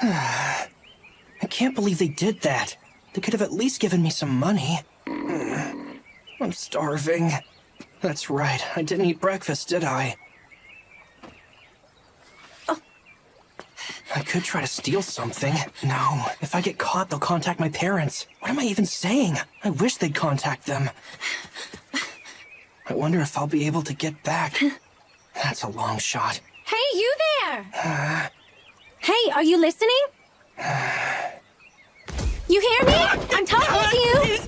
I can't believe they did that. They could have at least given me some money. I'm starving. That's right, I didn't eat breakfast, did I? I could try to steal something. No, if I get caught, they'll contact my parents. What am I even saying? I wish they'd contact them. I wonder if I'll be able to get back. That's a long shot. Hey, you there! Hey, are you listening? You hear me? I'm talking to you!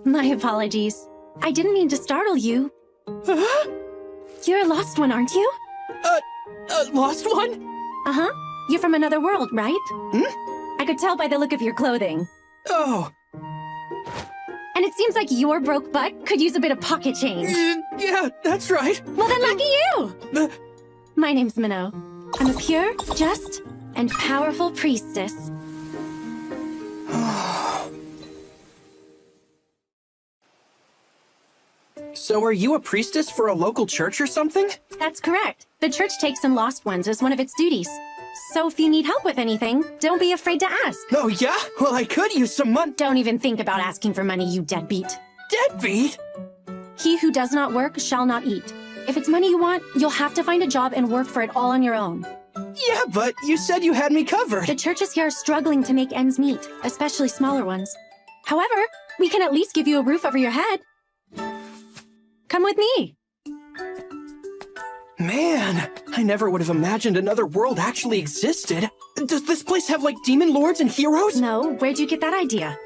My apologies. I didn't mean to startle you. You're a lost one, aren't you? Lost one? Uh-huh. You're from another world, right? Hmm? I could tell by the look of your clothing. Oh. And it seems like your broke butt could use a bit of pocket change. Yeah, that's right. Well then, lucky you! My name's Minnow. I'm a pure, just, and powerful priestess. So are you a priestess for a local church or something? That's correct. The church takes in lost ones as one of its duties. So if you need help with anything, don't be afraid to ask. Oh yeah? Well, I could use some money. Don't even think about asking for money, you deadbeat. Deadbeat? He who does not work shall not eat. If it's money you want, you'll have to find a job and work for it all on your own. Yeah, but you said you had me covered. The churches here are struggling to make ends meet, especially smaller ones. However, we can at least give you a roof over your head. Come with me. Man, I never would have imagined another world actually existed. Does this place have, like, demon lords and heroes? No, where'd you get that idea?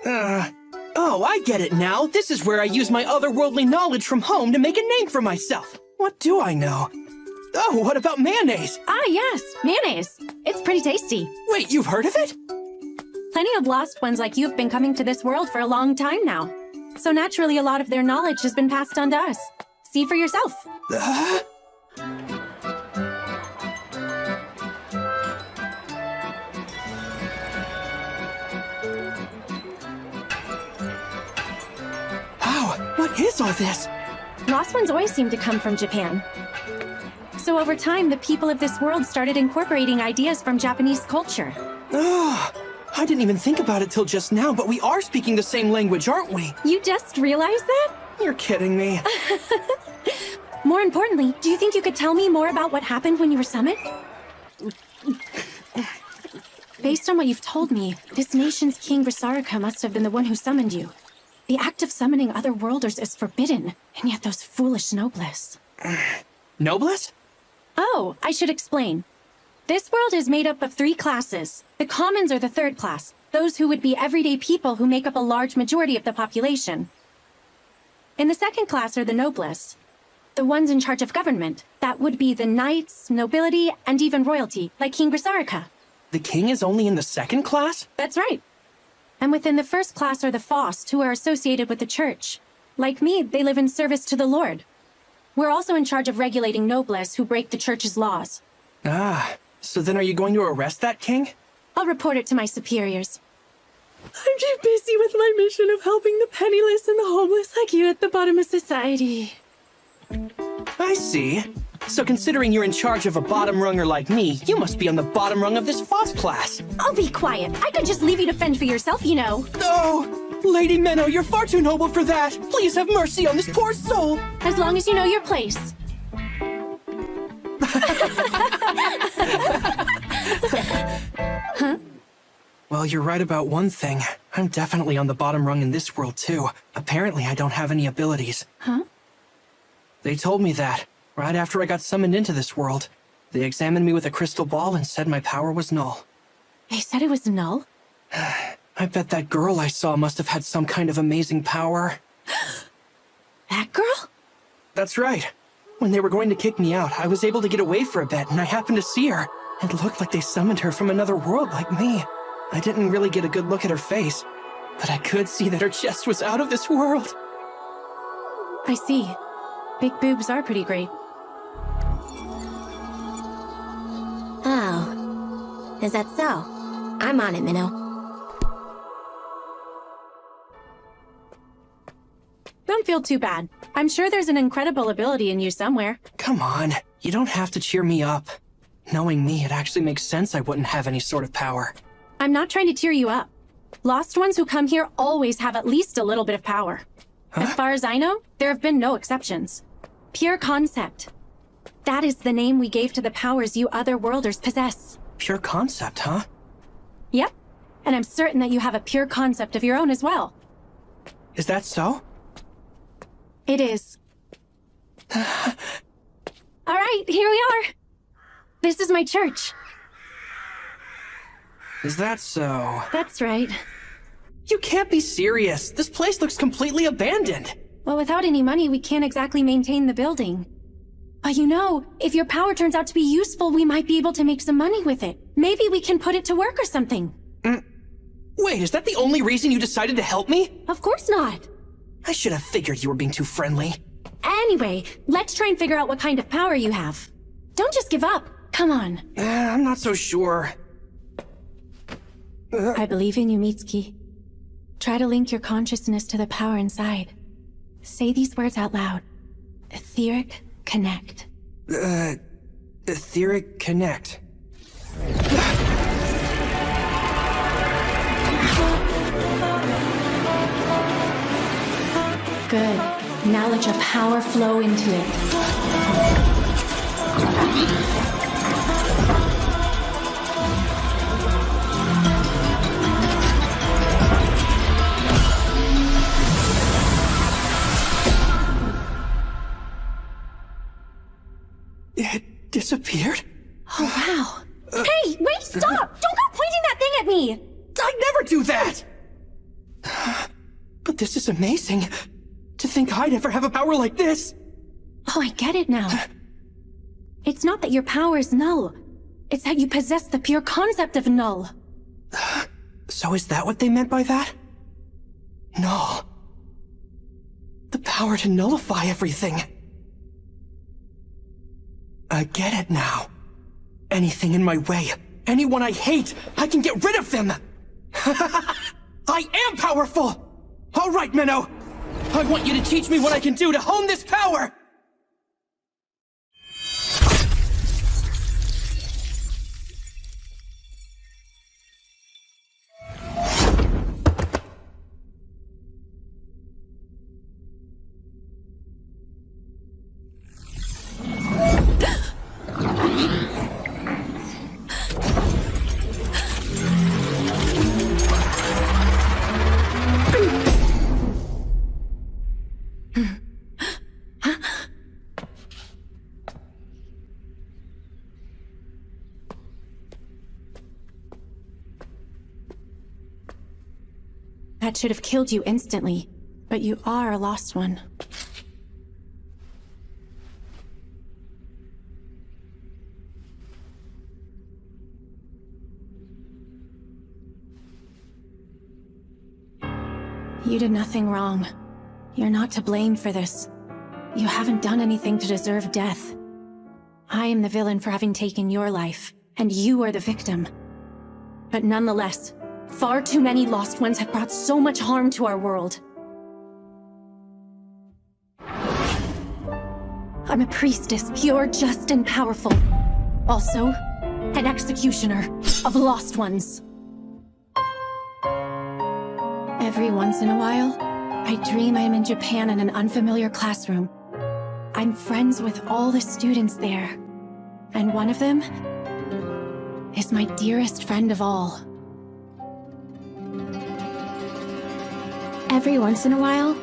Oh, I get it now. This is where I use my otherworldly knowledge from home to make a name for myself. What do I know? Oh, what about mayonnaise? Ah, yes, mayonnaise. It's pretty tasty. Wait, you've heard of it? Plenty of lost ones like you have been coming to this world for a long time now. So naturally, a lot of their knowledge has been passed on to us. See for yourself. Wow, what is all this? Lost ones always seem to come from Japan. So over time, the people of this world started incorporating ideas from Japanese culture. I didn't even think about it till just now, but we are speaking the same language, aren't we? You just realized that? You're kidding me. More importantly, do you think you could tell me more about what happened when you were summoned? Based on what you've told me, this nation's King Grisarika must have been the one who summoned you. The act of summoning other worlders is forbidden, and yet those foolish nobles. Noblesse? Oh, I should explain. This world is made up of 3 classes. The commons are the 3rd class, those who would be everyday people who make up a large majority of the population. In the 2nd class are the noblesse, the ones in charge of government. That would be the knights, nobility, and even royalty, like King Grisarika. The king is only in the 2nd class? That's right. And within the 1st class are the Faust, who are associated with the church. Like me, they live in service to the Lord. We're also in charge of regulating noblesse who break the church's laws. Ah, so then are you going to arrest that king? I'll report it to my superiors. I'm too busy with my mission of helping the penniless and the homeless like you at the bottom of society. I see. So considering you're in charge of a bottom runger like me, you must be on the bottom rung of this Faust class. I'll be quiet. I could just leave you to fend for yourself, you know. Oh, Lady Minnow, you're far too noble for that. Please have mercy on this poor soul. As long as you know your place. Huh? Well, you're right about one thing. I'm definitely on the bottom rung in this world, too. Apparently, I don't have any abilities. Huh? They told me that, right after I got summoned into this world. They examined me with a crystal ball and said my power was null. They said it was null? I bet that girl I saw must have had some kind of amazing power. That girl? That's right. When they were going to kick me out, I was able to get away for a bit, and I happened to see her. It looked like they summoned her from another world like me. I didn't really get a good look at her face, but I could see that her chest was out of this world. I see. Big boobs are pretty great. Oh. Is that so? I'm on it, Minnow. Don't feel too bad. I'm sure there's an incredible ability in you somewhere. Come on. You don't have to cheer me up. Knowing me, it actually makes sense I wouldn't have any sort of power. I'm not trying to cheer you up. Lost ones who come here always have at least a little bit of power. As far as I know, there have been no exceptions. Pure concept. That is the name we gave to the powers you otherworlders possess. Pure concept, huh? Yep. And I'm certain that you have a pure concept of your own as well. Is that so? It is. All right, here we are. This is my church. Is that so? That's right. You can't be serious. This place looks completely abandoned. Well, without any money, we can't exactly maintain the building. But you know, if your power turns out to be useful, we might be able to make some money with it. Maybe we can put it to work or something. Wait, is that the only reason you decided to help me? Of course not. I should have figured you were being too friendly. Anyway, let's try and figure out what kind of power you have. Don't just give up. Come on. I'm not so sure. I believe in you, Mitsuki. Try to link your consciousness to the power inside. Say these words out loud. Etheric Connect. Etheric Connect. Good. Now let your power flow into it. It disappeared? Oh, wow. Hey, wait, stop! Don't go pointing that thing at me! I'd never do that! But this is amazing. To think I'd ever have a power like this! Oh, I get it now. It's not that your power is null. It's that you possess the pure concept of null. So is that what they meant by that? Null. The power to nullify everything. I get it now. Anything in my way, anyone I hate, I can get rid of them! I am powerful! Alright, Minnow! I want you to teach me what I can do to hone this power! That should have killed you instantly, but you are a lost one. You did nothing wrong. You're not to blame for this. You haven't done anything to deserve death. I am the villain for having taken your life, and you are the victim. But nonetheless, far too many lost ones have brought so much harm to our world. I'm a priestess, pure, just, and powerful. Also, an executioner of lost ones. Every once in a while, I dream I'm in Japan in an unfamiliar classroom. I'm friends with all the students there. And one of them is my dearest friend of all. Every once in a while,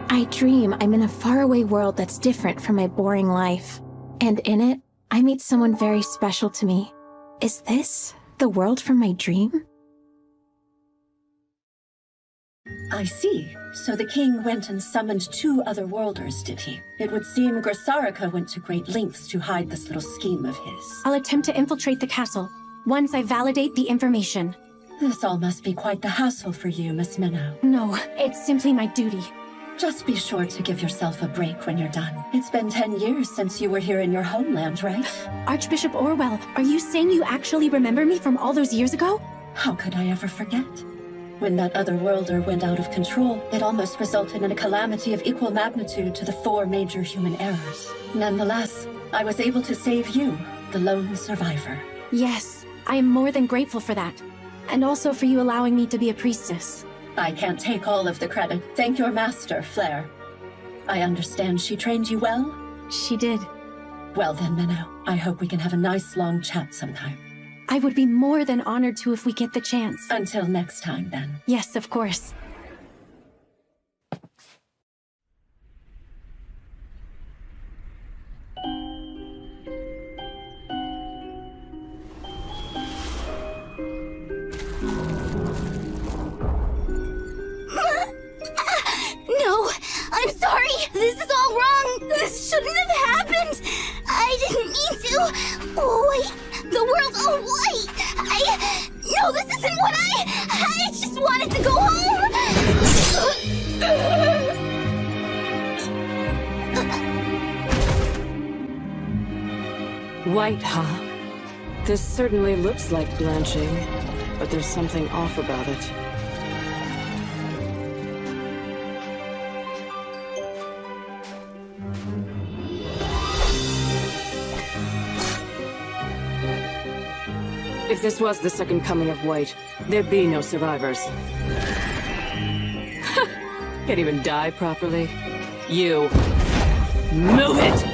I dream I'm in a faraway world that's different from my boring life. And in it, I meet someone very special to me. Is this the world from my dream? I see. So the king went and summoned 2 other worlders, did he? It would seem Grasarika went to great lengths to hide this little scheme of his. I'll attempt to infiltrate the castle, once I validate the information. This all must be quite the hassle for you, Miss Minnow. No, it's simply my duty. Just be sure to give yourself a break when you're done. It's been 10 years since you were here in your homeland, right? Archbishop Orwell, are you saying you actually remember me from all those years ago? How could I ever forget? When that other worlder went out of control, it almost resulted in a calamity of equal magnitude to the 4 major human errors. Nonetheless, I was able to save you, the lone survivor. Yes, I am more than grateful for that. And also for you allowing me to be a priestess. I can't take all of the credit. Thank your master, Flair. I understand she trained you well? She did. Well then, Minnow, I hope we can have a nice long chat sometime. I would be more than honored to if we get the chance. Until next time, then. Yes, of course. No, I'm sorry. This is all wrong. This shouldn't have happened. I didn't mean to. Oh, wait. The world's all white. No, this isn't what I just wanted to go home. White, huh? This certainly looks like blanching, but there's something off about it. If this was the second coming of White, there'd be no survivors. Can't even die properly. You. Move it!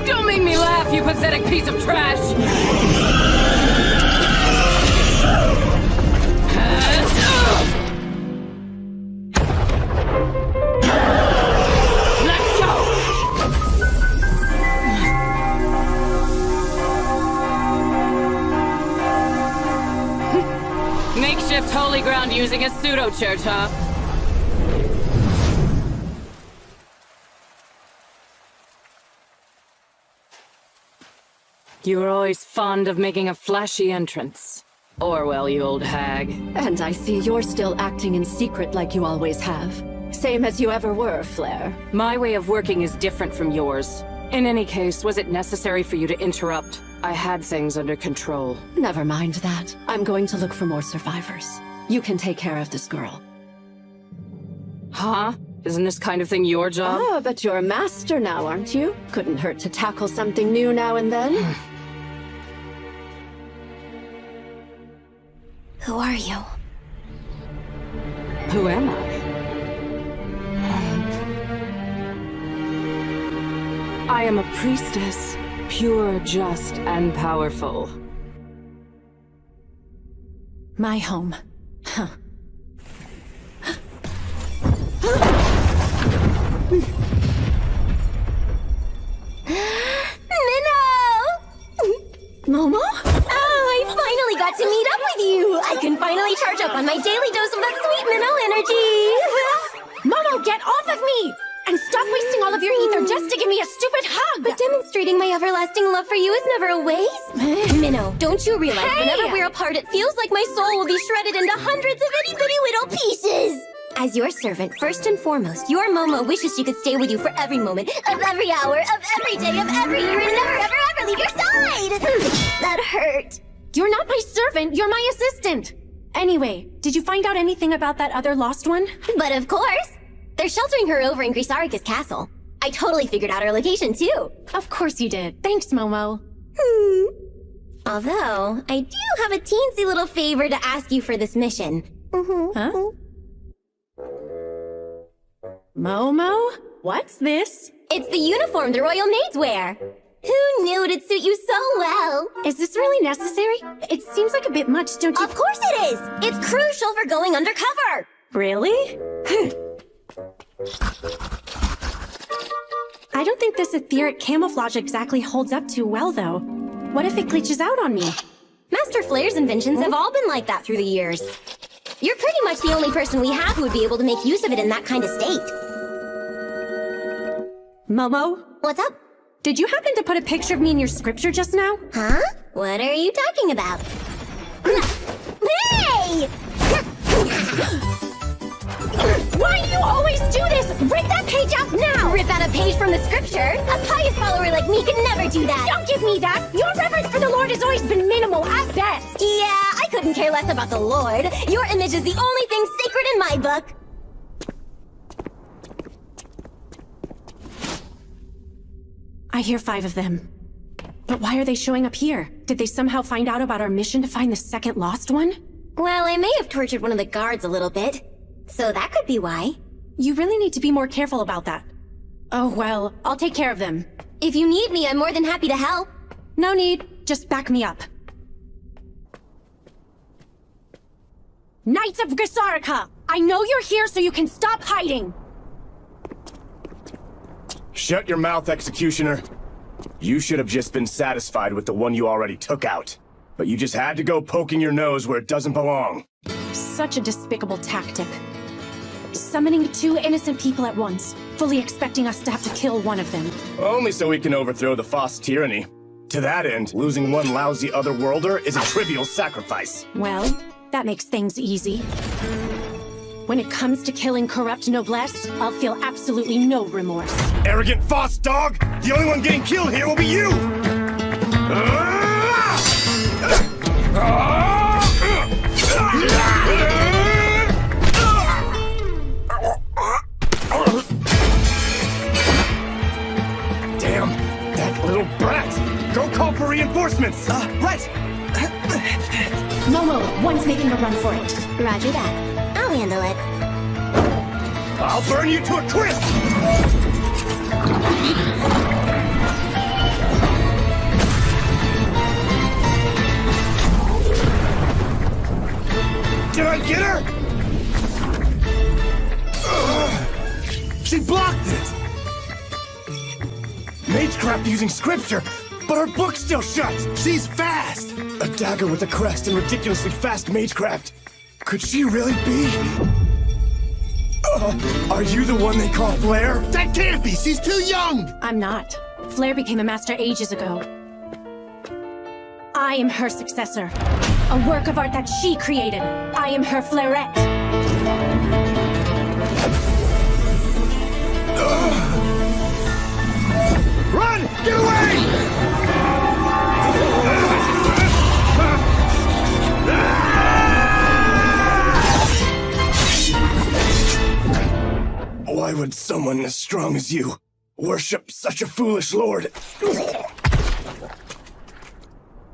Don't make me laugh, you pathetic piece of trash! Let's go! Makeshift holy ground using a pseudo-church, huh? You were always fond of making a flashy entrance. Orwell, you old hag. And I see you're still acting in secret like you always have. Same as you ever were, Flair. My way of working is different from yours. In any case, was it necessary for you to interrupt? I had things under control. Never mind that. I'm going to look for more survivors. You can take care of this girl. Huh? Isn't this kind of thing your job? Ah, but you're a master now, aren't you? Couldn't hurt to tackle something new now and then. Who are you? Who am I? I am a priestess, pure, just, and powerful. My home. Huh. Momo? Oh, I finally got to meet up with you! I can finally charge up on my daily dose of that sweet minnow energy! Momo, get off of me! And stop wasting all of your ether just to give me a stupid hug! But demonstrating my everlasting love for you is never a waste. Minnow, don't you realize whenever we're apart, it feels like my soul will be shredded into hundreds of itty-bitty little pieces? As your servant, first and foremost, your Momo wishes she could stay with you for every moment, of every hour, of every day, of every year, and never, ever, ever leave your side! That hurt. You're not my servant, you're my assistant! Anyway, did you find out anything about that other lost one? But of course! They're sheltering her over in Grisarika's castle. I totally figured out her location, too. Of course you did. Thanks, Momo. Although, I do have a teensy little favor to ask you for this mission. Huh? Momo? What's this? It's the uniform the royal maids wear. Who knew it'd suit you so well? Is this really necessary? It seems like a bit much, don't you? Of course it is! It's crucial for going undercover! Really? I don't think this etheric camouflage exactly holds up too well, though. What if it glitches out on me? Master Flair's inventions have all been like that through the years. You're pretty much the only person we have who would be able to make use of it in that kind of state. Momo? What's up? Did you happen to put a picture of me in your scripture just now? Huh? What are you talking about? Hey! Why do you always do this? Rip that page out now! Rip out a page from the scripture? A pious follower like me could never do that. Don't give me that! Your reverence for the Lord has always been minimal at best! Yeah, I couldn't care less about the Lord. Your image is the only thing sacred in my book. I hear 5 of them. But why are they showing up here? Did they somehow find out about our mission to find the second lost one? Well, I may have tortured one of the guards a little bit. So that could be why. You really need to be more careful about that. Oh well, I'll take care of them. If you need me, I'm more than happy to help. No need, just back me up. Knights of Grisarika! I know you're here so you can stop hiding! Shut your mouth, Executioner. You should have just been satisfied with the one you already took out. But you just had to go poking your nose where it doesn't belong. Such a despicable tactic. Summoning 2 innocent people at once, fully expecting us to have to kill one of them. Only so we can overthrow the Foss tyranny. To that end, losing one lousy otherworlder is a trivial sacrifice. Well, that makes things easy. When it comes to killing corrupt noblesse, I'll feel absolutely no remorse. Arrogant Foss dog! The only one getting killed here will be you! Damn, that little brat! Go call for reinforcements! Right! Momo, one's making a run for it. Roger that. I'll handle it. I'll burn you to a crisp! Did I get her? She blocked it! Magecraft using scripture, but her book's still shut! She's fast! A dagger with a crest and ridiculously fast magecraft. Could she really be? Are you the one they call Flare? That can't be! She's too young! I'm not. Flare became a master ages ago. I am her successor. A work of art that she created. I am her Flairette. Run! Get away! Why would someone as strong as you worship such a foolish lord?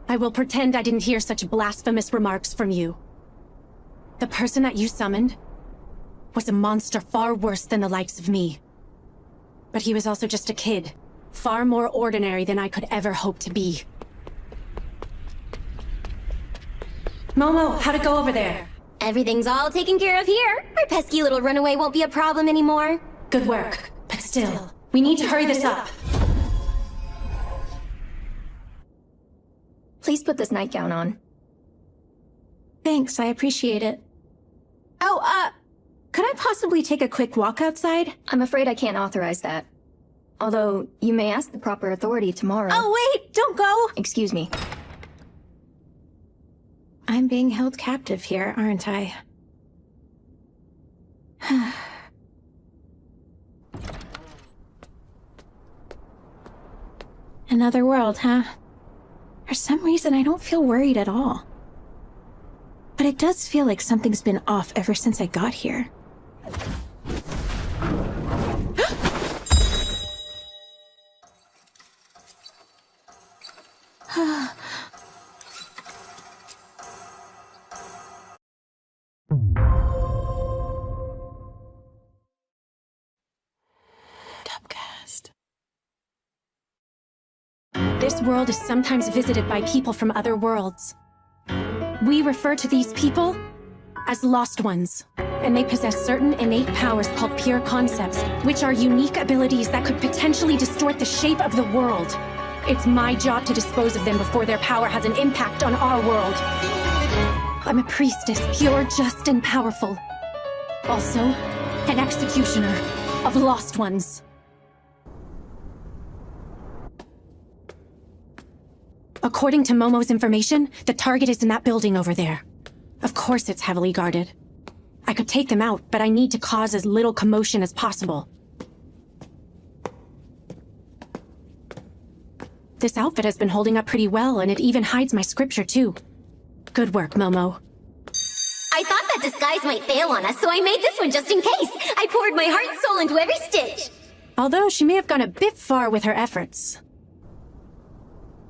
I will pretend I didn't hear such blasphemous remarks from you. The person that you summoned was a monster far worse than the likes of me. But he was also just a kid, far more ordinary than I could ever hope to be. Momo, how'd it go over there? Everything's all taken care of here. Our pesky little runaway won't be a problem anymore. Good work. But still, we need to hurry this up. Please put this nightgown on. Thanks, I appreciate it. Oh, could I possibly take a quick walk outside? I'm afraid I can't authorize that. Although, you may ask the proper authority tomorrow. Oh, wait! Don't go! Excuse me. I'm being held captive here, aren't I? Another world, huh? For some reason, I don't feel worried at all. But it does feel like something's been off ever since I got here. This world is sometimes visited by people from other worlds. We refer to these people as Lost Ones, and they possess certain innate powers called pure concepts, which are unique abilities that could potentially distort the shape of the world. It's my job to dispose of them before their power has an impact on our world. I'm a priestess, pure, just, and powerful. Also, an executioner of Lost Ones. According to Momo's information, the target is in that building over there. A course it's heavily guarded. I could take them out, but I need to cause as little commotion as possible. This outfit has been holding up pretty well, and it even hides my scripture, too. Good work, Momo. I thought that disguise might fail on us, so I made this one just in case. I poured my heart and soul into every stitch. Although she may have gone a bit far with her efforts.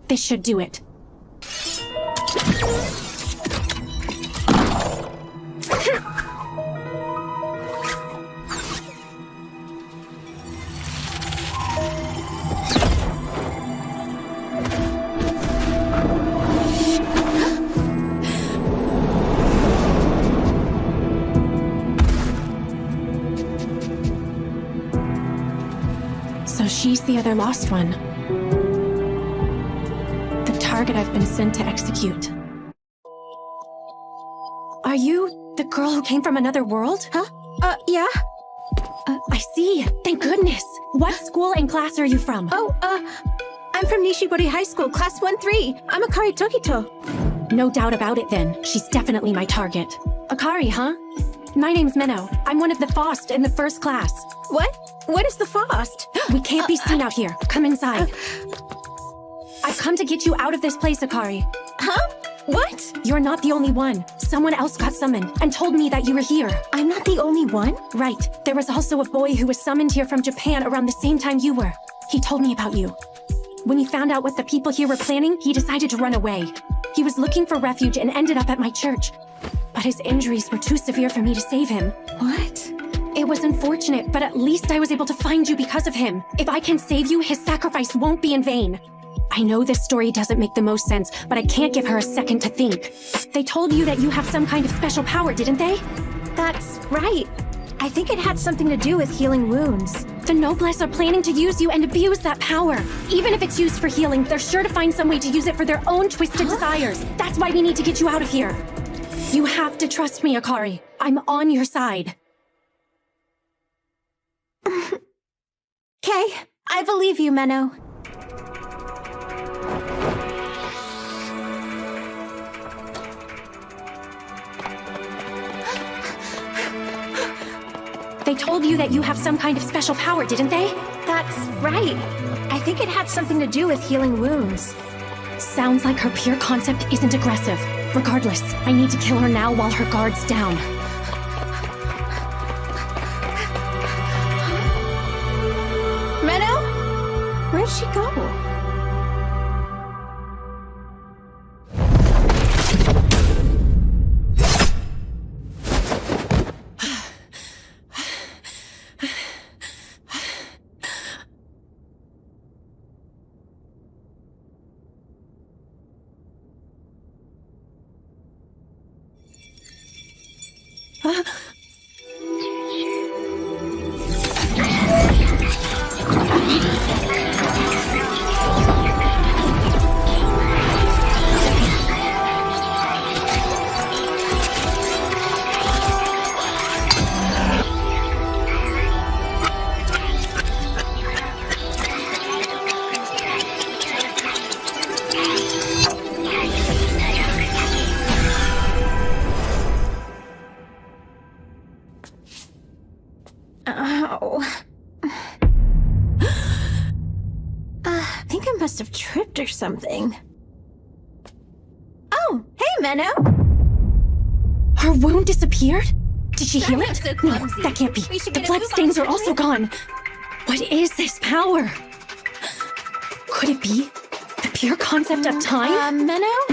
This should do it. So she's the other lost one. The target I've been sent to execute. Are you the girl who came from another world? Huh? Yeah. I see. Thank goodness. What school and class are you from? Oh, I'm from Nishibori High School, Class 1-3. I'm Akari Tokito. No doubt about it then. She's definitely my target. Akari, huh? My name's Minnow. I'm one of the FOST in the first class. What? What is the FOST? We can't be seen out here. Come inside. I've come to get you out of this place, Akari. Huh? What? You're not the only one. Someone else got summoned and told me that you were here. I'm not the only one? Right. There was also a boy who was summoned here from Japan around the same time you were. He told me about you. When he found out what the people here were planning, he decided to run away. He was looking for refuge and ended up at my church. But his injuries were too severe for me to save him. What? It was unfortunate, but at least I was able to find you because of him. If I can save you, his sacrifice won't be in vain. I know this story doesn't make the most sense, but I can't give her a second to think. They told you that you have some kind of special power, didn't they? That's right. I think it had something to do with healing wounds. The Noblesse are planning to use you and abuse that power. Even if it's used for healing, they're sure to find some way to use it for their own twisted desires. That's why we need to get you out of here. You have to trust me, Akari. I'm on your side. Okay, I believe you, Menno. They told you that you have some kind of special power, didn't they? That's right. I think it had something to do with healing wounds. Sounds like her pure concept isn't aggressive. Regardless, I need to kill her now while her guard's down. Menno? Where'd she go? I think I must have tripped or something. Oh, hey, Menno! Her wound disappeared? Did she heal it? so No, clumsy. that can't be. We should The get a move bloodstains on, are also gone. What is this power? Could it be the pure concept of time? Menno?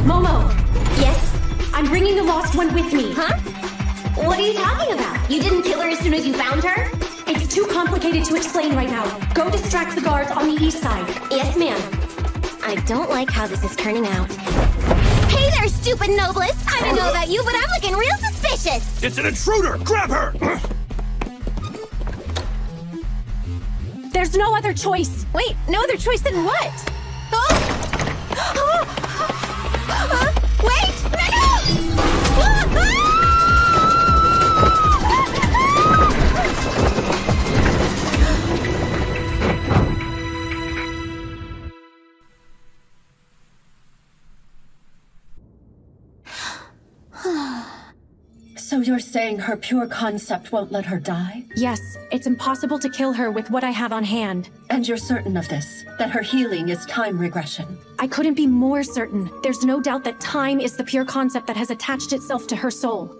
Momo, Yes? I'm bringing the lost one with me. Huh? What are you talking about? You didn't kill her as soon as you found her? It's too complicated to explain right now. Go distract the guards on the east side. Yes, ma'am. I don't like how this is turning out. Hey there, stupid Noblesse! I don't know about you, but I'm looking real suspicious! It's an intruder! Grab her! There's no other choice. Wait, no other choice than what? Wait! Menno! you're saying her pure concept won't let her die? Yes, it's impossible to kill her with what I have on hand. And you're certain of this, that her healing is time regression? I couldn't be more certain. There's no doubt that time is the pure concept that has attached itself to her soul.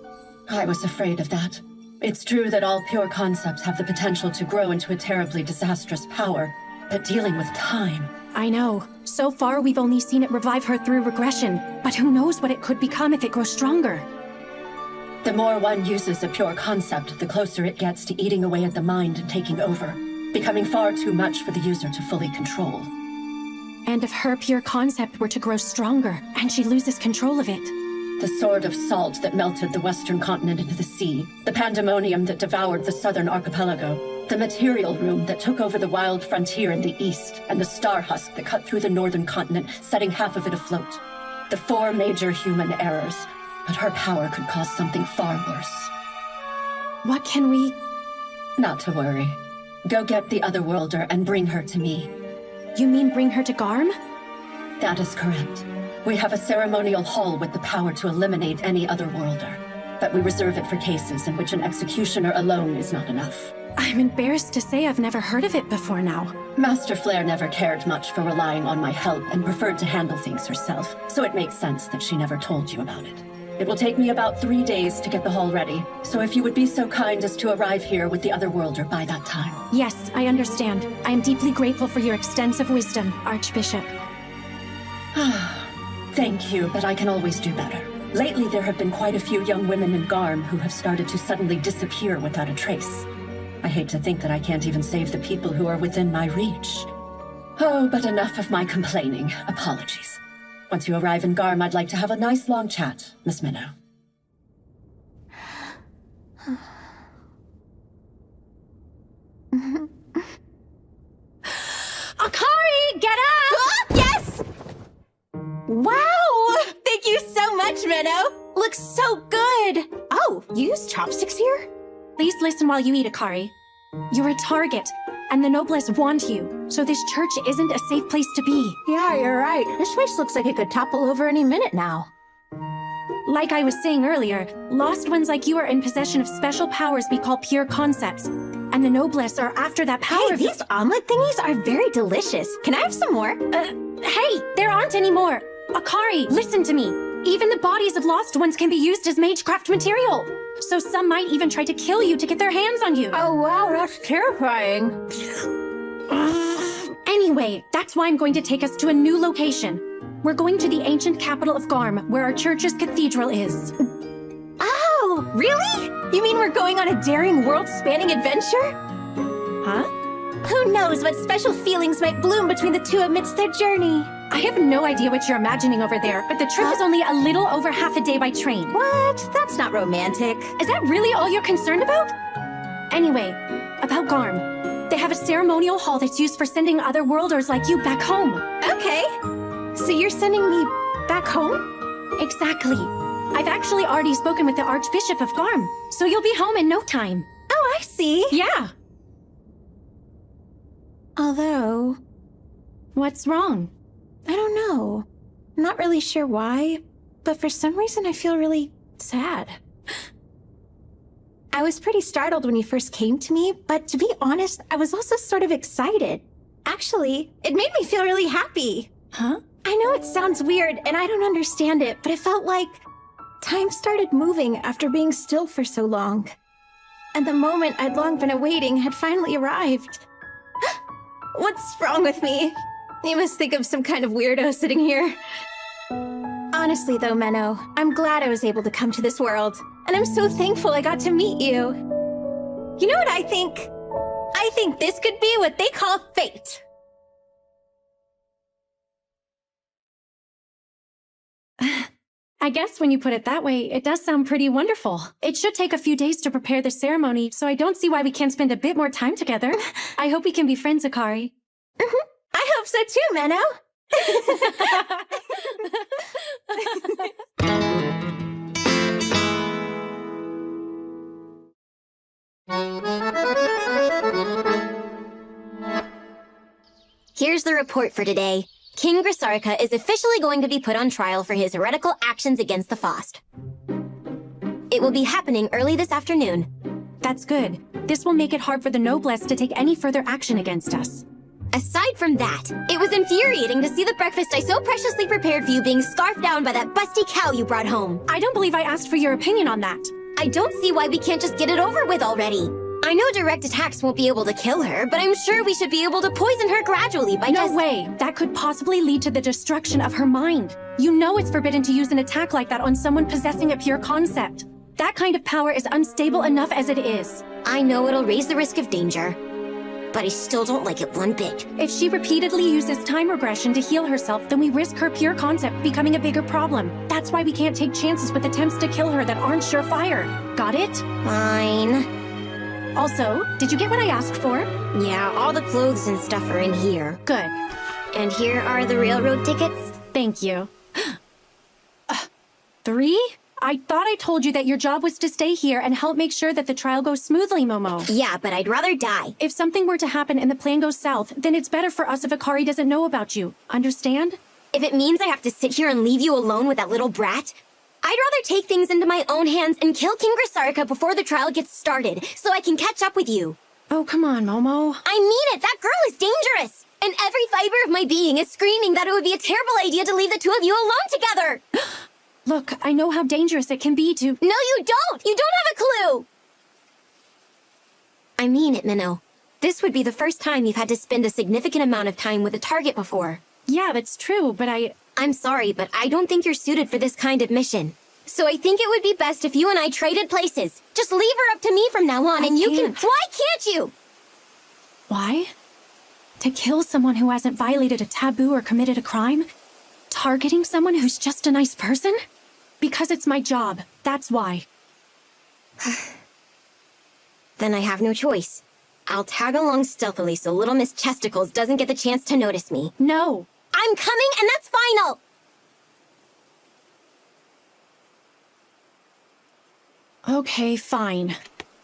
I was afraid of that. It's true that all pure concepts have the potential to grow into a terribly disastrous power, but dealing with time... I know. So far, we've only seen it revive her through regression, but who knows what it could become if it grows stronger. The more one uses a pure concept, the closer it gets to eating away at the mind and taking over, becoming far too much for the user to fully control. And if her pure concept were to grow stronger, and she loses control of it? The sword of salt that melted the western continent into the sea, the pandemonium that devoured the southern archipelago, the material room that took over the wild frontier in the east, and the star husk that cut through the northern continent, setting half of it afloat. The 4 major human errors. But her power could cause something far worse. What can we... Not to worry. Go get the Otherworlder and bring her to me. You mean bring her to Garm? That is correct. We have a ceremonial hall with the power to eliminate any Otherworlder. But we reserve it for cases in which an executioner alone is not enough. I'm embarrassed to say I've never heard of it before now. Master Flare never cared much for relying on my help and preferred to handle things herself, so it makes sense that she never told you about it. It will take me about 3 days to get the hall ready, so if you would be so kind as to arrive here with the Otherworlder by that time. Yes, I understand. I am deeply grateful for your extensive wisdom, Archbishop. Thank you, but I can always do better. Lately, there have been quite a few young women in Garm who have started to suddenly disappear without a trace. I hate to think that I can't even save the people who are within my reach. Oh, but enough of my complaining. Apologies. Once you arrive in Garm, I'd like to have a nice long chat, Miss Minnow. Akari, get up! Yes! Wow! Thank you so much, Minnow! Looks so good! Oh, you use chopsticks here? Please listen while you eat, Akari. You're a target, and the Noblesse want you, so this church isn't a safe place to be. Yeah, you're right. This place looks like it could topple over any minute now. Like I was saying earlier, lost ones like you are in possession of special powers we call pure concepts, and the Noblesse are after that power. Hey, these omelet thingies are very delicious. Can I have some more? Hey, there aren't any more. Akari, listen to me. Even the bodies of lost ones can be used as magecraft material. So some might even try to kill you to get their hands on you. Oh wow, that's terrifying. Anyway, that's why I'm going to take us to a new location. We're going to the ancient capital of Garm, where our church's cathedral is. Oh, really? You mean we're going on a daring world-spanning adventure? Huh? Who knows what special feelings might bloom between the two amidst their journey? I have no idea what you're imagining over there, but the trip is only a little over half a day by train. What? That's not romantic. Is that really all you're concerned about? Anyway, about Garm. They have a ceremonial hall that's used for sending Otherworlders like you back home. Okay. So you're sending me back home? Exactly. I've actually already spoken with the Archbishop of Garm, so you'll be home in no time. Oh, I see. Yeah. Although, What's wrong? I don't know. I'm not really sure why, but for some reason I feel really sad. I was pretty startled when you first came to me, but to be honest, I was also sort of excited. Actually, it made me feel really happy. Huh? I know it sounds weird and I don't understand it, but it felt like time started moving after being still for so long. And the moment I'd long been awaiting had finally arrived. What's wrong with me? You must think I'm some kind of weirdo sitting here. Honestly though, Menno, I'm glad I was able to come to this world. And I'm so thankful I got to meet you. You know what I think? I think this could be what they call fate. I guess when you put it that way, it does sound pretty wonderful. It should take a few days to prepare the ceremony, so I don't see why we can't spend a bit more time together. I hope we can be friends, Akari. I hope so too, Menno. Here's the report for today. King Grisarka is officially going to be put on trial for his heretical actions against the Faust. It will be happening early this afternoon. That's good. This will make it hard for the Noblesse to take any further action against us. Aside from that, it was infuriating to see the breakfast I so preciously prepared for you being scarfed down by that busty cow you brought home. I don't believe I asked for your opinion on that. I don't see why we can't just get it over with already. I know direct attacks won't be able to kill her, but I'm sure we should be able to poison her gradually by No way! That could possibly lead to the destruction of her mind. You know it's forbidden to use an attack like that on someone possessing a pure concept. That kind of power is unstable enough as it is. I know it'll raise the risk of danger, but I still don't like it one bit. If she repeatedly uses time regression to heal herself, then we risk her pure concept becoming a bigger problem. That's why we can't take chances with attempts to kill her that aren't surefire. Got it? Fine. Also, did you get what I asked for? Yeah, all the clothes and stuff are in here. Good. And here are the railroad tickets. Thank you. 3? I thought I told you that your job was to stay here and help make sure that the trial goes smoothly, Momo. Yeah, but I'd rather die. If something were to happen and the plan goes south, then it's better for us if Akari doesn't know about you. Understand? If it means I have to sit here and leave you alone with that little brat, I'd rather take things into my own hands and kill King Grisarika before the trial gets started, so I can catch up with you. Oh, come on, Momo. I mean it! That girl is dangerous! And every fiber of my being is screaming that it would be a terrible idea to leave the two of you alone together! Look, I know how dangerous it can be to— No, you don't! You don't have a clue! I mean it, Minnow. This would be the first time you've had to spend a significant amount of time with a target before. Yeah, that's true, but I'm sorry, but I don't think you're suited for this kind of mission. So I think it would be best if you and I traded places. Just leave her up to me from now on, and you can— Why can't you? Why? To kill someone who hasn't violated a taboo or committed a crime? Targeting someone who's just a nice person? Because it's my job. That's why. Then I have no choice. I'll tag along stealthily so little Miss Chesticles doesn't get the chance to notice me. No. I'm coming, and that's final! Okay, fine.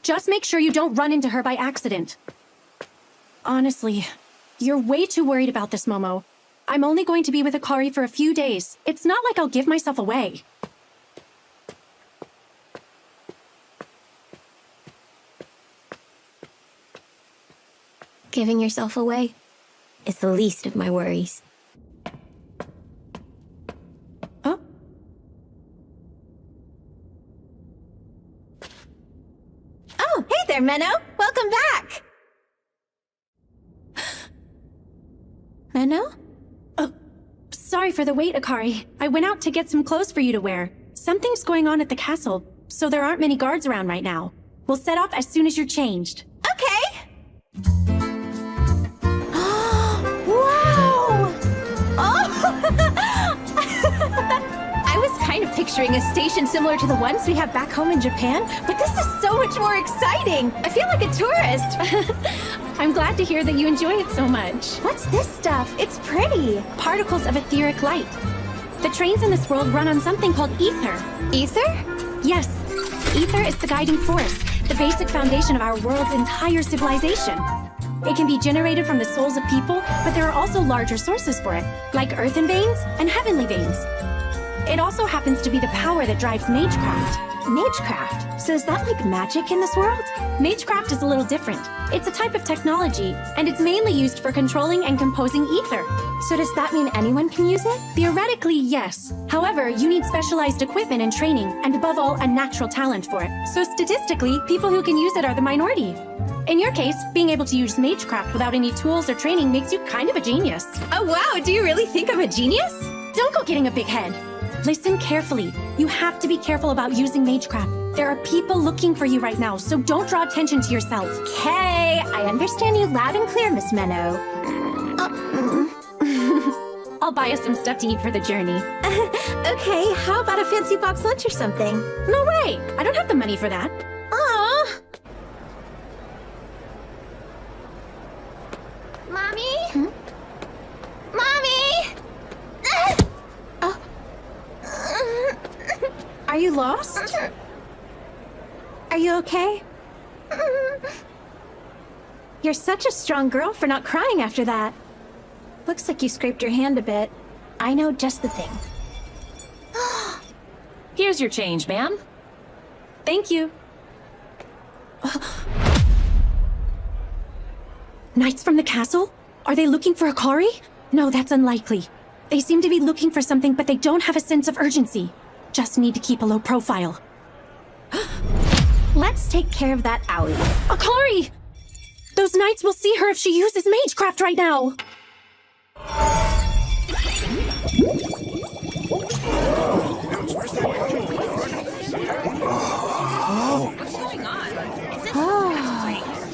Just make sure you don't run into her by accident. Honestly, you're way too worried about this, Momo. I'm only going to be with Akari for a few days. It's not like I'll give myself away. Giving yourself away is the least of my worries. Oh? Oh, hey there, Menno. Welcome back. Menno? Sorry for the wait, Akari. I went out to get some clothes for you to wear. Something's going on at the castle, so there aren't many guards around right now. We'll set off as soon as you're changed. Okay. Wow! Oh! I was kind of picturing a station similar to the ones we have back home in Japan, but this is so much more exciting. I feel like a tourist. I'm glad to hear that you enjoy it so much. What's this stuff? It's pretty. Particles of etheric light. The trains in this world run on something called ether. Ether? Yes. Ether is the guiding force, the basic foundation of our world's entire civilization. It can be generated from the souls of people, but there are also larger sources for it, like earthen veins and heavenly veins. It also happens to be the power that drives magecraft. Magecraft? So is that like magic in this world? Magecraft is a little different. It's a type of technology, and it's mainly used for controlling and composing ether. So does that mean anyone can use it? Theoretically, yes. However, you need specialized equipment and training, and above all, a natural talent for it. So statistically, people who can use it are the minority. In your case, being able to use magecraft without any tools or training makes you kind of a genius. Oh wow, do you really think I'm a genius? Don't go getting a big head. Listen carefully. You have to be careful about using magecraft. There are people looking for you right now, so don't draw attention to yourself. Okay, I understand you loud and clear, Miss Menno. I'll buy us some stuff to eat for the journey. Okay, how about a fancy box lunch or something? No way! I don't have the money for that. Aww. Mommy? Mommy! Are you lost? Are you okay? You're such a strong girl for not crying after that. Looks like you scraped your hand a bit. I know just the thing. Here's your change, ma'am. Thank you. Knights from the castle? Are they looking for Akari? No, that's unlikely. They seem to be looking for something, but they don't have a sense of urgency. Just need to keep a low profile. Let's take care of that owie. Akari! Those knights will see her if she uses magecraft right now!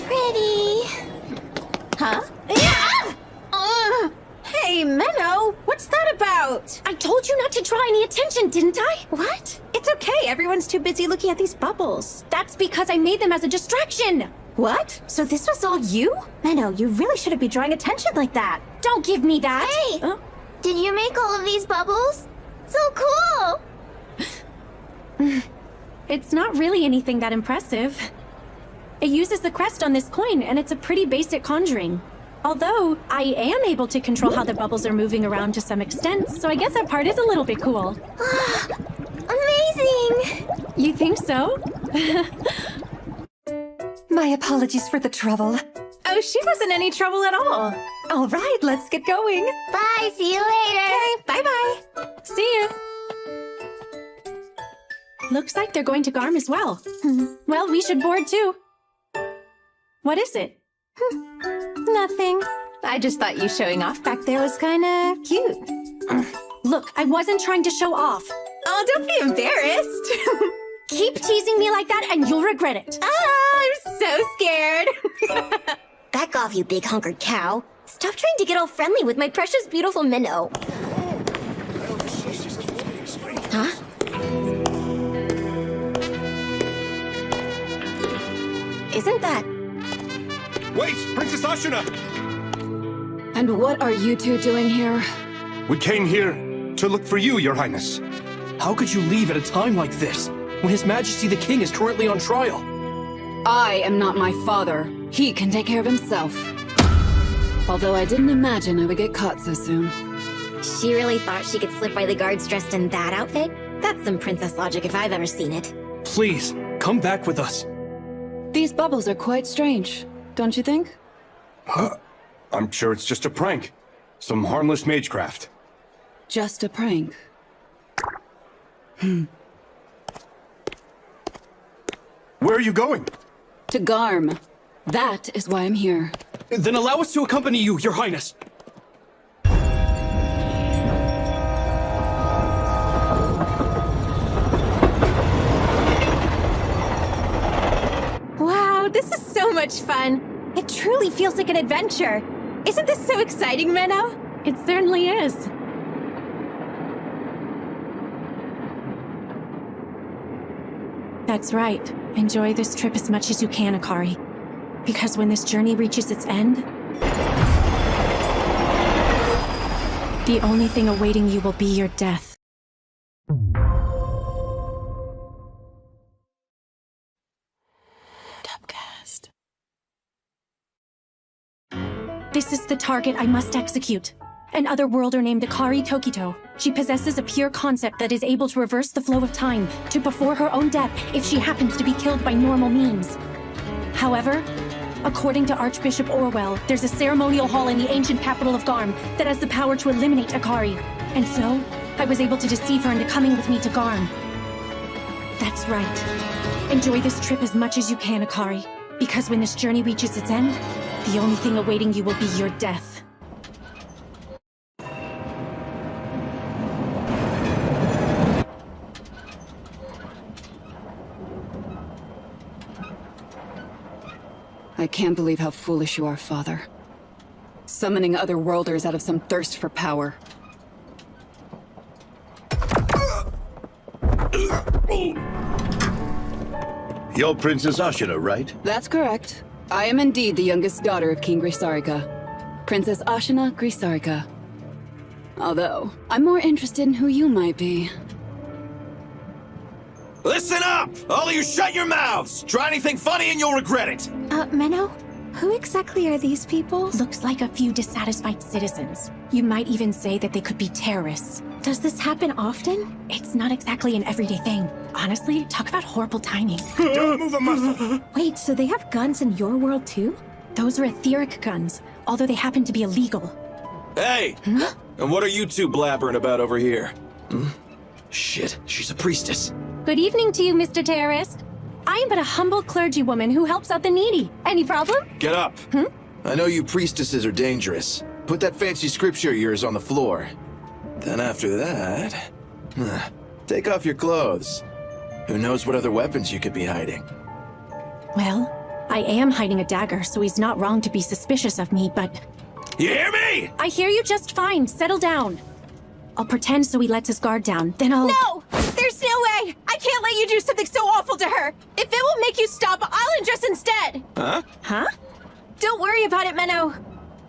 Pretty. Huh? Hey, Menno! What's that about? I told you not to draw any attention, didn't I? What? It's okay, everyone's too busy looking at these bubbles. That's because I made them as a distraction! What? So this was all you? Menno, you really shouldn't be drawing attention like that. Don't give me that! Hey! Did you make all of these bubbles? So cool! It's not really anything that impressive. It uses the crest on this coin, and it's a pretty basic conjuring. Although, I am able to control how the bubbles are moving around to some extent, so I guess that part is a little bit cool. Amazing! You think so? My apologies for the trouble. Oh, she wasn't any trouble at all. All right, let's get going. Bye, see you later! Okay, bye-bye. See you! Looks like they're going to Garm as well. Well, we should board too. What is it? Nothing. I just thought you showing off back there was kinda cute. Look, I wasn't trying to show off. Oh, don't be embarrassed. Keep teasing me like that and you'll regret it. I'm so scared. Back off, you big hunkered cow. Stop trying to get all friendly with my precious, beautiful Minnow. Huh? Isn't that... Wait, Princess Ashuna! And what are you two doing here? We came here to look for you, Your Highness. How could you leave at a time like this, when His Majesty the King is currently on trial? I am not my father. He can take care of himself. Although I didn't imagine I would get caught so soon. She really thought she could slip by the guards dressed in that outfit? That's some princess logic if I've ever seen it. Please, come back with us. These bubbles are quite strange, don't you think? I'm sure it's just a prank. Some harmless magecraft. Just a prank. Where are you going? To Garm. That is why I'm here. Then allow us to accompany you, Your Highness. Wow, this is so much fun. It truly feels like an adventure. Isn't this so exciting, Menno? It certainly is. That's right. Enjoy this trip as much as you can, Akari. Because when this journey reaches its end, the only thing awaiting you will be your death. Topcast. This is the target I must execute. An otherworlder named Akari Tokito. She possesses a pure concept that is able to reverse the flow of time to before her own death if she happens to be killed by normal means. However, according to Archbishop Orwell, there's a ceremonial hall in the ancient capital of Garm that has the power to eliminate Akari. And so, I was able to deceive her into coming with me to Garm. That's right. Enjoy this trip as much as you can, Akari. Because when this journey reaches its end, the only thing awaiting you will be your death. I can't believe how foolish you are, Father. Summoning other worlders out of some thirst for power. You're Princess Ashina, right? That's correct. I am indeed the youngest daughter of King Grisarika. Princess Ashina Grisarika. Although, I'm more interested in who you might be. Listen up! All of you shut your mouths! Try anything funny and you'll regret it! Menno? Who exactly are these people? Looks like a few dissatisfied citizens. You might even say that they could be terrorists. Does this happen often? It's not exactly an everyday thing. Honestly, talk about horrible timing. Don't move a muscle! Wait, so they have guns in your world too? Those are etheric guns, although they happen to be illegal. Hey! And what are you two blabbering about over here? Shit, she's a priestess. Good evening to you, Mr. Terrorist. I am but a humble clergywoman who helps out the needy. Any problem? Get up! I know you priestesses are dangerous. Put that fancy scripture of yours on the floor. Then after that... take off your clothes. Who knows what other weapons you could be hiding? Well, I am hiding a dagger, so he's not wrong to be suspicious of me, but... You hear me? I hear you just fine. Settle down. I'll pretend so he lets his guard down, then I'll... No! There's no way! I can't let you do something so awful to her! If it will make you stop, I'll undress instead! Huh? Huh? Don't worry about it, Menno.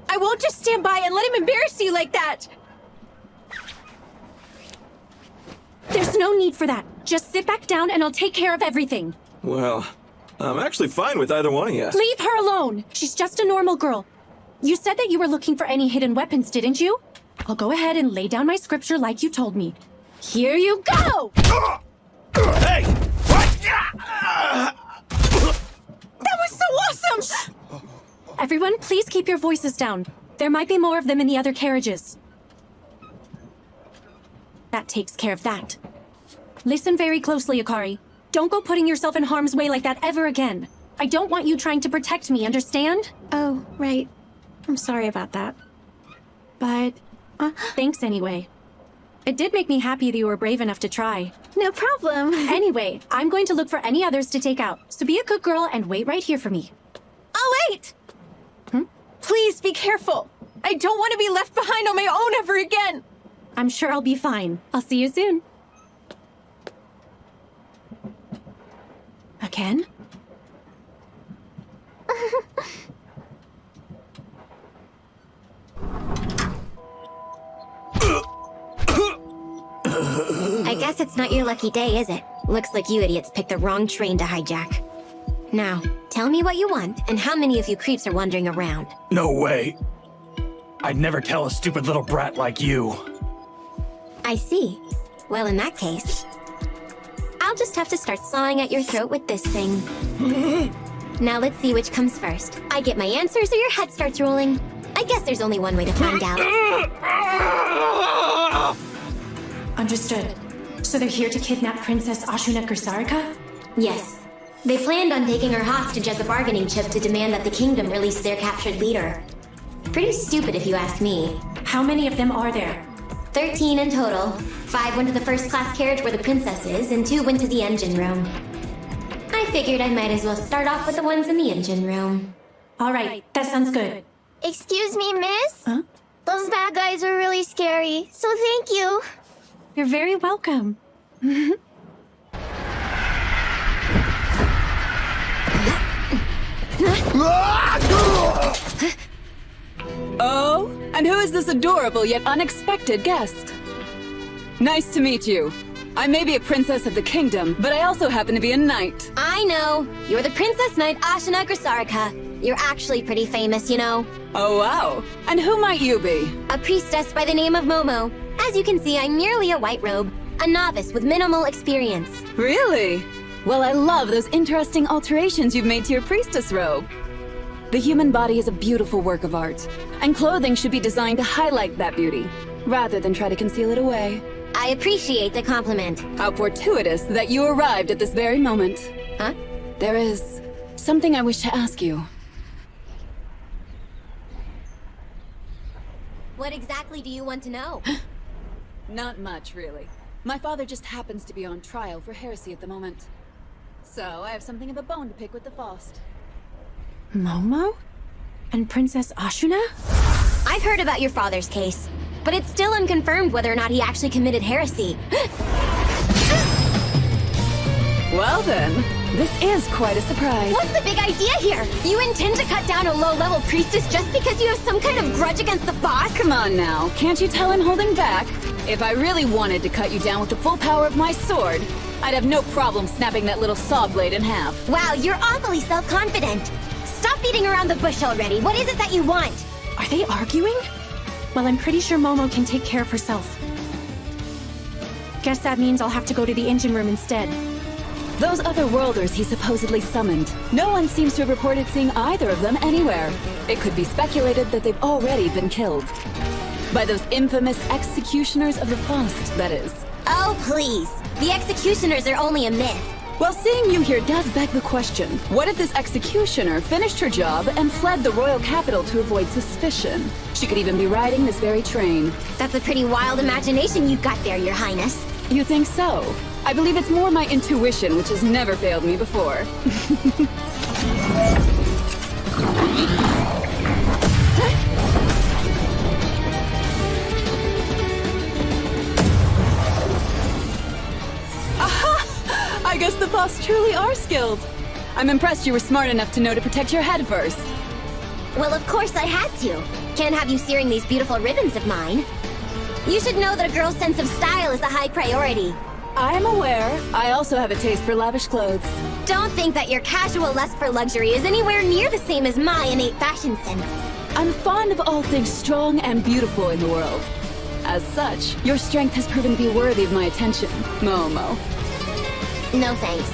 I won't just stand by and let him embarrass you like that! There's no need for that. Just sit back down and I'll take care of everything. Well, I'm actually fine with either one of you. Leave her alone! She's just a normal girl. You said that you were looking for any hidden weapons, didn't you? I'll go ahead and lay down my scripture like you told me. Here you go! Hey! What? That was so awesome! Everyone, please keep your voices down. There might be more of them in the other carriages. That takes care of that. Listen very closely, Akari. Don't go putting yourself in harm's way like that ever again. I don't want you trying to protect me, understand? Oh, right. I'm sorry about that. But... thanks anyway. It did make me happy that you were brave enough to try. No problem. Anyway, I'm going to look for any others to take out, so be a good girl and wait right here for me. Oh, wait! Please be careful. I don't want to be left behind on my own ever again. I'm sure I'll be fine. I'll see you soon. Again? I guess it's not your lucky day, is it? Looks like you idiots picked the wrong train to hijack. Now, tell me what you want, and how many of you creeps are wandering around. No way. I'd never tell a stupid little brat like you. I see. Well, in that case, I'll just have to start sawing at your throat with this thing. Now let's see which comes first. I get my answers or your head starts rolling. I guess there's only one way to find out. Understood. So they're here to kidnap Princess Ashuna Grisarika? Yes. They planned on taking her hostage as a bargaining chip to demand that the kingdom release their captured leader. Pretty stupid if you ask me. How many of them are there? 13 in total. 5 went to the first-class carriage where the princess is, and 2 went to the engine room. I figured I might as well start off with the ones in the engine room. All right, that sounds good. Excuse me, miss? Huh? Those bad guys are really scary, so thank you. You're very welcome. Oh, and who is this adorable yet unexpected guest? Nice to meet you. I may be a princess of the kingdom, but I also happen to be a knight. I know. You're the Princess Knight Ashuna Grisarika. You're actually pretty famous, you know. Oh, wow. And who might you be? A priestess by the name of Momo. As you can see, I'm merely a white robe, a novice with minimal experience. Really? Well, I love those interesting alterations you've made to your priestess robe. The human body is a beautiful work of art, and clothing should be designed to highlight that beauty, rather than try to conceal it away. I appreciate the compliment. How fortuitous that you arrived at this very moment. Huh? There is something I wish to ask you. What exactly do you want to know? Not much, really. My father just happens to be on trial for heresy at the moment. So I have something of a bone to pick with the Faust. Momo? And Princess Ashuna? I've heard about your father's case, but it's still unconfirmed whether or not he actually committed heresy. Well then, this is quite a surprise. What's the big idea here? You intend to cut down a low-level priestess just because you have some kind of grudge against the boss? Come on now, can't you tell I'm holding back? If I really wanted to cut you down with the full power of my sword, I'd have no problem snapping that little saw blade in half. Wow, you're awfully self-confident. Stop beating around the bush already. What is it that you want? Are they arguing? Well, I'm pretty sure Momo can take care of herself. Guess that means I'll have to go to the engine room instead. Those other worlders he supposedly summoned. No one seems to have reported seeing either of them anywhere. It could be speculated that they've already been killed. By those infamous executioners of the Faust, that is. Oh, please. The executioners are only a myth. Well, seeing you here does beg the question. What if this executioner finished her job and fled the royal capital to avoid suspicion? She could even be riding this very train. That's a pretty wild imagination you've got there, Your Highness. You think so? I believe it's more my intuition, which has never failed me before. I guess the Faust truly are skilled. I'm impressed you were smart enough to know to protect your head first. Well, of course I had to. Can't have you searing these beautiful ribbons of mine. You should know that a girl's sense of style is a high priority. I'm aware. I also have a taste for lavish clothes. Don't think that your casual lust for luxury is anywhere near the same as my innate fashion sense. I'm fond of all things strong and beautiful in the world. As such, your strength has proven to be worthy of my attention, Momo. No thanks.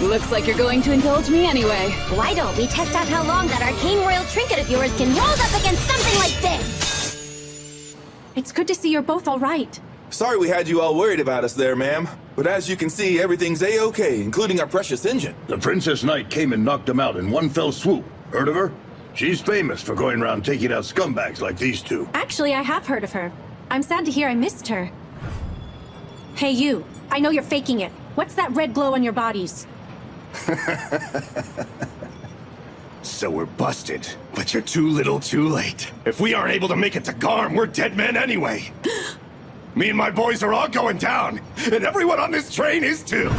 Looks like you're going to indulge me anyway. Why don't we test out how long that arcane royal trinket of yours can hold up against something like this? It's good to see you're both all right. Sorry we had you all worried about us there, ma'am. But as you can see, everything's A-okay, including our precious engine. The Princess Knight came and knocked him out in one fell swoop. Heard of her? She's famous for going around taking out scumbags like these two. Actually, I have heard of her. I'm sad to hear I missed her. Hey, you. I know you're faking it. What's that red glow on your bodies? So we're busted, but you're too little too late. If we aren't able to make it to Garm, we're dead men anyway. Me and my boys are all going down, and everyone on this train is too.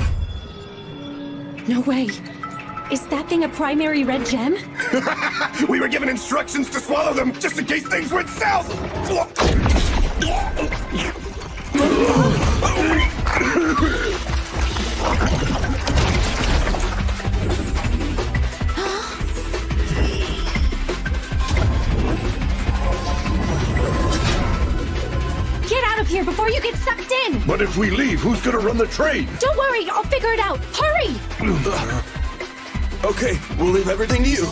No way. Is that thing a primary red gem? We were given instructions to swallow them just in case things went south. Get out of here before you get sucked in! But if we leave, who's gonna run the train? Don't worry, I'll figure it out. Hurry! Okay, we'll leave everything to you.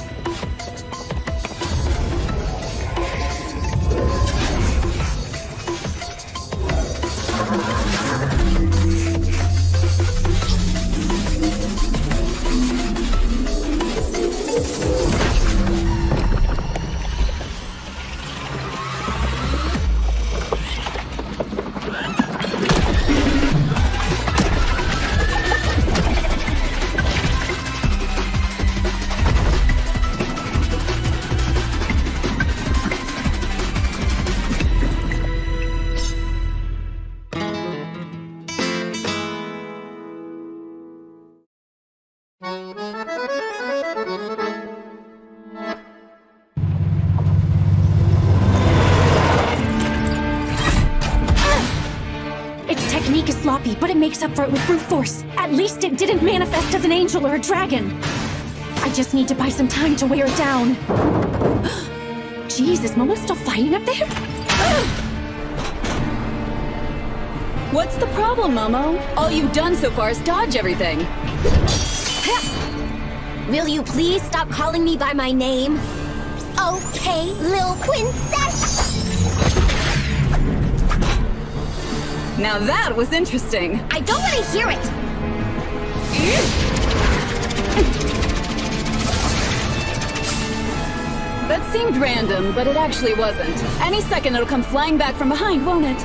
Technique is sloppy, but it makes up for it with brute force. At least it didn't manifest as an angel or a dragon. I just need to buy some time to wear it down. Jeez, is Momo still fighting up there? What's the problem, Momo? All you've done so far is dodge everything. Will you please stop calling me by my name? Okay, Lil Princess! Now that was interesting. I don't want to hear it! That seemed random, but it actually wasn't. Any second it'll come flying back from behind, won't it?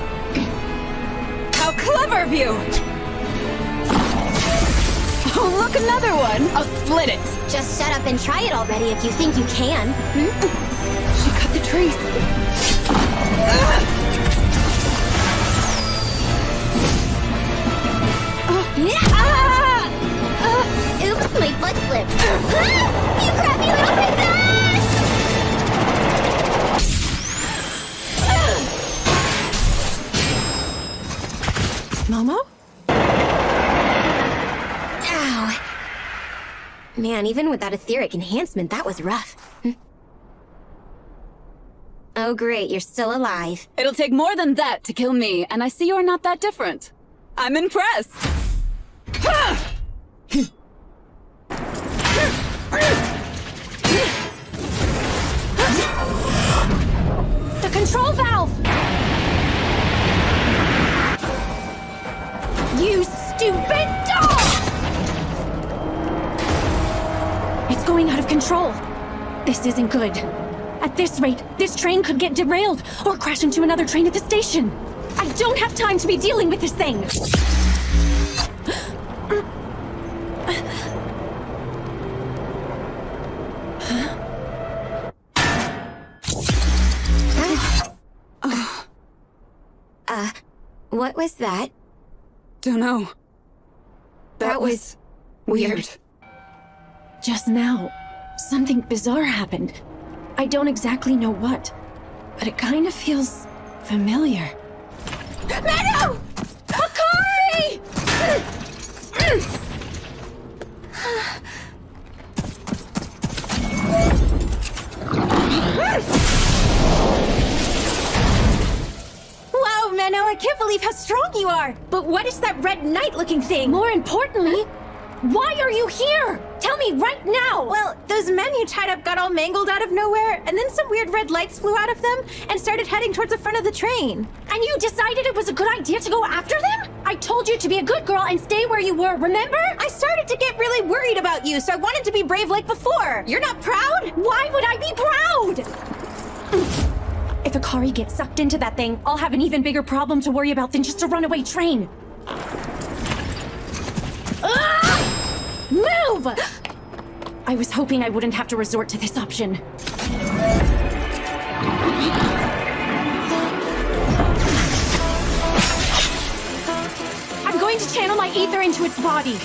How clever of you! Oh, look, another one! I'll split it! Just shut up and try it already if you think you can. She cut the trees. Oops, my foot slipped. You crappy little princess! Momo? Ow. Man, even with that etheric enhancement, that was rough. Oh great, you're still alive. It'll take more than that to kill me, and I see you're not that different. I'm impressed. The control valve! You stupid dog! It's going out of control. This isn't good. At this rate, this train could get derailed or crash into another train at the station. I don't have time to be dealing with this thing. What was that? Don't know. That was weird. Just now, something bizarre happened. I don't exactly know what, but it kind of feels familiar. Meadow! Akari! Wow, Menno, I can't believe how strong you are! But what is that red knight-looking thing? More importantly, why are you here? Tell me right now! Well, those men you tied up got all mangled out of nowhere, and then some weird red lights flew out of them and started heading towards the front of the train. And you decided it was a good idea to go after them? I told you to be a good girl and stay where you were, remember? I started to get really worried about you, so I wanted to be brave like before. You're not proud? Why would I be proud? If Akari gets sucked into that thing, I'll have an even bigger problem to worry about than just a runaway train. Move! I was hoping I wouldn't have to resort to this option. I'm going to channel my ether into its body.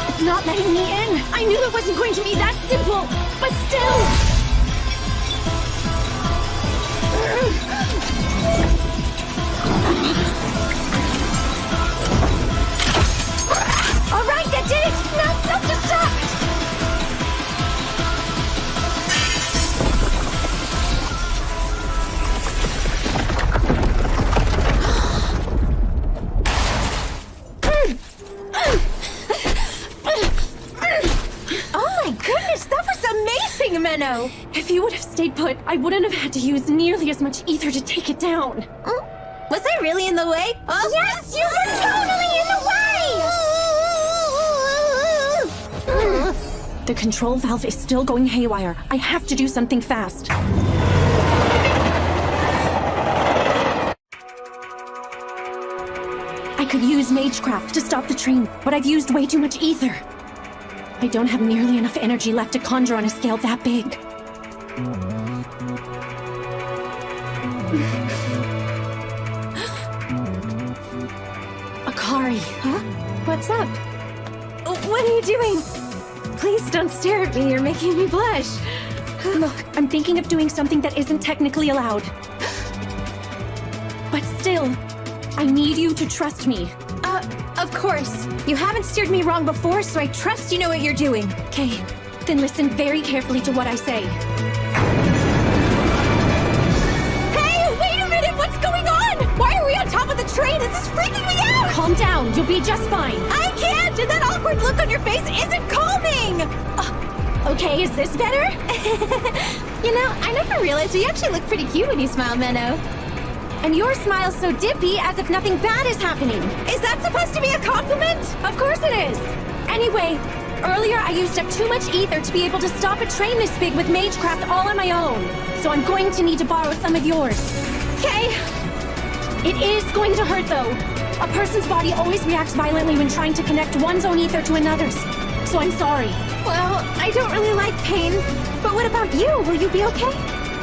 It's not letting me in. I knew it wasn't going to be that simple, but still. All right, that did it! Now self-destruct! Oh my goodness, that was amazing, Menno! If you would have stayed put, I wouldn't have had to use nearly as much ether to take it down. Was I really in the way? Oh, Yes, you were totally in the way! The control valve is still going haywire. I have to do something fast. I could use Magecraft to stop the train, but I've used way too much ether. I don't have nearly enough energy left to conjure on a scale that big. Akari. Huh? What's up? What are you doing? Please don't stare at me, you're making me blush. Look, I'm thinking of doing something that isn't technically allowed. But still, I need you to trust me. Of course. You haven't steered me wrong before, so I trust you know what you're doing. Okay, then listen very carefully to what I say. Hey, wait a minute, what's going on? Why are we on top of the train? This is freaking me out! Calm down, you'll be just fine. I can't, and that awkward look on your face isn't calming! Okay, is this better? You know, I never realized you actually look pretty cute when you smile, Menno. And your smile's so dippy as if nothing bad is happening. Is that supposed to be a compliment? Of course it is. Anyway, earlier I used up too much ether to be able to stop a train this big with Magecraft all on my own. So I'm going to need to borrow some of yours. Okay. It is going to hurt though. A person's body always reacts violently when trying to connect one's own ether to another's. So I'm sorry. Well, I don't really like pain. But what about you? Will you be okay?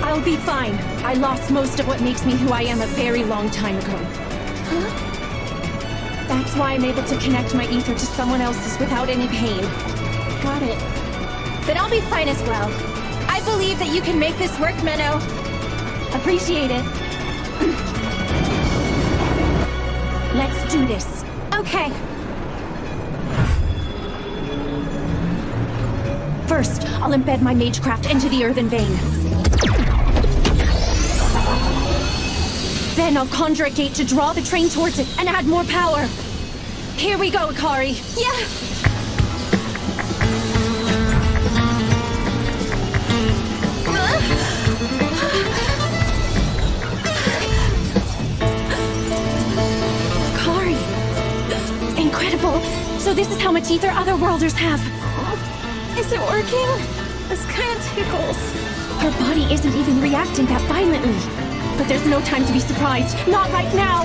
I'll be fine. I lost most of what makes me who I am a very long time ago. Huh? That's why I'm able to connect my ether to someone else's without any pain. Got it. Then I'll be fine as well. I believe that you can make this work, Menno. Appreciate it. Let's do this. Okay. First, I'll embed my magecraft into the earthen vein. Then I'll conjure a gate to draw the train towards it and add more power. Here we go, Akari. Yeah. Akari. Incredible. So this is how much ether otherworlders have. Is it working? This kind of tickles. Her body isn't even reacting that violently. But there's no time to be surprised. Not right now!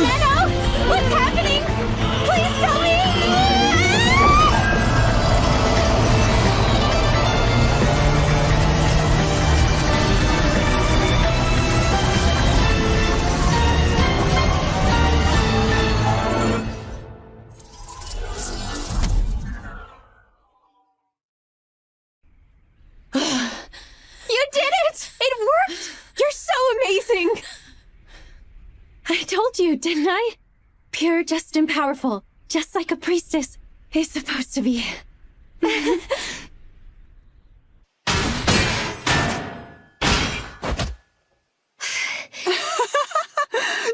Nano! What's happening? Please tell me! You did it! It worked! You're so amazing! I told you, didn't I? Pure, just, and powerful. Just like a priestess is supposed to be.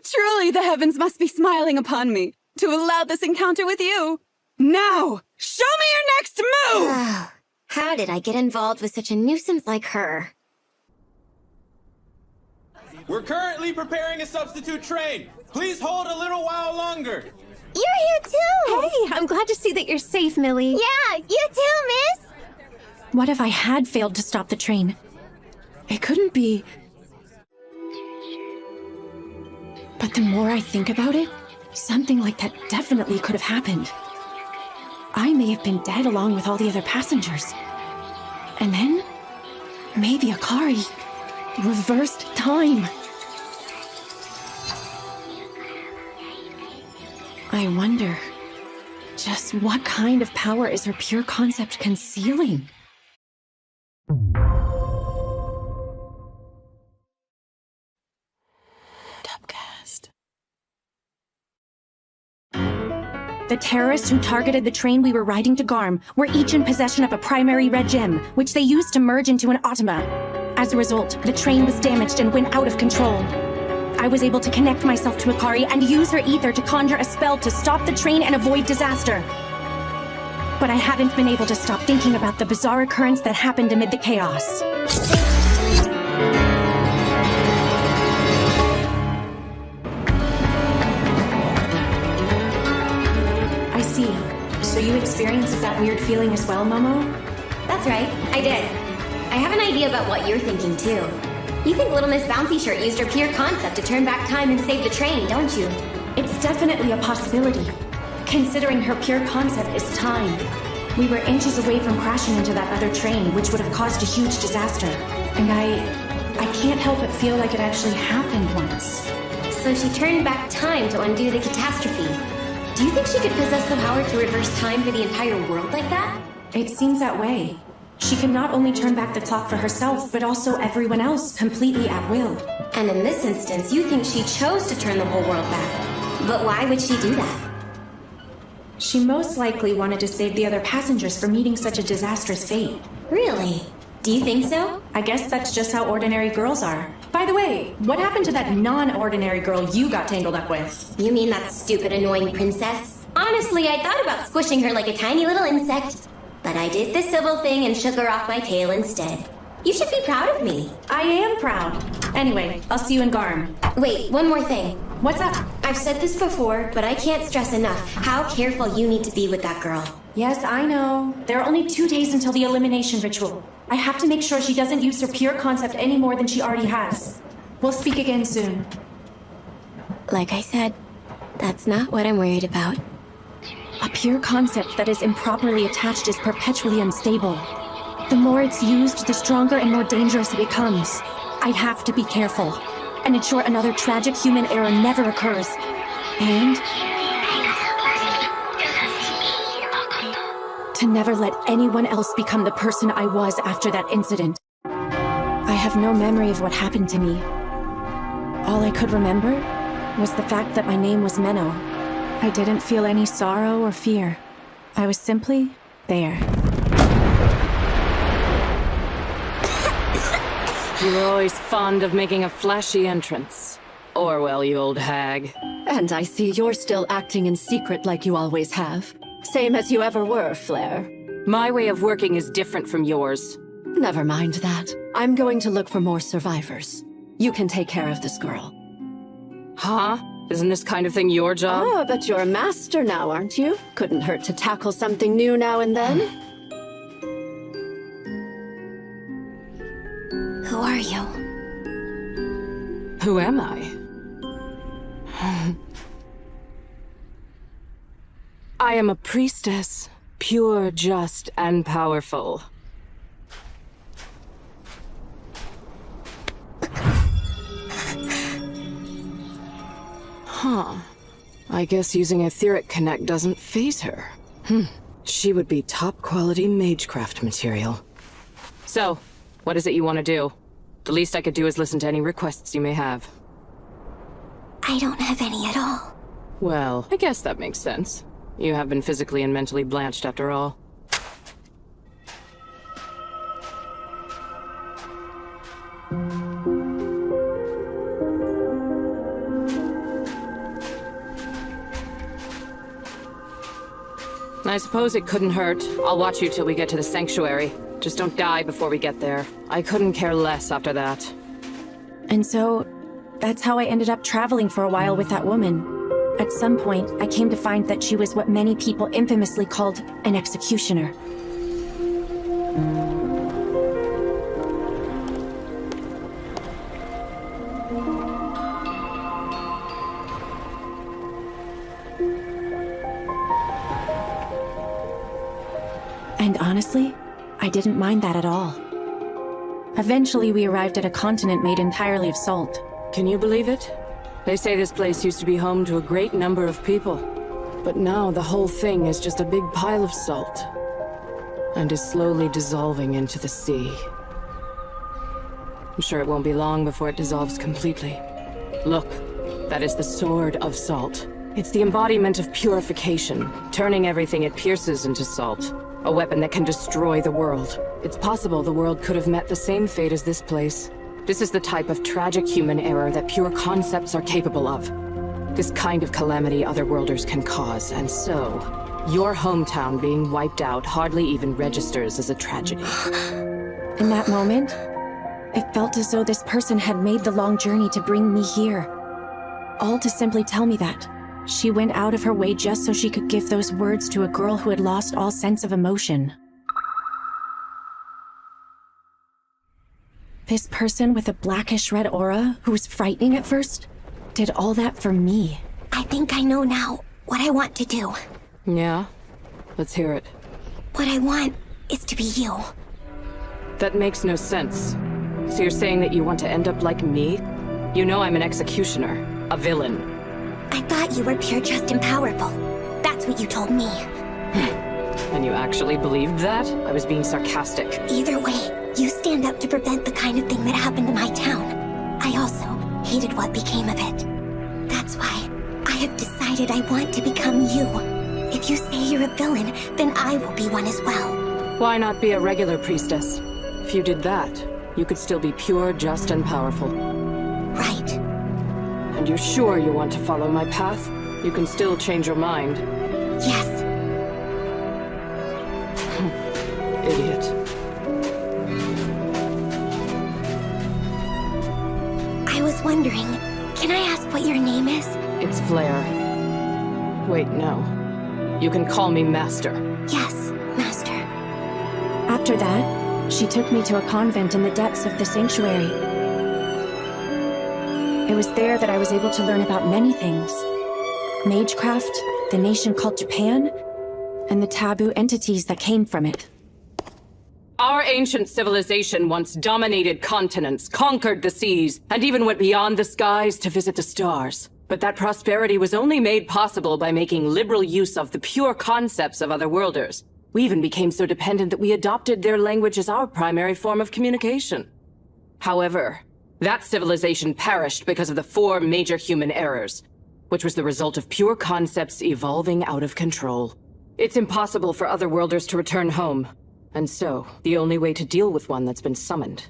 Truly, the heavens must be smiling upon me to allow this encounter with you. Now, show me your next move! How did I get involved with such a nuisance like her? We're currently preparing a substitute train. Please hold a little while longer. You're here too! Hey, I'm glad to see that you're safe, Millie. Yeah, you too, miss! What if I had failed to stop the train? It couldn't be. But the more I think about it, something like that definitely could have happened. I may have been dead along with all the other passengers. And then, maybe Akari reversed time. I wonder, just what kind of power is her pure concept concealing? Topcast. The terrorists who targeted the train we were riding to Garm were each in possession of a primary red gem, which they used to merge into an Automa. As a result, the train was damaged and went out of control. I was able to connect myself to Akari and use her ether to conjure a spell to stop the train and avoid disaster. But I haven't been able to stop thinking about the bizarre occurrence that happened amid the chaos. I see. So you experienced that weird feeling as well, Momo? That's right, I did. I have an idea about what you're thinking, too. You think Little Miss Bouncy Shirt used her pure concept to turn back time and save the train, don't you? It's definitely a possibility, considering her pure concept is time. We were inches away from crashing into that other train, which would have caused a huge disaster. And I can't help but feel like it actually happened once. So she turned back time to undo the catastrophe. Do you think she could possess the power to reverse time for the entire world like that? It seems that way. She can not only turn back the clock for herself, but also everyone else completely at will. And in this instance, you think she chose to turn the whole world back. But why would she do that? She most likely wanted to save the other passengers from meeting such a disastrous fate. Really? Do you think so? I guess that's just how ordinary girls are. By the way, what happened to that non-ordinary girl you got tangled up with? You mean that stupid, annoying princess? Honestly, I thought about squishing her like a tiny little insect. But I did the civil thing and shook her off my tail instead. You should be proud of me. I am proud. Anyway, I'll see you in Garm. Wait, one more thing. What's up? I've said this before, but I can't stress enough how careful you need to be with that girl. Yes, I know. There are only 2 days until the elimination ritual. I have to make sure she doesn't use her pure concept any more than she already has. We'll speak again soon. Like I said, that's not what I'm worried about. A pure concept that is improperly attached is perpetually unstable. The more it's used, the stronger and more dangerous it becomes. I have to be careful and ensure another tragic human error never occurs. And to never let anyone else become the person I was after that incident. I have no memory of what happened to me. All I could remember was the fact that my name was Menno. I didn't feel any sorrow or fear. I was simply there. You were always fond of making a flashy entrance. Orwell, you old hag. And I see you're still acting in secret like you always have. Same as you ever were, Flair. My way of working is different from yours. Never mind that. I'm going to look for more survivors. You can take care of this girl. Huh? Isn't this kind of thing your job? Oh, but you're a master now, aren't you? Couldn't hurt to tackle something new now and then. Who are you? Who am I? I am a priestess, pure, just, and powerful. Huh. I guess using Etheric Connect doesn't faze her. She would be top-quality magecraft material. So, what is it you want to do? The least I could do is listen to any requests you may have. I don't have any at all. Well, I guess that makes sense. You have been physically and mentally blanched after all. I suppose it couldn't hurt. I'll watch you till we get to the sanctuary. Just don't die before we get there. I couldn't care less after that. And so, that's how I ended up traveling for a while with that woman. At some point, I came to find that she was what many people infamously called an executioner. And honestly, I didn't mind that at all. Eventually, we arrived at a continent made entirely of salt. Can you believe it? They say this place used to be home to a great number of people. But now the whole thing is just a big pile of salt. And is slowly dissolving into the sea. I'm sure it won't be long before it dissolves completely. Look, that is the Sword of Salt. It's the embodiment of purification, turning everything it pierces into salt. A weapon that can destroy the world. It's possible the world could have met the same fate as this place. This is the type of tragic human error that pure concepts are capable of. This kind of calamity otherworlders can cause, and so, your hometown being wiped out hardly even registers as a tragedy. In that moment, it felt as though this person had made the long journey to bring me here. All to simply tell me that. She went out of her way just so she could give those words to a girl who had lost all sense of emotion. This person with a blackish-red aura, who was frightening at first, did all that for me. I think I know now what I want to do. Yeah? Let's hear it. What I want is to be you. That makes no sense. So you're saying that you want to end up like me? You know I'm an executioner, a villain. I thought you were pure, just, and powerful. That's what you told me. And you actually believed that? I was being sarcastic. Either way, you stand up to prevent the kind of thing that happened to my town. I also hated what became of it. That's why I have decided I want to become you. If you say you're a villain, then I will be one as well. Why not be a regular priestess? If you did that, you could still be pure, just, and powerful. Right. And you're sure you want to follow my path? You can still change your mind. Yes. Idiot. I was wondering, can I ask what your name is? It's Flair. Wait, no. You can call me Master. Yes, Master. After that, she took me to a convent in the depths of the sanctuary. It was there that I was able to learn about many things. Magecraft, the nation called Japan, and the taboo entities that came from it. Our ancient civilization once dominated continents, conquered the seas, and even went beyond the skies to visit the stars. But that prosperity was only made possible by making liberal use of the pure concepts of otherworlders. We even became so dependent that we adopted their language as our primary form of communication. However, that civilization perished because of the 4 major human errors, which was the result of pure concepts evolving out of control. It's impossible for otherworlders to return home, and so the only way to deal with one that's been summoned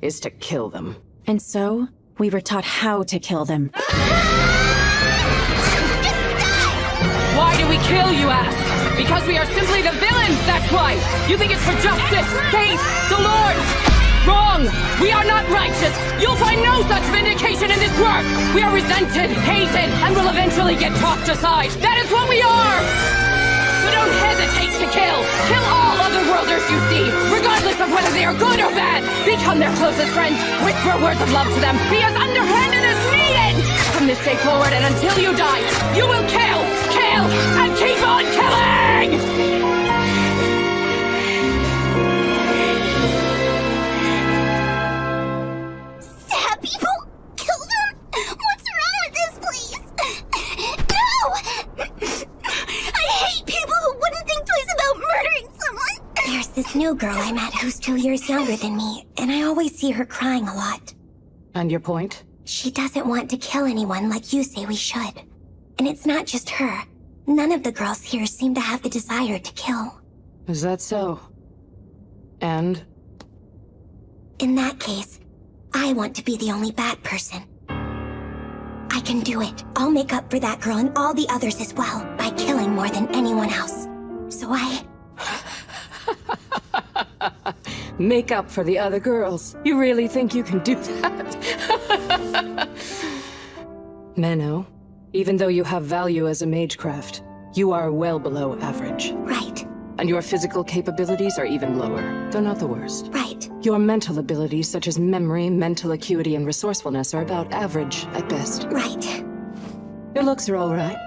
is to kill them. And so, we were taught how to kill them. Why do we kill, you ask? Because we are simply the villains, that's why! You think it's for justice, faith, the Lord! Wrong! We are not righteous! You'll find no such vindication in this work! We are resented, hated, and will eventually get tossed aside! That is what we are! So don't hesitate to kill! Kill all otherworlders you see, regardless of whether they are good or bad! Become their closest friends, whisper words of love to them, be as underhanded as needed! From this day forward and until you die, you will kill, and keep on killing! Stab people? Kill them? What's wrong with this place? No! I hate people who wouldn't think twice about murdering someone. There's this new girl I met who's 2 years younger than me, and I always see her crying a lot. And your point? She doesn't want to kill anyone like you say we should. And it's not just her. None of the girls here seem to have the desire to kill. Is that so? And? In that case, I want to be the only bad person. I can do it. I'll make up for that girl and all the others as well by killing more than anyone else. So Make up for the other girls. You really think you can do that? Menno, even though you have value as a magecraft, you are well below average. Right. And your physical capabilities are even lower. They're not the worst. Right. Your mental abilities, such as memory, mental acuity, and resourcefulness, are about average at best. Right. Your looks are all right.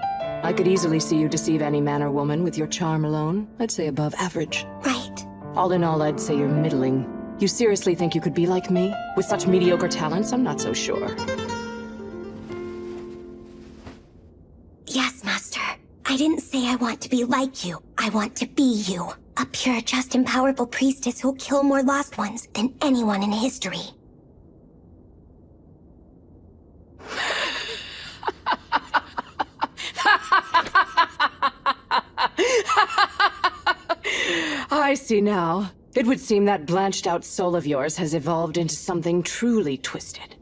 I could easily see you deceive any man or woman with your charm alone. I'd say above average. Right. All in all, I'd say you're middling. You seriously think you could be like me? With such mediocre talents, I'm not so sure. Yes, Master. I didn't say I want to be like you. I want to be you. A pure, just, and powerful priestess who'll kill more lost ones than anyone in history. I see now. It would seem that blanched-out soul of yours has evolved into something truly twisted.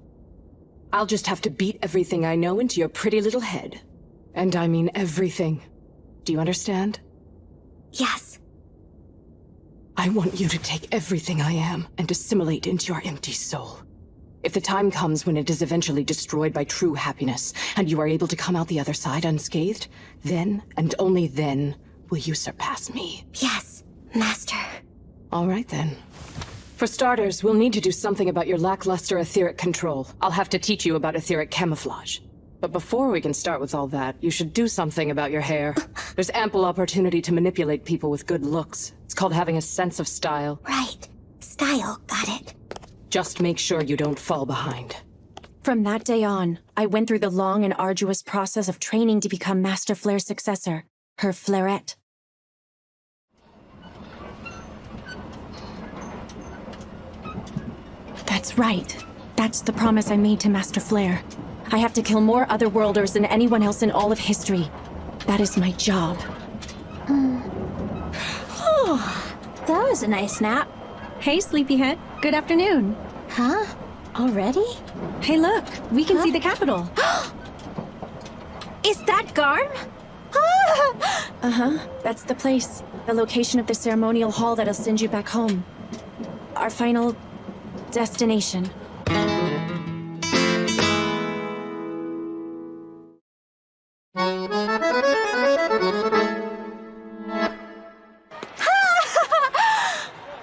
I'll just have to beat everything I know into your pretty little head. And I mean everything. Do you understand? Yes. I want you to take everything I am and assimilate into your empty soul. If the time comes when it is eventually destroyed by true happiness, and you are able to come out the other side unscathed, then, and only then, will you surpass me. Yes, Master. All right, then. For starters, we'll need to do something about your lackluster etheric control. I'll have to teach you about etheric camouflage. But before we can start with all that, you should do something about your hair. There's ample opportunity to manipulate people with good looks. It's called having a sense of style. Right. Style, got it. Just make sure you don't fall behind. From that day on, I went through the long and arduous process of training to become Master Flare's successor, her Flareette. That's right. That's the promise I made to Master Flare. I have to kill more Otherworlders than anyone else in all of history. That is my job. Oh, that was a nice nap. Hey, Sleepyhead. Good afternoon. Huh? Already? Hey, look. We can see the capital. Is that Garm? Uh-huh. That's the place. The location of the ceremonial hall that'll send you back home. Our final destination.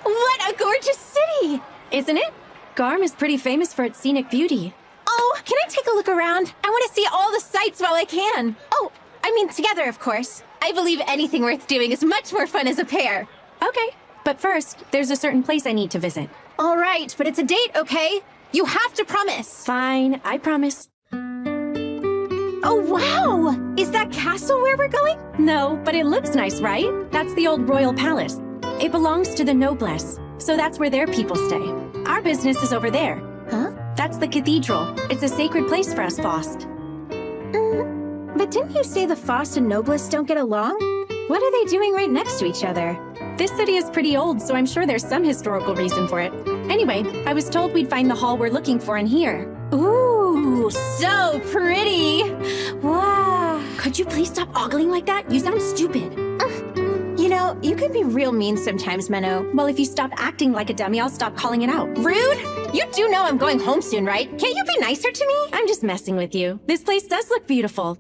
What a gorgeous city! Isn't it? Garm is pretty famous for its scenic beauty. Oh, can I take a look around? I want to see all the sights while I can. Oh, I mean together, of course. I believe anything worth doing is much more fun as a pair. Okay, but first, there's a certain place I need to visit. All right, but it's a date, okay? You have to promise. Fine, I promise. Oh, wow! Is that castle where we're we're going? No, but it looks nice, right? That's the old royal palace. It belongs to the noblesse, so that's where their people stay. Our business is over there. Huh? That's the cathedral. It's a sacred place for us Faust. But didn't you say the Faust and Noblesse don't get along? What are they doing right next to each other? This city is pretty old, so I'm sure there's some historical reason for it. Anyway, I was told we'd find the hall we're looking for in here. Ooh, so pretty! Wow. Could you please stop ogling like that? You sound stupid. You know, you can be real mean sometimes, Menno. Well, if you stop acting like a dummy, I'll stop calling it out. Rude? You do know I'm going home soon, right? Can't you be nicer to me? I'm just messing with you. This place does look beautiful.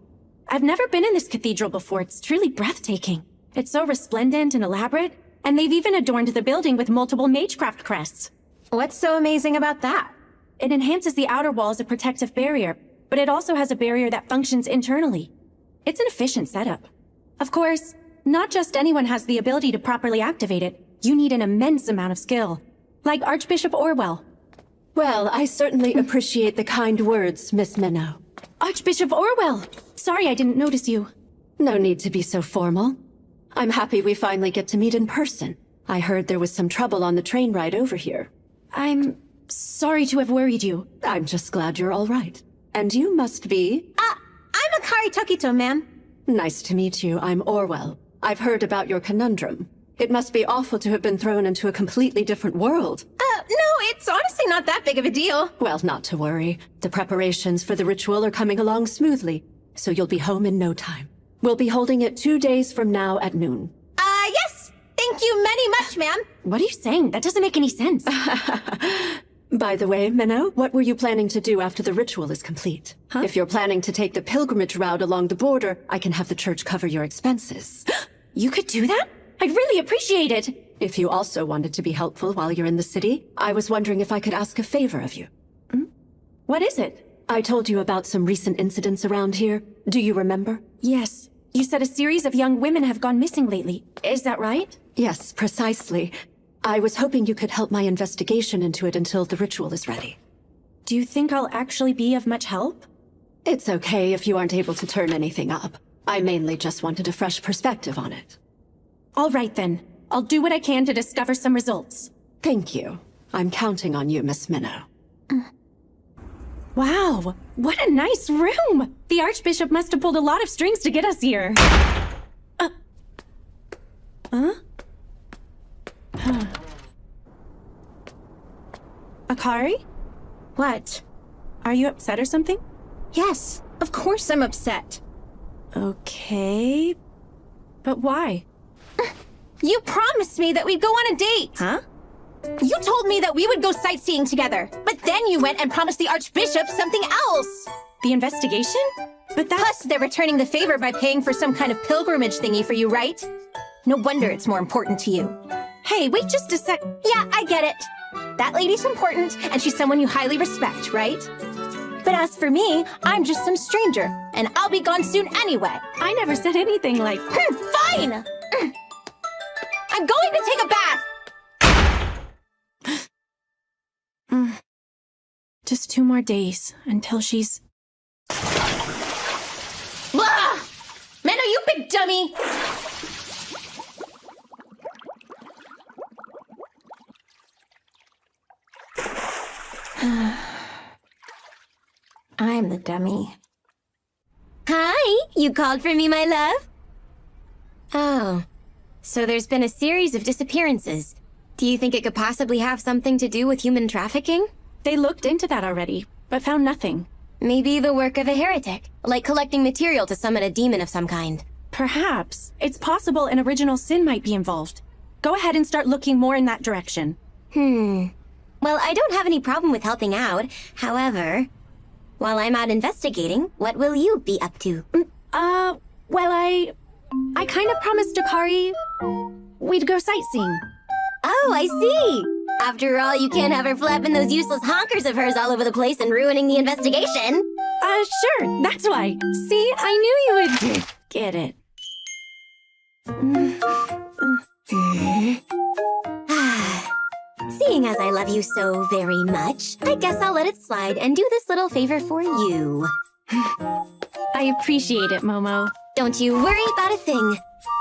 I've never been in this cathedral before. It's truly breathtaking. It's so resplendent and elaborate, and they've even adorned the building with multiple magecraft crests. What's so amazing about that? It enhances the outer wall as a protective barrier, but it also has a barrier that functions internally. It's an efficient setup. Of course, not just anyone has the ability to properly activate it. You need an immense amount of skill, like Archbishop Orwell. Well, I certainly appreciate the kind words, Miss Minnow. Archbishop Orwell! Sorry I didn't notice you. No need to be so formal. I'm happy we finally get to meet in person. I heard there was some trouble on the train ride over here. I'm sorry to have worried you. I'm just glad you're all right. And you must be... I'm Akari Tokito, ma'am. Nice to meet you. I'm Orwell. I've heard about your conundrum. It must be awful to have been thrown into a completely different world. No, it's honestly not that big of a deal. Well, not to worry. The preparations for the ritual are coming along smoothly, so you'll be home in no time. We'll be holding it 2 days from now at noon. Yes! Thank you many much, ma'am. What are you saying? That doesn't make any sense. By the way, Minnow, what were you planning to do after the ritual is complete? Huh? If you're planning to take the pilgrimage route along the border, I can have the church cover your expenses. You could do that? I'd really appreciate it. If you also wanted to be helpful while you're in the city, I was wondering if I could ask a favor of you. What is it? I told you about some recent incidents around here. Do you remember? Yes. You said a series of young women have gone missing lately. Is that right? Yes, precisely. I was hoping you could help my investigation into it until the ritual is ready. Do you think I'll actually be of much help? It's okay if you aren't able to turn anything up. I mainly just wanted a fresh perspective on it. All right then. I'll do what I can to discover some results. Thank you. I'm counting on you, Miss Minnow. Wow, what a nice room! The Archbishop must have pulled a lot of strings to get us here. Akari? What? Are you upset or something? Yes, of course I'm upset. Okay. But why? You promised me that we'd go on a date! Huh? You told me that we would go sightseeing together, but then you went and promised the Archbishop something else! The investigation? But that's... Plus, they're returning the favor by paying for some kind of pilgrimage thingy for you, right? No wonder it's more important to you. Hey, wait just a sec. Yeah, I get it. That lady's important, and she's someone you highly respect, right? But as for me, I'm just some stranger, and I'll be gone soon anyway. I never said anything like... Fine! I'm going to take a bath! Just 2 more days until she's... Blah! Menno, you big dummy! I'm the dummy. Hi, you called for me, my love? Oh, so there's been a series of disappearances. Do you think it could possibly have something to do with human trafficking? They looked into that already, but found nothing. Maybe the work of a heretic, like collecting material to summon a demon of some kind. Perhaps. It's possible an original sin might be involved. Go ahead and start looking more in that direction. Well, I don't have any problem with helping out. However, while I'm out investigating, what will you be up to? Well, I kind of promised Akari we'd go sightseeing. Oh, I see. After all, you can't have her flapping those useless honkers of hers all over the place and ruining the investigation. Sure, that's why. See, I knew you would get it. Seeing as I love you so very much, I guess I'll let it slide and do this little favor for you. I appreciate it, Momo. Don't you worry about a thing.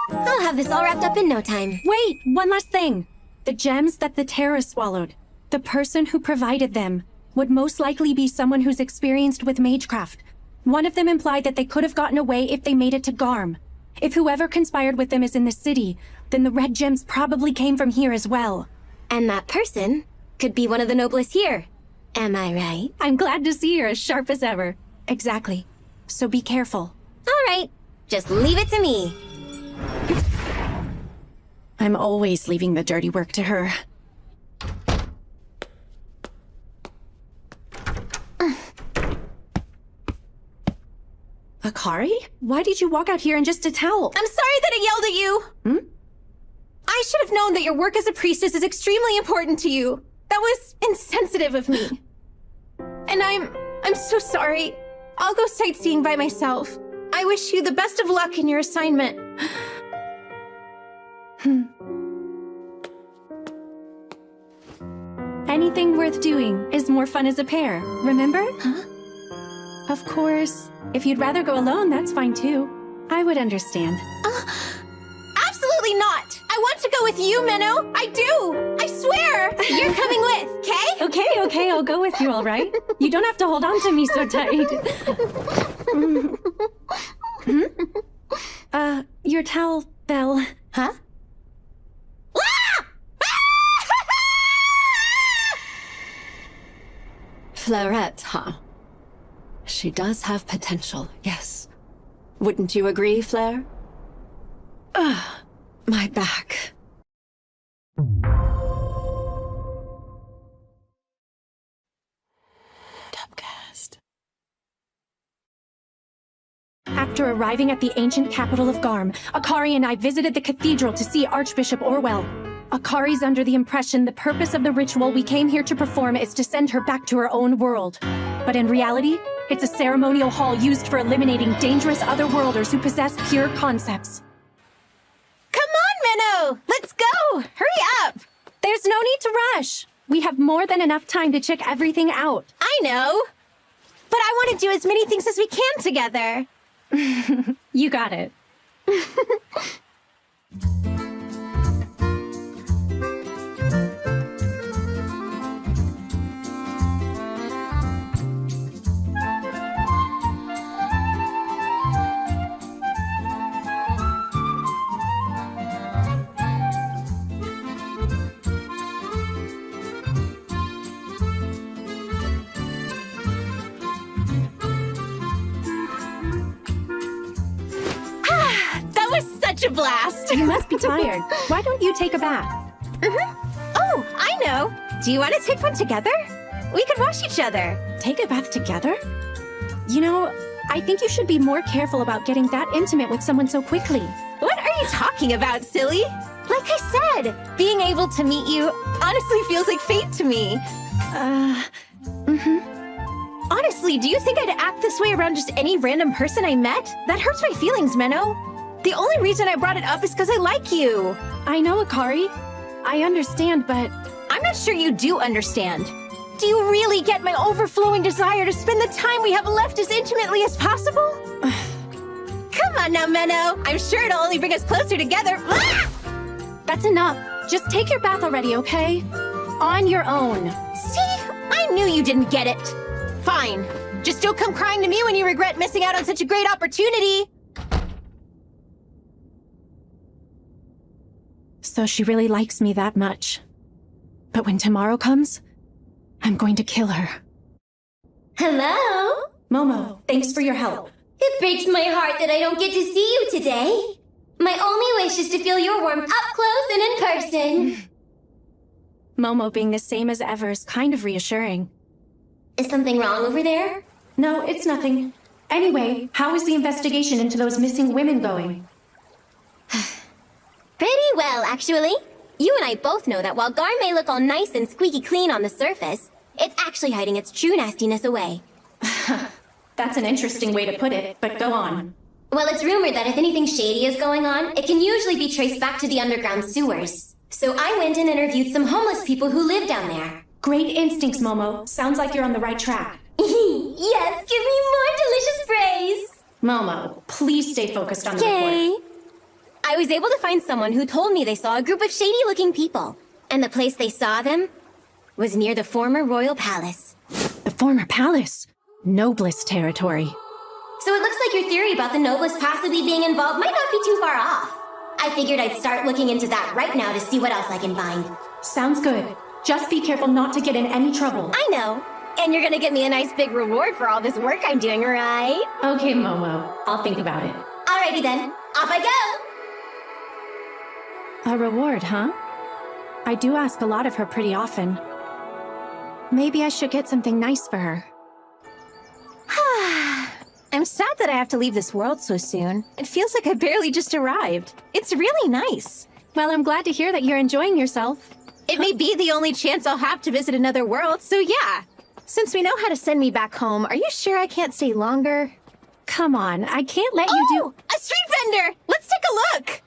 I'll have this all wrapped up in no time. Wait, one last thing. The gems that the Terra swallowed, the person who provided them would most likely be someone who's experienced with magecraft. One of them implied that they could have gotten away if they made it to Garm. If whoever conspired with them is in the city, then the red gems probably came from here as well. And that person could be one of the noblest here. Am I right? I'm glad to see you're as sharp as ever. Exactly. So be careful. All right. Just leave it to me. I'm always leaving the dirty work to her. Akari? Why did you walk out here in just a towel? I'm sorry that I yelled at you. I should have known that your work as a priestess is extremely important to you. That was insensitive of me. And I'm so sorry. I'll go sightseeing by myself. I wish you the best of luck in your assignment. Anything worth doing is more fun as a pair, remember? Huh? Of course, if you'd rather go alone, that's fine too. I would understand. Absolutely not! I want to go with you, Menno! I do! I swear! You're coming with, okay? Okay, I'll go with you, all right? You don't have to hold on to me so tight. Your towel, Belle. Huh? Flairette, huh? She does have potential, yes. Wouldn't you agree, Flair? My back. Dubcast. After arriving at the ancient capital of Garm, Akari and I visited the cathedral to see Archbishop Orwell. Akari's under the impression the purpose of the ritual we came here to perform is to send her back to her own world. But in reality, it's a ceremonial hall used for eliminating dangerous otherworlders who possess pure concepts. Come on, Menno! Let's go! Hurry up! There's no need to rush. We have more than enough time to check everything out. I know! But I want to do as many things as we can together. You got it. Such a blast! You must be tired. Why don't you take a bath? Oh, I know! Do you want to take one together? We could wash each other. Take a bath together? You know, I think you should be more careful about getting that intimate with someone so quickly. What are you talking about, silly? Like I said, being able to meet you honestly feels like fate to me. Honestly, do you think I'd act this way around just any random person I met? That hurts my feelings, Menno. The only reason I brought it up is because I like you. I know, Akari. I understand, but I'm not sure you do understand. Do you really get my overflowing desire to spend the time we have left as intimately as possible? Come on now, Menno. I'm sure it'll only bring us closer together. That's enough. Just take your bath already, okay? On your own. See? I knew you didn't get it. Fine. Just don't come crying to me when you regret missing out on such a great opportunity. So she really likes me that much. But when tomorrow comes, I'm going to kill her. Hello? Momo, thanks for your help. It breaks my heart that I don't get to see you today. My only wish is to feel your warmth up close and in person. Momo being the same as ever is kind of reassuring. Is something wrong over there? No, it's nothing. Anyway, how is the investigation into those missing women going? Pretty well, actually. You and I both know that while Garm may look all nice and squeaky clean on the surface, it's actually hiding its true nastiness away. That's an interesting way to put it, but go on. Well, it's rumored that if anything shady is going on, it can usually be traced back to the underground sewers. So I went and interviewed some homeless people who live down there. Great instincts, Momo. Sounds like you're on the right track. Yes, give me more delicious praise. Momo, please stay focused on the Yay! report. I was able to find someone who told me they saw a group of shady-looking people. And the place they saw them was near the former royal palace. The former palace? Noblest territory. So it looks like your theory about the Noblest possibly being involved might not be too far off. I figured I'd start looking into that right now to see what else I can find. Sounds good. Just be careful not to get in any trouble. I know. And you're gonna give me a nice big reward for all this work I'm doing, right? Okay, Momo. I'll think about it. Alrighty then. Off I go! A reward, huh? I do ask a lot of her pretty often. Maybe I should get something nice for her. I'm sad that I have to leave this world so soon. It feels like I barely just arrived. It's really nice. Well, I'm glad to hear that you're enjoying yourself. It may be the only chance I'll have to visit another world, so yeah. Since we know how to send me back home, are you sure I can't stay longer? Come on, I can't let you do— a street vendor! Let's take a look!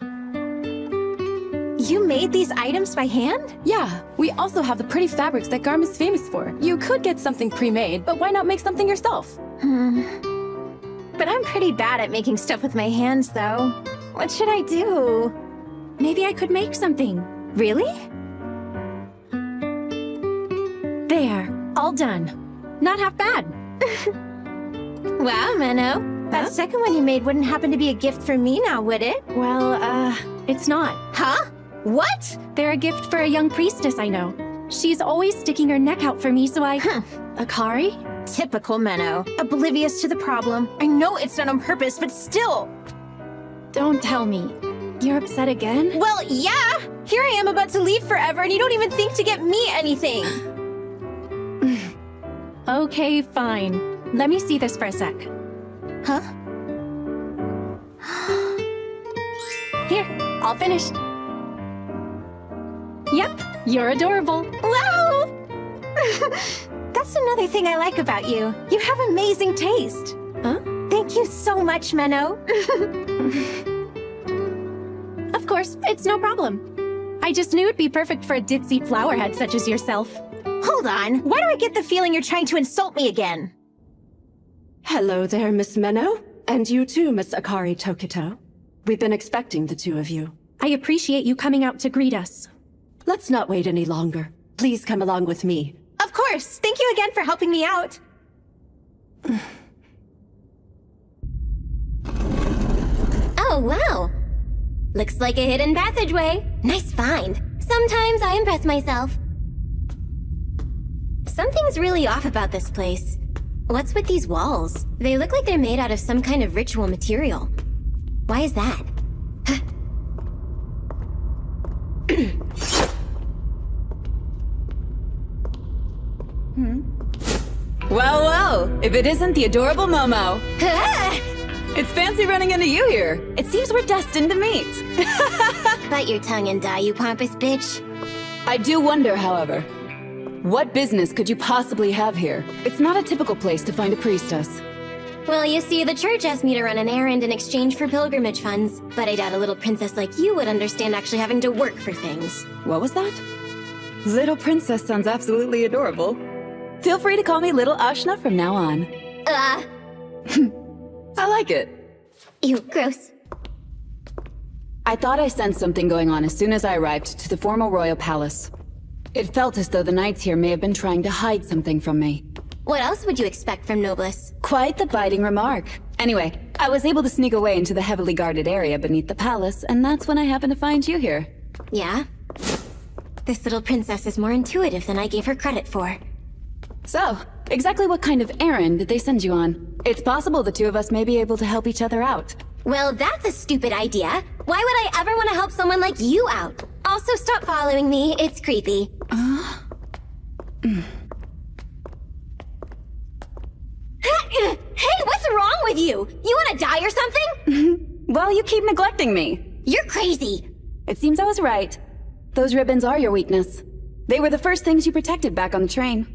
You made these items by hand? Yeah, we also have the pretty fabrics that Garm is famous for. You could get something pre-made, but why not make something yourself? But I'm pretty bad at making stuff with my hands, though. What should I do? Maybe I could make something. Really? There, all done. Not half bad. Wow, Menno. That second one you made wouldn't happen to be a gift for me now, would it? Well, it's not. Huh? What? They're a gift for a young priestess I know. She's always sticking her neck out for me, so I— Akari? Typical Menno. Oblivious to the problem. I know it's not on purpose, but still. Don't tell me. You're upset again? Well, yeah! Here I am about to leave forever, and you don't even think to get me anything! Okay, fine. Let me see this for a sec. Huh? Here, all finished. Yep, you're adorable. Wow! That's another thing I like about you. You have amazing taste. Huh? Thank you so much, Menno. Of course, it's no problem. I just knew it'd be perfect for a ditzy flowerhead such as yourself. Hold on. Why do I get the feeling you're trying to insult me again? Hello there, Miss Menno. And you too, Miss Akari Tokito. We've been expecting the two of you. I appreciate you coming out to greet us. Let's not wait any longer. Please come along with me. Of course! Thank you again for helping me out. Oh, wow. Looks like a hidden passageway. Nice find. Sometimes I impress myself. Something's really off about this place. What's with these walls? They look like they're made out of some kind of ritual material. Why is that? Well, well, if it isn't the adorable Momo. It's fancy running into you here. It seems we're destined to meet. Bite your tongue and die, you pompous bitch. I do wonder, however, what business could you possibly have here? It's not a typical place to find a priestess. Well, you see, the church asked me to run an errand in exchange for pilgrimage funds, but I doubt a little princess like you would understand actually having to work for things. What was that? Little princess sounds absolutely adorable. Feel free to call me Little Ashna from now on. I like it. Ew, gross. I thought I sensed something going on as soon as I arrived to the formal royal palace. It felt as though the knights here may have been trying to hide something from me. What else would you expect from Noblesse? Quite the biting remark. Anyway, I was able to sneak away into the heavily guarded area beneath the palace, and that's when I happened to find you here. Yeah? This little princess is more intuitive than I gave her credit for. So, exactly what kind of errand did they send you on? It's possible the two of us may be able to help each other out. Well, that's a stupid idea. Why would I ever want to help someone like you out? Also, stop following me. It's creepy. Hey, what's wrong with you? You want to die or something? Well, you keep neglecting me. You're crazy. It seems I was right. Those ribbons are your weakness. They were the first things you protected back on the train.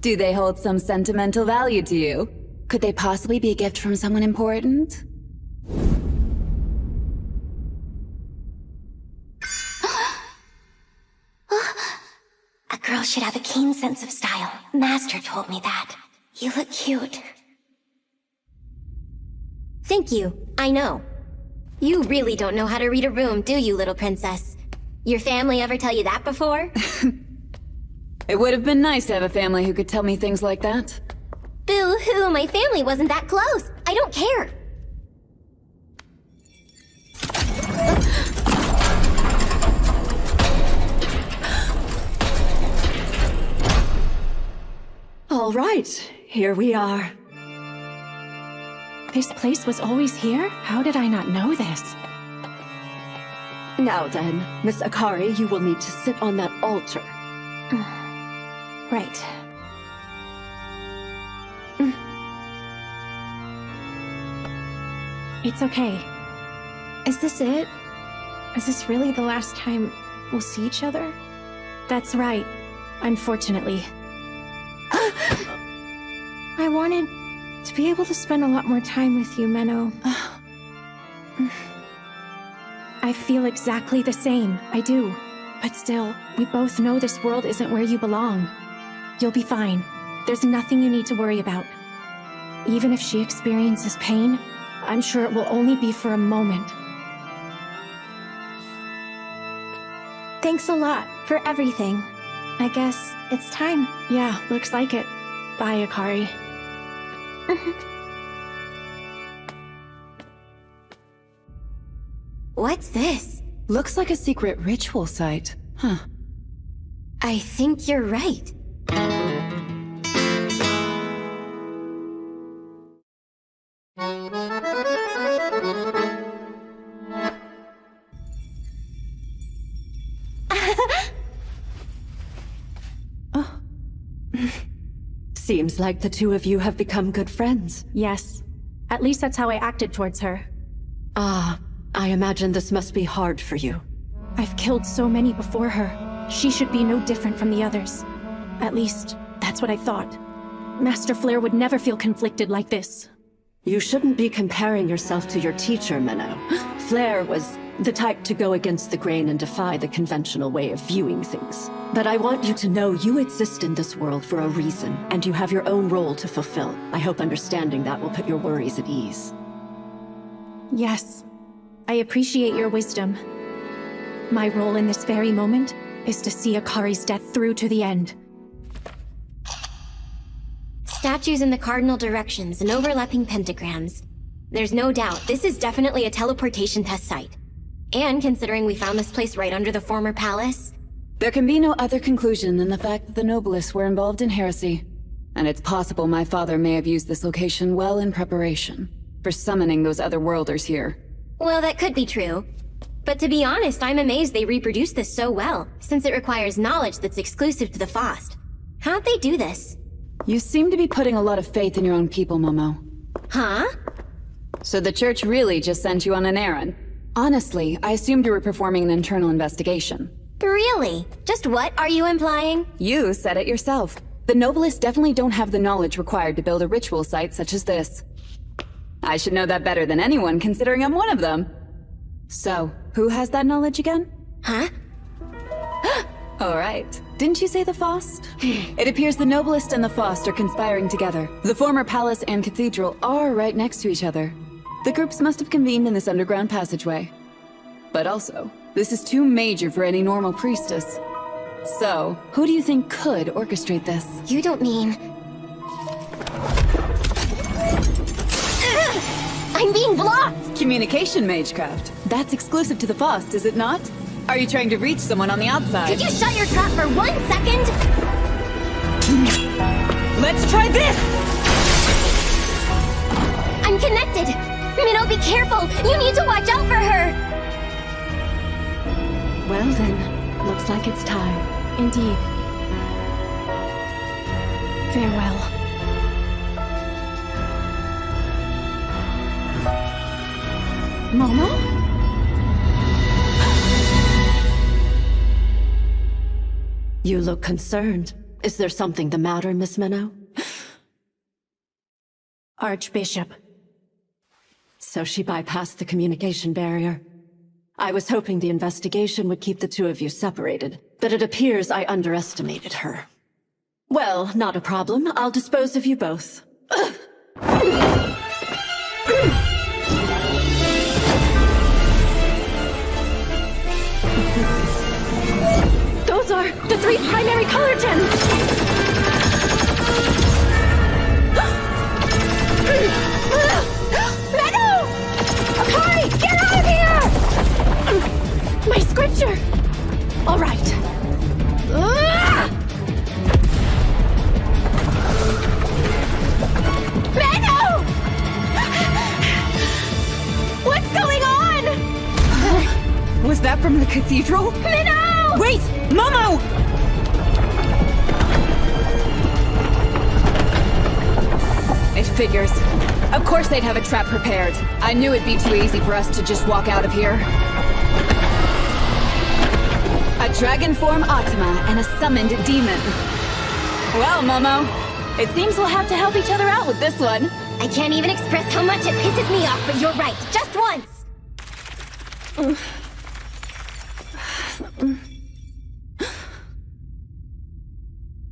Do they hold some sentimental value to you? Could they possibly be a gift from someone important? A girl should have a keen sense of style. Master told me that. You look cute. Thank you. I know. You really don't know how to read a room, do you, little princess? Your family ever tell you that before? It would have been nice to have a family who could tell me things like that. Boo-hoo, my family wasn't that close. I don't care. All right, here we are. This place was always here? How did I not know this? Now then, Miss Akari, you will need to sit on that altar. Right. It's okay. Is this it? Is this really the last time we'll see each other? That's right. Unfortunately. I wanted to be able to spend a lot more time with you, Menno. I feel exactly the same. I do. But still, we both know this world isn't where you belong. You'll be fine. There's nothing you need to worry about. Even if she experiences pain, I'm sure it will only be for a moment. Thanks a lot for everything. I guess it's time. Yeah, looks like it. Bye, Akari. What's this? Looks like a secret ritual site. Huh. I think you're right. Seems like the two of you have become good friends. Yes. At least that's how I acted towards her. Ah, I imagine this must be hard for you. I've killed so many before her. She should be no different from the others. At least, that's what I thought. Master Flare would never feel conflicted like this. You shouldn't be comparing yourself to your teacher, Menno. Flare was the type to go against the grain and defy the conventional way of viewing things. But I want you to know you exist in this world for a reason, and you have your own role to fulfill. I hope understanding that will put your worries at ease. Yes. I appreciate your wisdom. My role in this very moment is to see Akari's death through to the end. Statues in the cardinal directions and overlapping pentagrams. There's no doubt this is definitely a teleportation test site. And considering we found this place right under the former palace... There can be no other conclusion than the fact that the Noblists were involved in heresy. And it's possible my father may have used this location well in preparation for summoning those other worlders here. Well, that could be true. But to be honest, I'm amazed they reproduced this so well, since it requires knowledge that's exclusive to the Faust. How'd they do this? You seem to be putting a lot of faith in your own people, Momo. Huh? So the church really just sent you on an errand? Honestly, I assumed you were performing an internal investigation. Really? Just what are you implying? You said it yourself. The Noblists definitely don't have the knowledge required to build a ritual site such as this. I should know that better than anyone, considering I'm one of them. So, who has that knowledge again? Huh? All right. Didn't you say the Faust? It appears the Noblist and the Faust are conspiring together. The former palace and cathedral are right next to each other. The groups must have convened in this underground passageway. But also, this is too major for any normal priestess. So, who do you think could orchestrate this? You don't mean... I'm being blocked! Communication magecraft. That's exclusive to the Faust, is it not? Are you trying to reach someone on the outside? Could you shut your trap for 1 second? Let's try this! I'm connected! Minnow, be careful! You need to watch out for her! Well then, looks like it's time. Indeed. Farewell. Momo? You look concerned. Is there something the matter, Miss Menno? Archbishop. So she bypassed the communication barrier. I was hoping the investigation would keep the two of you separated, but it appears I underestimated her. Well, not a problem. I'll dispose of you both. The 3 primary color gems! Meadow! Akari, get out of here! My scripture! All right. Meadow! What's going on? Was that from the cathedral? Minnow! Wait! Momo! It figures. Of course they'd have a trap prepared. I knew it'd be too easy for us to just walk out of here. A dragon form Atma and a summoned demon. Well, Momo, it seems we'll have to help each other out with this one. I can't even express how much it pisses me off, but you're right. Just once!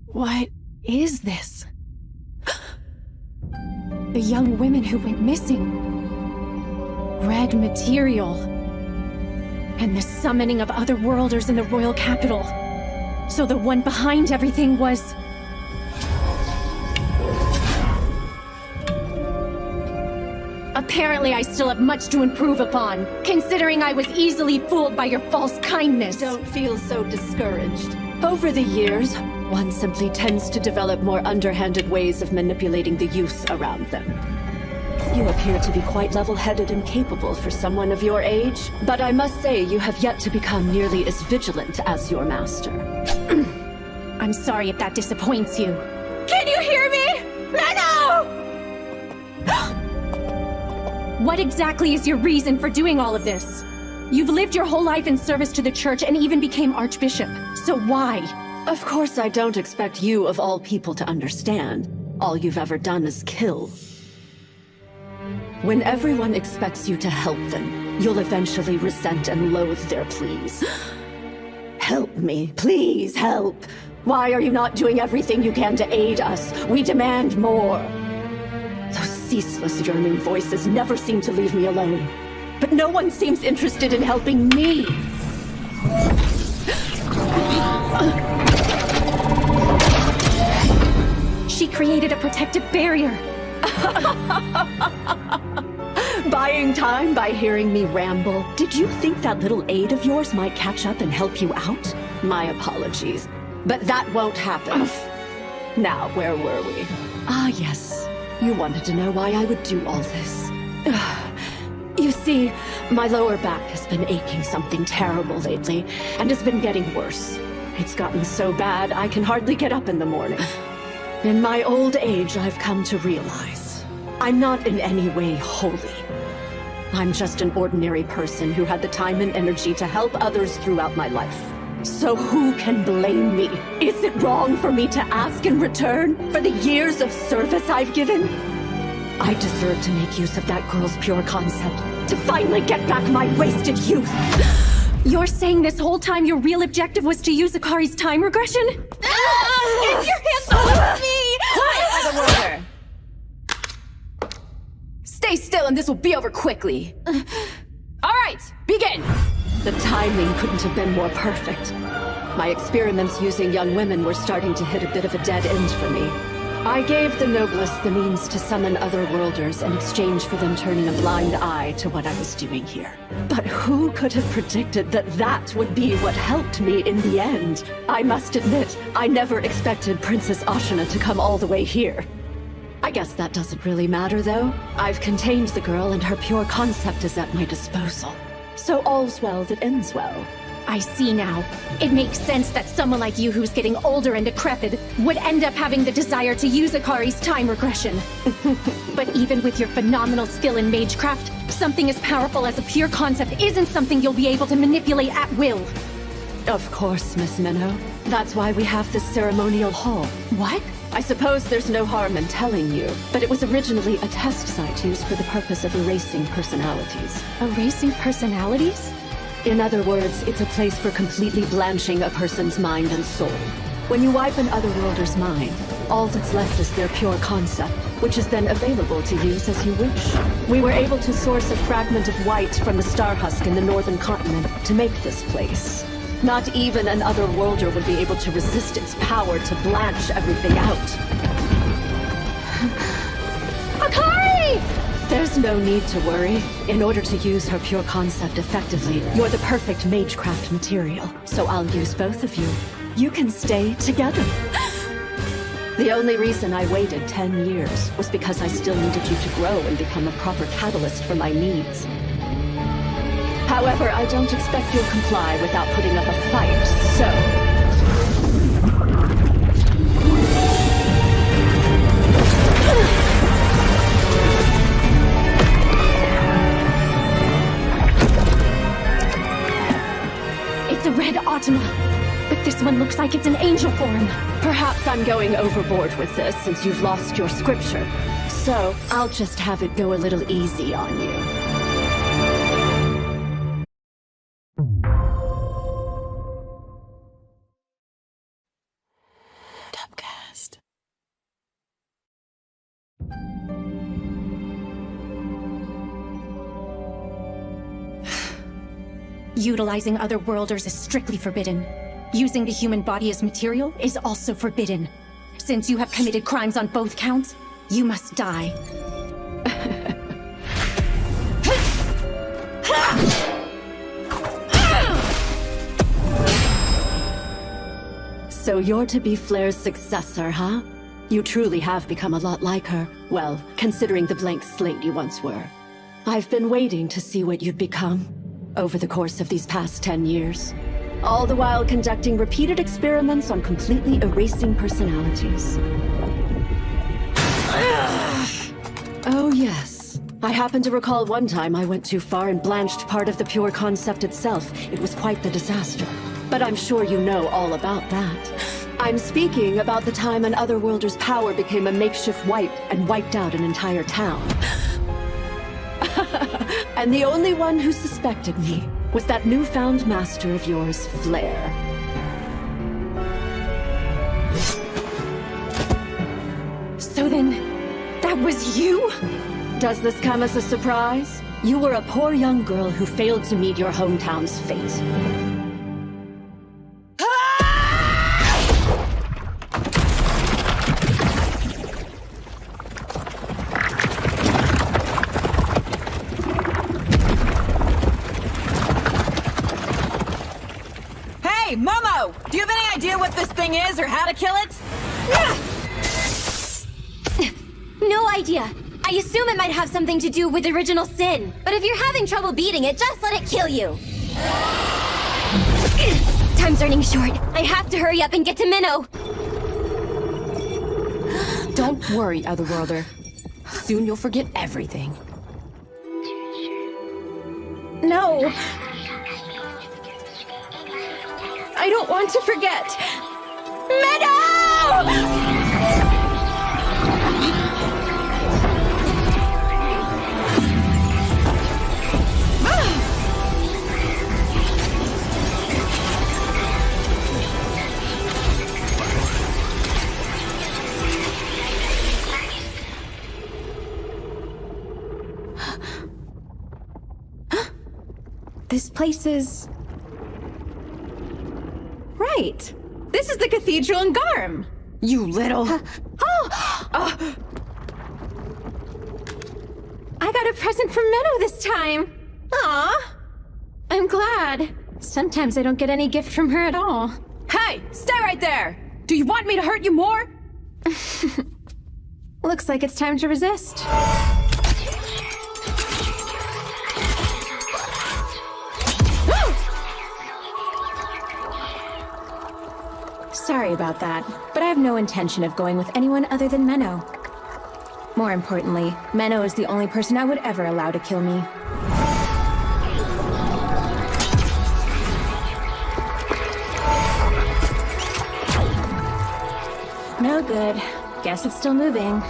What is this? The young women who went missing. Red material. And the summoning of other worlders in the royal capital. So the one behind everything was... Apparently I still have much to improve upon, considering I was easily fooled by your false kindness. Don't feel so discouraged. Over the years, one simply tends to develop more underhanded ways of manipulating the youth around them. You appear to be quite level-headed and capable for someone of your age, but I must say you have yet to become nearly as vigilant as your master. I'm sorry if that disappoints you. Can you hear me? Meadow! What exactly is your reason for doing all of this? You've lived your whole life in service to the church and even became archbishop. So why? Of course I don't expect you of all people to understand. All you've ever done is kill. When everyone expects you to help them, you'll eventually resent and loathe their pleas. Help me, please help. Why are you not doing everything you can to aid us? We demand more. Those ceaseless yearning voices never seem to leave me alone. But no one seems interested in helping me. She created a protective barrier. Buying time by hearing me ramble. Did you think that little aid of yours might catch up and help you out? My apologies. But that won't happen. Now, where were we? Ah, yes. You wanted to know why I would do all this. You see, my lower back has been aching something terrible lately, and has been getting worse. It's gotten so bad I can hardly get up in the morning. In my old age, I've come to realize I'm not in any way holy. I'm just an ordinary person who had the time and energy to help others throughout my life. So who can blame me? Is it wrong for me to ask in return for the years of service I've given? I deserve to make use of that girl's pure concept, to finally get back my wasted youth. You're saying this whole time your real objective was to use Akari's time regression? Get your hands off me! Quiet, Otherworlder! Stay still and this will be over quickly. All right, begin! The timing couldn't have been more perfect. My experiments using young women were starting to hit a bit of a dead end for me. I gave the Noblest the means to summon other worlders in exchange for them turning a blind eye to what I was doing here. But who could have predicted that that would be what helped me in the end? I must admit, I never expected Princess Ashina to come all the way here. I guess that doesn't really matter, though. I've contained the girl and her pure concept is at my disposal. So all's well that ends well. I see now. It makes sense that someone like you who's getting older and decrepit would end up having the desire to use Akari's time regression. But even with your phenomenal skill in magecraft, something as powerful as a pure concept isn't something you'll be able to manipulate at will. Of course, Miss Minnow. That's why we have this ceremonial hall. What? I suppose there's no harm in telling you, but it was originally a test site used for the purpose of erasing personalities. Erasing personalities? In other words, it's a place for completely blanching a person's mind and soul. When you wipe an otherworlder's mind, all that's left is their pure concept, which is then available to use as you wish. We were able to source a fragment of white from the star husk in the northern continent to make this place. Not even an otherworlder would be able to resist its power to blanch everything out. Akari! There's no need to worry. In order to use her pure concept effectively, you're the perfect magecraft material. So I'll use both of you. You can stay together. The only reason I waited 10 years was because I still needed you to grow and become a proper catalyst for my needs. However, I don't expect you'll comply without putting up a fight, so... It's a red Automa, but this one looks like it's an angel form. Perhaps I'm going overboard with this since you've lost your scripture. So, I'll just have it go a little easy on you. Dubcast. Utilizing otherworlders is strictly forbidden. Using the human body as material is also forbidden. Since you have committed crimes on both counts, you must die. So you're to be Flair's successor, huh? You truly have become a lot like her. Well, considering the blank slate you once were. I've been waiting to see what you'd become over the course of these past 10 years. All the while conducting repeated experiments on completely erasing personalities. Oh yes. I happen to recall one time I went too far and blanched part of the pure concept itself. It was quite the disaster. But I'm sure you know all about that. I'm speaking about the time an otherworlder's power became a makeshift wipe and wiped out an entire town. And the only one who suspected me was that newfound master of yours, Flair. So then, that was you? Does this come as a surprise? You were a poor young girl who failed to meet your hometown's fate. Hey, Momo! Do you have any idea what this thing is or how to kill it? No idea. I assume it might have something to do with original sin. But if you're having trouble beating it, just let it kill you. Time's running short. I have to hurry up and get to Minnow. Don't worry, Otherworlder. Soon you'll forget everything. No. I don't want to forget. Meadow! This place is... Right. This is the cathedral in Garm. You little... I got a present from Meadow this time. Aw. I'm glad. Sometimes I don't get any gift from her at all. Hey, stay right there! Do you want me to hurt you more? Looks like it's time to resist. Sorry about that, but I have no intention of going with anyone other than Menno. More importantly, Menno is the only person I would ever allow to kill me. No good. Guess it's still moving.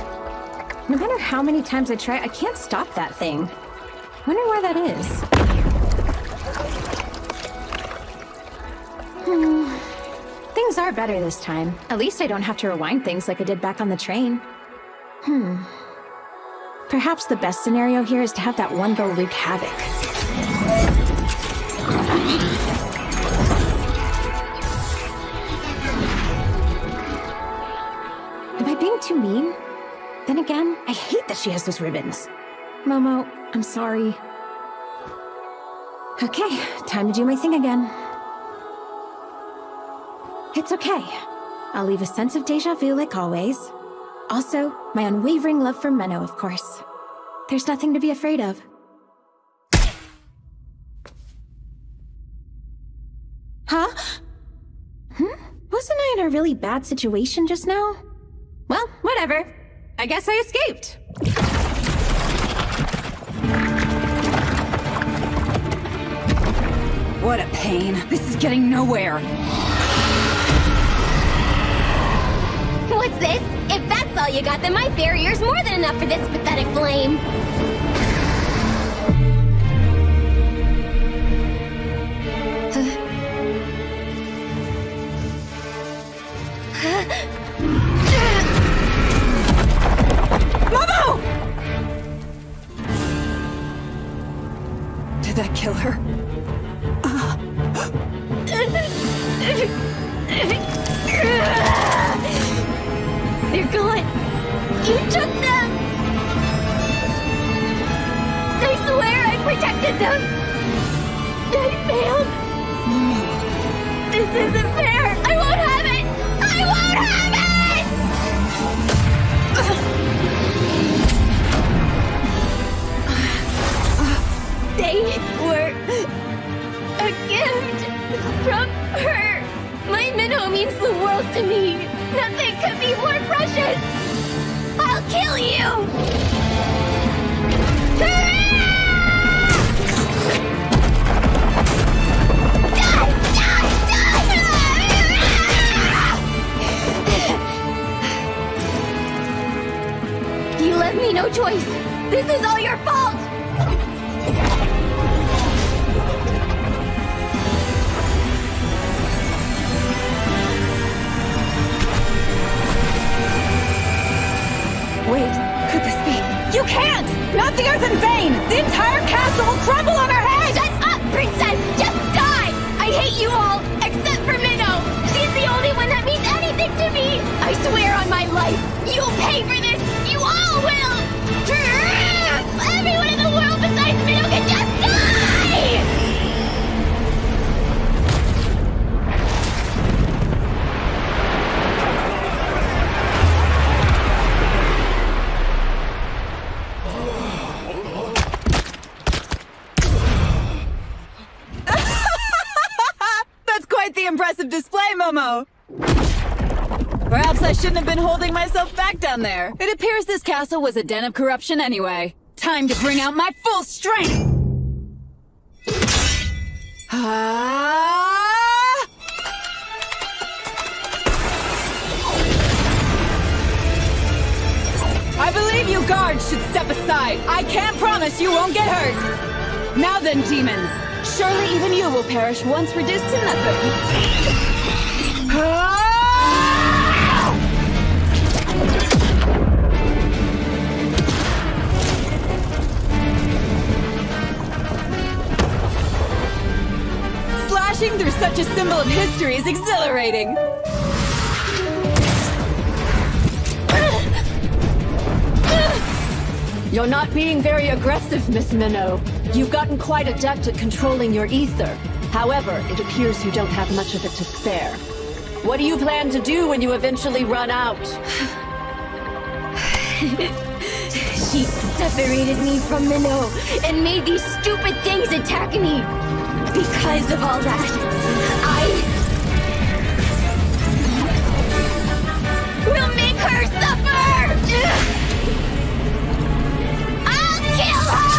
No matter how many times I try, I can't stop that thing. Wonder why that is. Things are better this time. At least I don't have to rewind things like I did back on the train. Perhaps the best scenario here is to have that one girl wreak havoc. she has those ribbons. Momo, I'm sorry. Okay, time to do my thing again. It's okay. I'll leave a sense of deja vu like always. Also, my unwavering love for Menno, of course. There's nothing to be afraid of. Huh? Wasn't I in a really bad situation just now? Well, whatever. I guess I escaped. What a pain. This is getting nowhere. What's this? If that's all you got, then my barrier's more than enough for this pathetic flame. Momo! Did that kill her? They're gone. You took them. I swear I protected them. I failed. This isn't fair. I won't have it. I won't have it. They were a gift from her. My Minnow means the world to me. Nothing could be more precious. I'll kill you. You left me no choice. This is all your fault. Wait, could this be? You can't! Not the Earthen Vein! The entire castle will crumble on her head! Shut up, princess! Just die! I hate you all, except for Minnow! She's the only one that means anything to me! I swear on my life, you'll pay for this! You all will! Everyone in the world besides Minnow can just die! That's quite the impressive display, Momo! Perhaps I shouldn't have been holding myself back down there. It appears this castle was a den of corruption anyway. Time to bring out my full strength! I believe you guards should step aside. I can't promise you won't get hurt. Now then, demon. Surely even you will perish once reduced to nothing. Slashing through such a symbol of history is exhilarating. You're not being very aggressive, Miss Minnow. You've gotten quite adept at controlling your ether. However, it appears you don't have much of it to spare. What do you plan to do when you eventually run out? She separated me from Minnow and made these stupid things attack me. Because of all that, I will make her suffer! I'll kill her!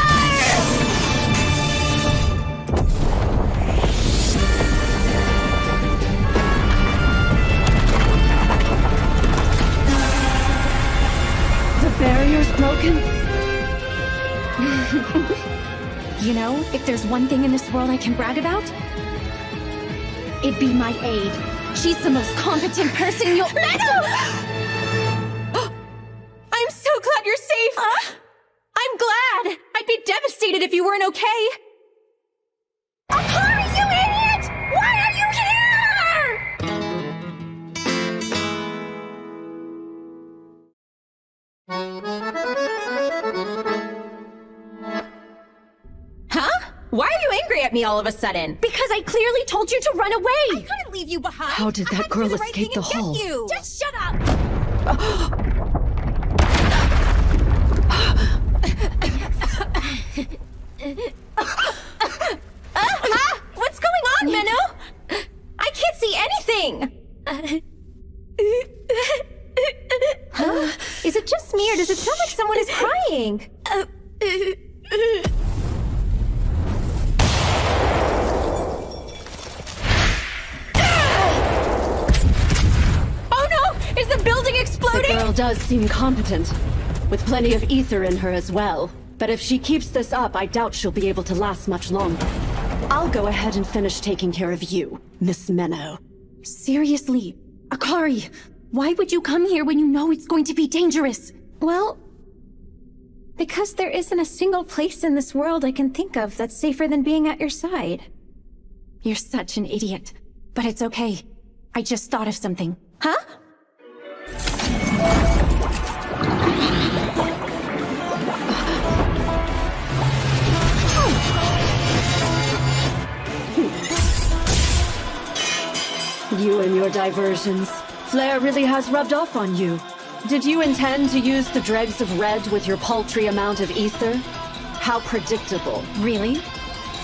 The barrier's broken? You know, if there's one thing in this world I can brag about, it'd be my aide. She's the most competent person you'll— Minnow! I'm so glad you're safe! I'm glad! I'd be devastated if you weren't okay! Akari, you idiot! Why are you here? angry at me all of a sudden? Because I clearly told you to run away! I couldn't leave you behind! How did that girl do the right escape thing the and get hall? you. Just shut up! What's going on, Menno? I can't see anything! Huh? Is it just me, or does it sound like someone is crying? Oh no! Is the building The exploding? girl does seem competent, with plenty of ether in her as well. But if she keeps this up, I doubt she'll be able to last much longer. I'll go ahead and finish taking care of you, Miss Menno. Seriously, Akari, why would you come here when you know it's going to be dangerous? Well, because there isn't a single place in this world I can think of that's safer than being at your side. You're such an idiot. But it's okay. I just thought of something. Huh? You and your diversions. Flare really has rubbed off on you. Did you intend to use the dregs of red with your paltry amount of ether? How predictable. Really?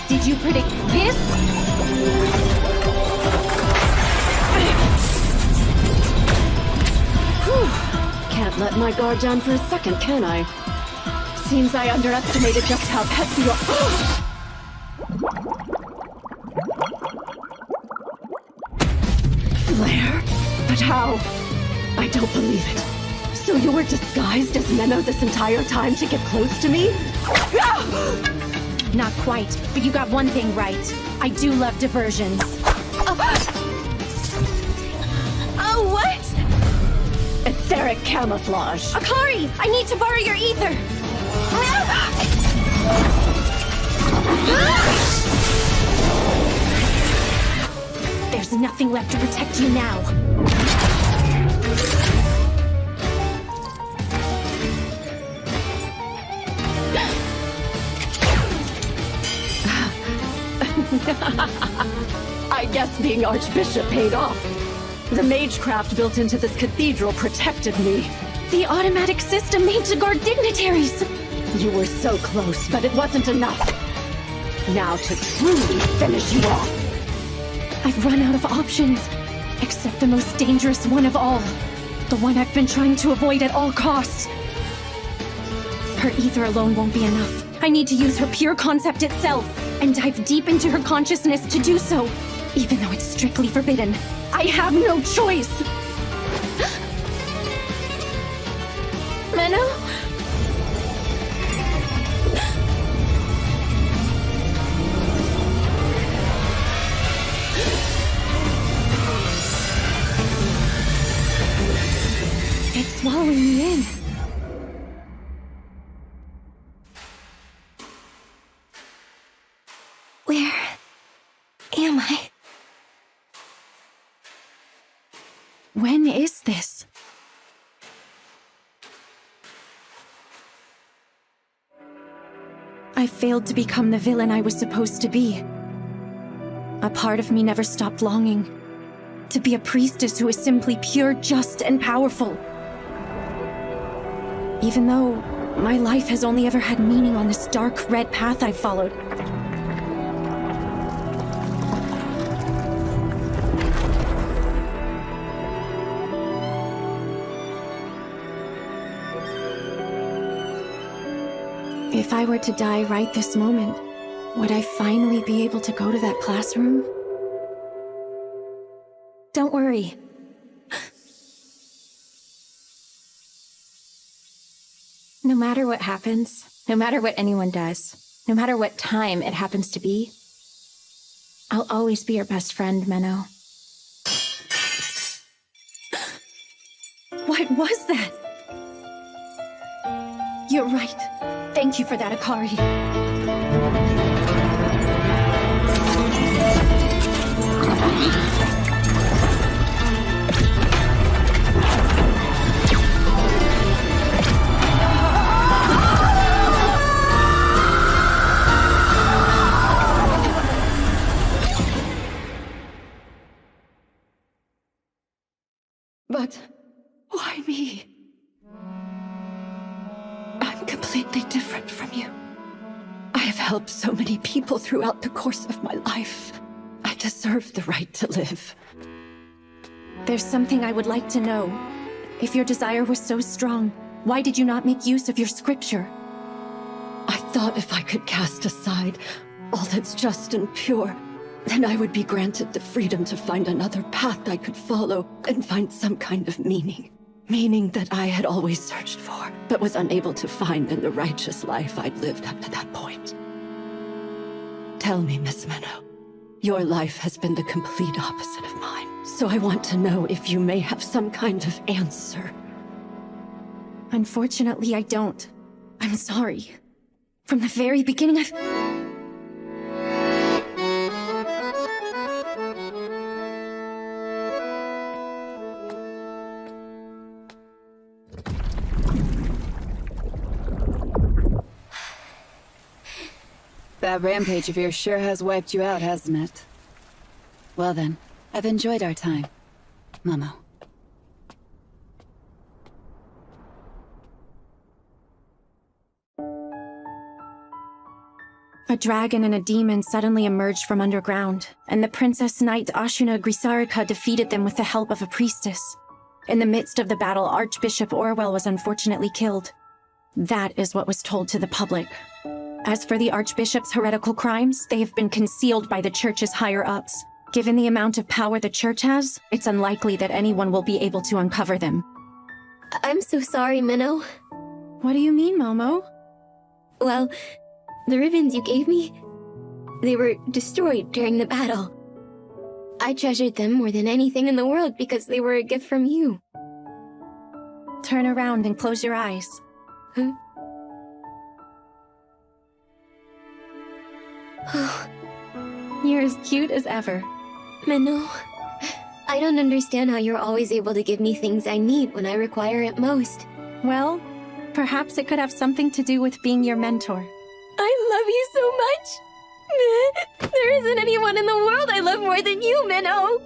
Did you predict this? Whew. Can't let my guard down for a second, can I? Seems I underestimated just how pesky you are. Flare? But how? I don't believe it. So you were disguised as Menno this entire time to get close to me? Not quite, but you got one thing right. I do love diversions. Oh, what? Etheric camouflage. Akari, I need to borrow your ether. There's nothing left to protect you now. I guess being Archbishop paid off. The magecraft built into this cathedral protected me. The automatic system made to guard dignitaries. You were so close, but it wasn't enough. Now to truly finish you off. I've run out of options, except the most dangerous one of all. The one I've been trying to avoid at all costs. Her ether alone won't be enough. I need to use her pure concept itself, and dive deep into her consciousness to do so, even though it's strictly forbidden. I have no choice! Menno? It's swallowing me in. Where am I? When is this? I failed to become the villain I was supposed to be. A part of me never stopped longing to be a priestess who is simply pure, just, and powerful. Even though my life has only ever had meaning on this dark red path I've followed. If I were to die right this moment, would I finally be able to go to that classroom? Don't worry. No matter what happens, no matter what anyone does, no matter what time it happens to be, I'll always be your best friend, Menno. What was that? You're right. Thank you for that, Akari. But why me? I'm completely different from you. I have helped so many people throughout the course of my life. I deserve the right to live. There's something I would like to know. If your desire was so strong, why did you not make use of your scripture? I thought if I could cast aside all that's just and pure, then I would be granted the freedom to find another path I could follow and find some kind of meaning. Meaning that I had always searched for, but was unable to find in the righteous life I'd lived up to that point. Tell me, Miss Meadow, your life has been the complete opposite of mine. So I want to know if you may have some kind of answer. Unfortunately, I don't. I'm sorry. From the very beginning, That rampage of yours sure has wiped you out, hasn't it? Well then, I've enjoyed our time. Momo. A dragon and a demon suddenly emerged from underground, and the Princess Knight Ashuna Grisarika defeated them with the help of a priestess. In the midst of the battle, Archbishop Orwell was unfortunately killed. That is what was told to the public. As for the Archbishop's heretical crimes, they have been concealed by the Church's higher-ups. Given the amount of power the Church has, it's unlikely that anyone will be able to uncover them. I'm so sorry, Minnow. What do you mean, Momo? Well, the ribbons you gave me, they were destroyed during the battle. I treasured them more than anything in the world because they were a gift from you. Turn around and close your eyes. Huh? You're as cute as ever. Minnow, I don't understand how you're always able to give me things I need when I require it most. Well, perhaps it could have something to do with being your mentor. I love you so much! There isn't anyone in the world I love more than you, Minnow!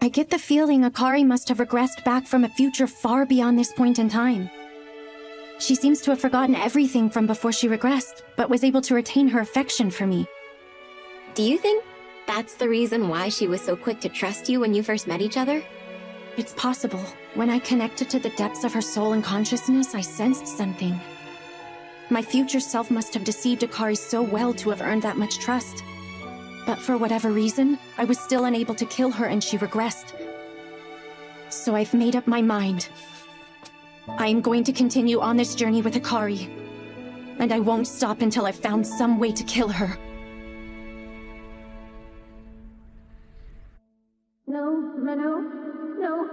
I get the feeling Akari must have regressed back from a future far beyond this point in time. She seems to have forgotten everything from before she regressed, but was able to retain her affection for me. Do you think that's the reason why she was so quick to trust you when you first met each other? It's possible. When I connected to the depths of her soul and consciousness, I sensed something. My future self must have deceived Akari so well to have earned that much trust. But for whatever reason, I was still unable to kill her and she regressed. So I've made up my mind. I am going to continue on this journey with Akari. And I won't stop until I've found some way to kill her. No, Minnow. No.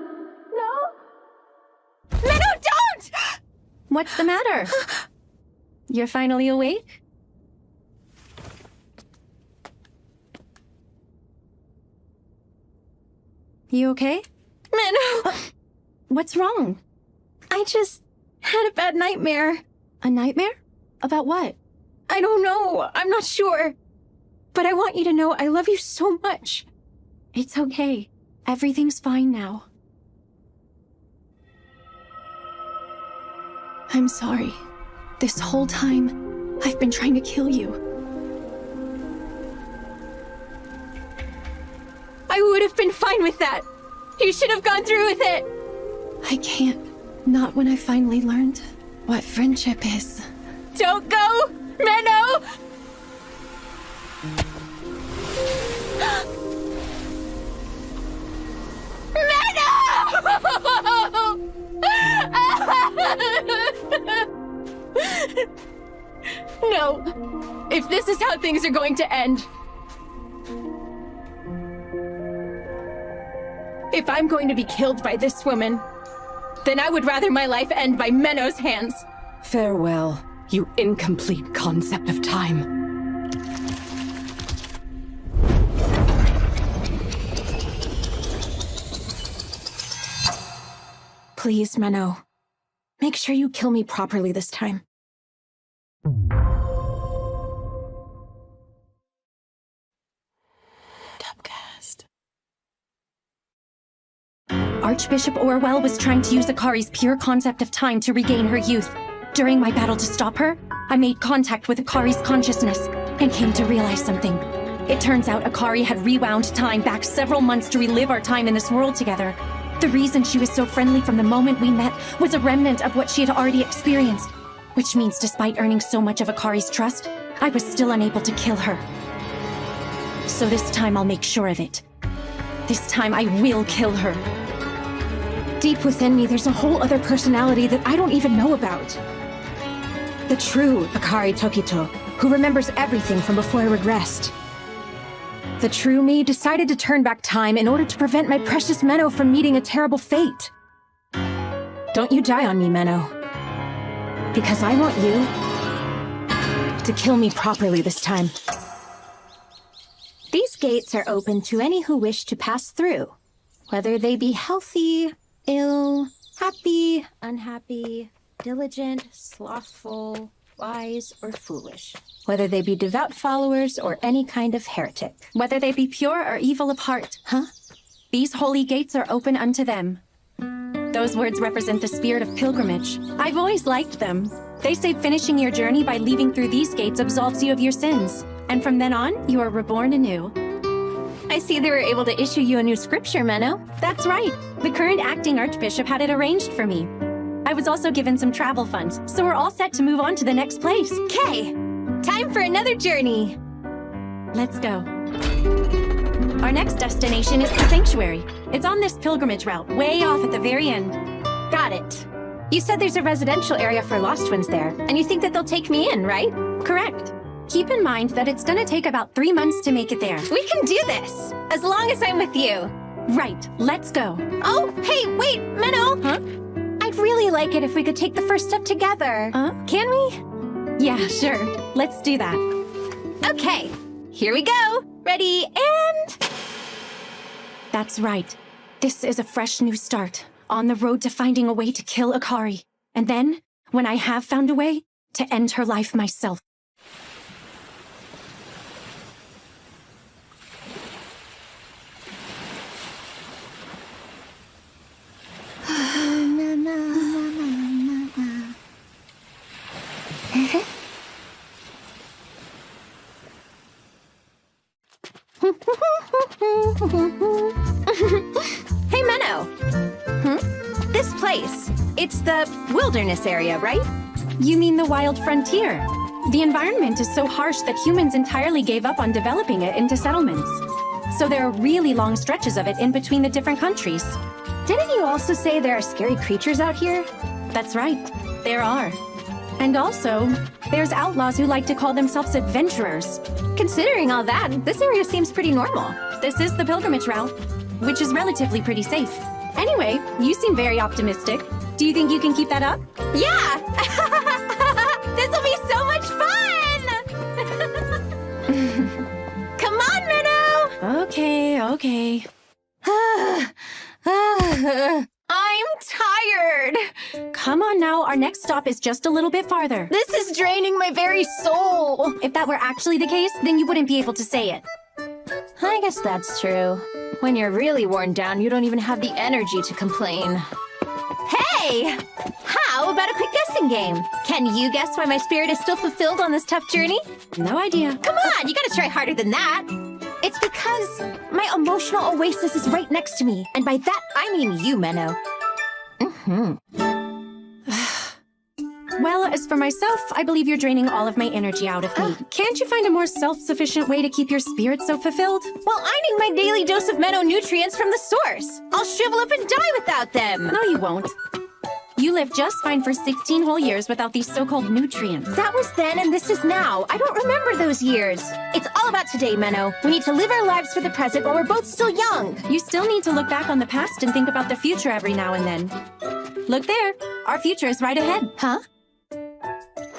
No! Minnow, don't! What's the matter? You're finally awake? You okay? Minnow! What's wrong? I just had a bad nightmare. A nightmare? About what? I don't know. I'm not sure. But I want you to know I love you so much. It's okay. Everything's fine now. I'm sorry. This whole time, I've been trying to kill you. I would have been fine with that. You should have gone through with it. I can't. Not when I finally learned what friendship is. Don't go, Minnow! No! If this is how things are going to end, if I'm going to be killed by this woman, then I would rather my life end by Minnow's hands. Farewell, you incomplete concept of time. Please, Minnow. Make sure you kill me properly this time. Archbishop Orwell was trying to use Akari's pure concept of time to regain her youth. During my battle to stop her, I made contact with Akari's consciousness and came to realize something. It turns out Akari had rewound time back several months to relive our time in this world together. The reason she was so friendly from the moment we met was a remnant of what she had already experienced, which means despite earning so much of Akari's trust, I was still unable to kill her. So this time I'll make sure of it. This time I will kill her. Deep within me, there's a whole other personality that I don't even know about. The true Akari Tokito, who remembers everything from before I regressed. The true me decided to turn back time in order to prevent my precious Menno from meeting a terrible fate. Don't you die on me, Menno. Because I want you to kill me properly this time. These gates are open to any who wish to pass through, whether they be healthy, ill, happy, unhappy, diligent, slothful, wise, or foolish. Whether they be devout followers or any kind of heretic. Whether they be pure or evil of heart. Huh? These holy gates are open unto them. Those words represent the spirit of pilgrimage. I've always liked them. They say finishing your journey by leaving through these gates absolves you of your sins. And from then on, you are reborn anew. I see they were able to issue you a new scripture, Menno. That's right. The current acting archbishop had it arranged for me. I was also given some travel funds, so we're all set to move on to the next place. Okay, time for another journey. Let's go. Our next destination is the sanctuary. It's on this pilgrimage route, way off at the very end. Got it. You said there's a residential area for lost ones there, and you think that they'll take me in, right? Correct. Keep in mind that it's gonna take about 3 months to make it there. We can do this, as long as I'm with you. Right, let's go. Oh, hey, wait, Menno! Huh? I'd really like it if we could take the first step together. Can we? Yeah, sure. Let's do that. Okay, here we go. Ready, and... That's right. This is a fresh new start, on the road to finding a way to kill Akari. And then, when I have found a way, to end her life myself. Hey, Menno. This place, it's the wilderness area, right? You mean the wild frontier? The environment is so harsh that humans entirely gave up on developing it into settlements. So there are really long stretches of it in between the different countries. Didn't you also say there are scary creatures out here? That's right, there are. And also, there's outlaws who like to call themselves adventurers. Considering all that, this area seems pretty normal. This is the pilgrimage route, which is relatively pretty safe. Anyway, you seem very optimistic. Do you think you can keep that up? Yeah! This'll be so much fun! Come on, Menno! Okay. I'm tired! Come on now, our next stop is just a little bit farther. This is draining my very soul! If that were actually the case, then you wouldn't be able to say it. I guess that's true. When you're really worn down, you don't even have the energy to complain. Hey! How about a quick guessing game? Can you guess why my spirit is still fulfilled on this tough journey? No idea. Come on, you gotta try harder than that. It's because my emotional oasis is right next to me. And by that, I mean you, Menno. Well, as for myself, I believe you're draining all of my energy out of me. Can't you find a more self-sufficient way to keep your spirit so fulfilled? Well, I need my daily dose of Menno nutrients from the source. I'll shrivel up and die without them. No, you won't. You lived just fine for 16 whole years without these so-called nutrients. That was then and this is now. I don't remember those years. It's all about today, Menno. We need to live our lives for the present while we're both still young. You still need to look back on the past and think about the future every now and then. Look there. Our future is right ahead. Huh?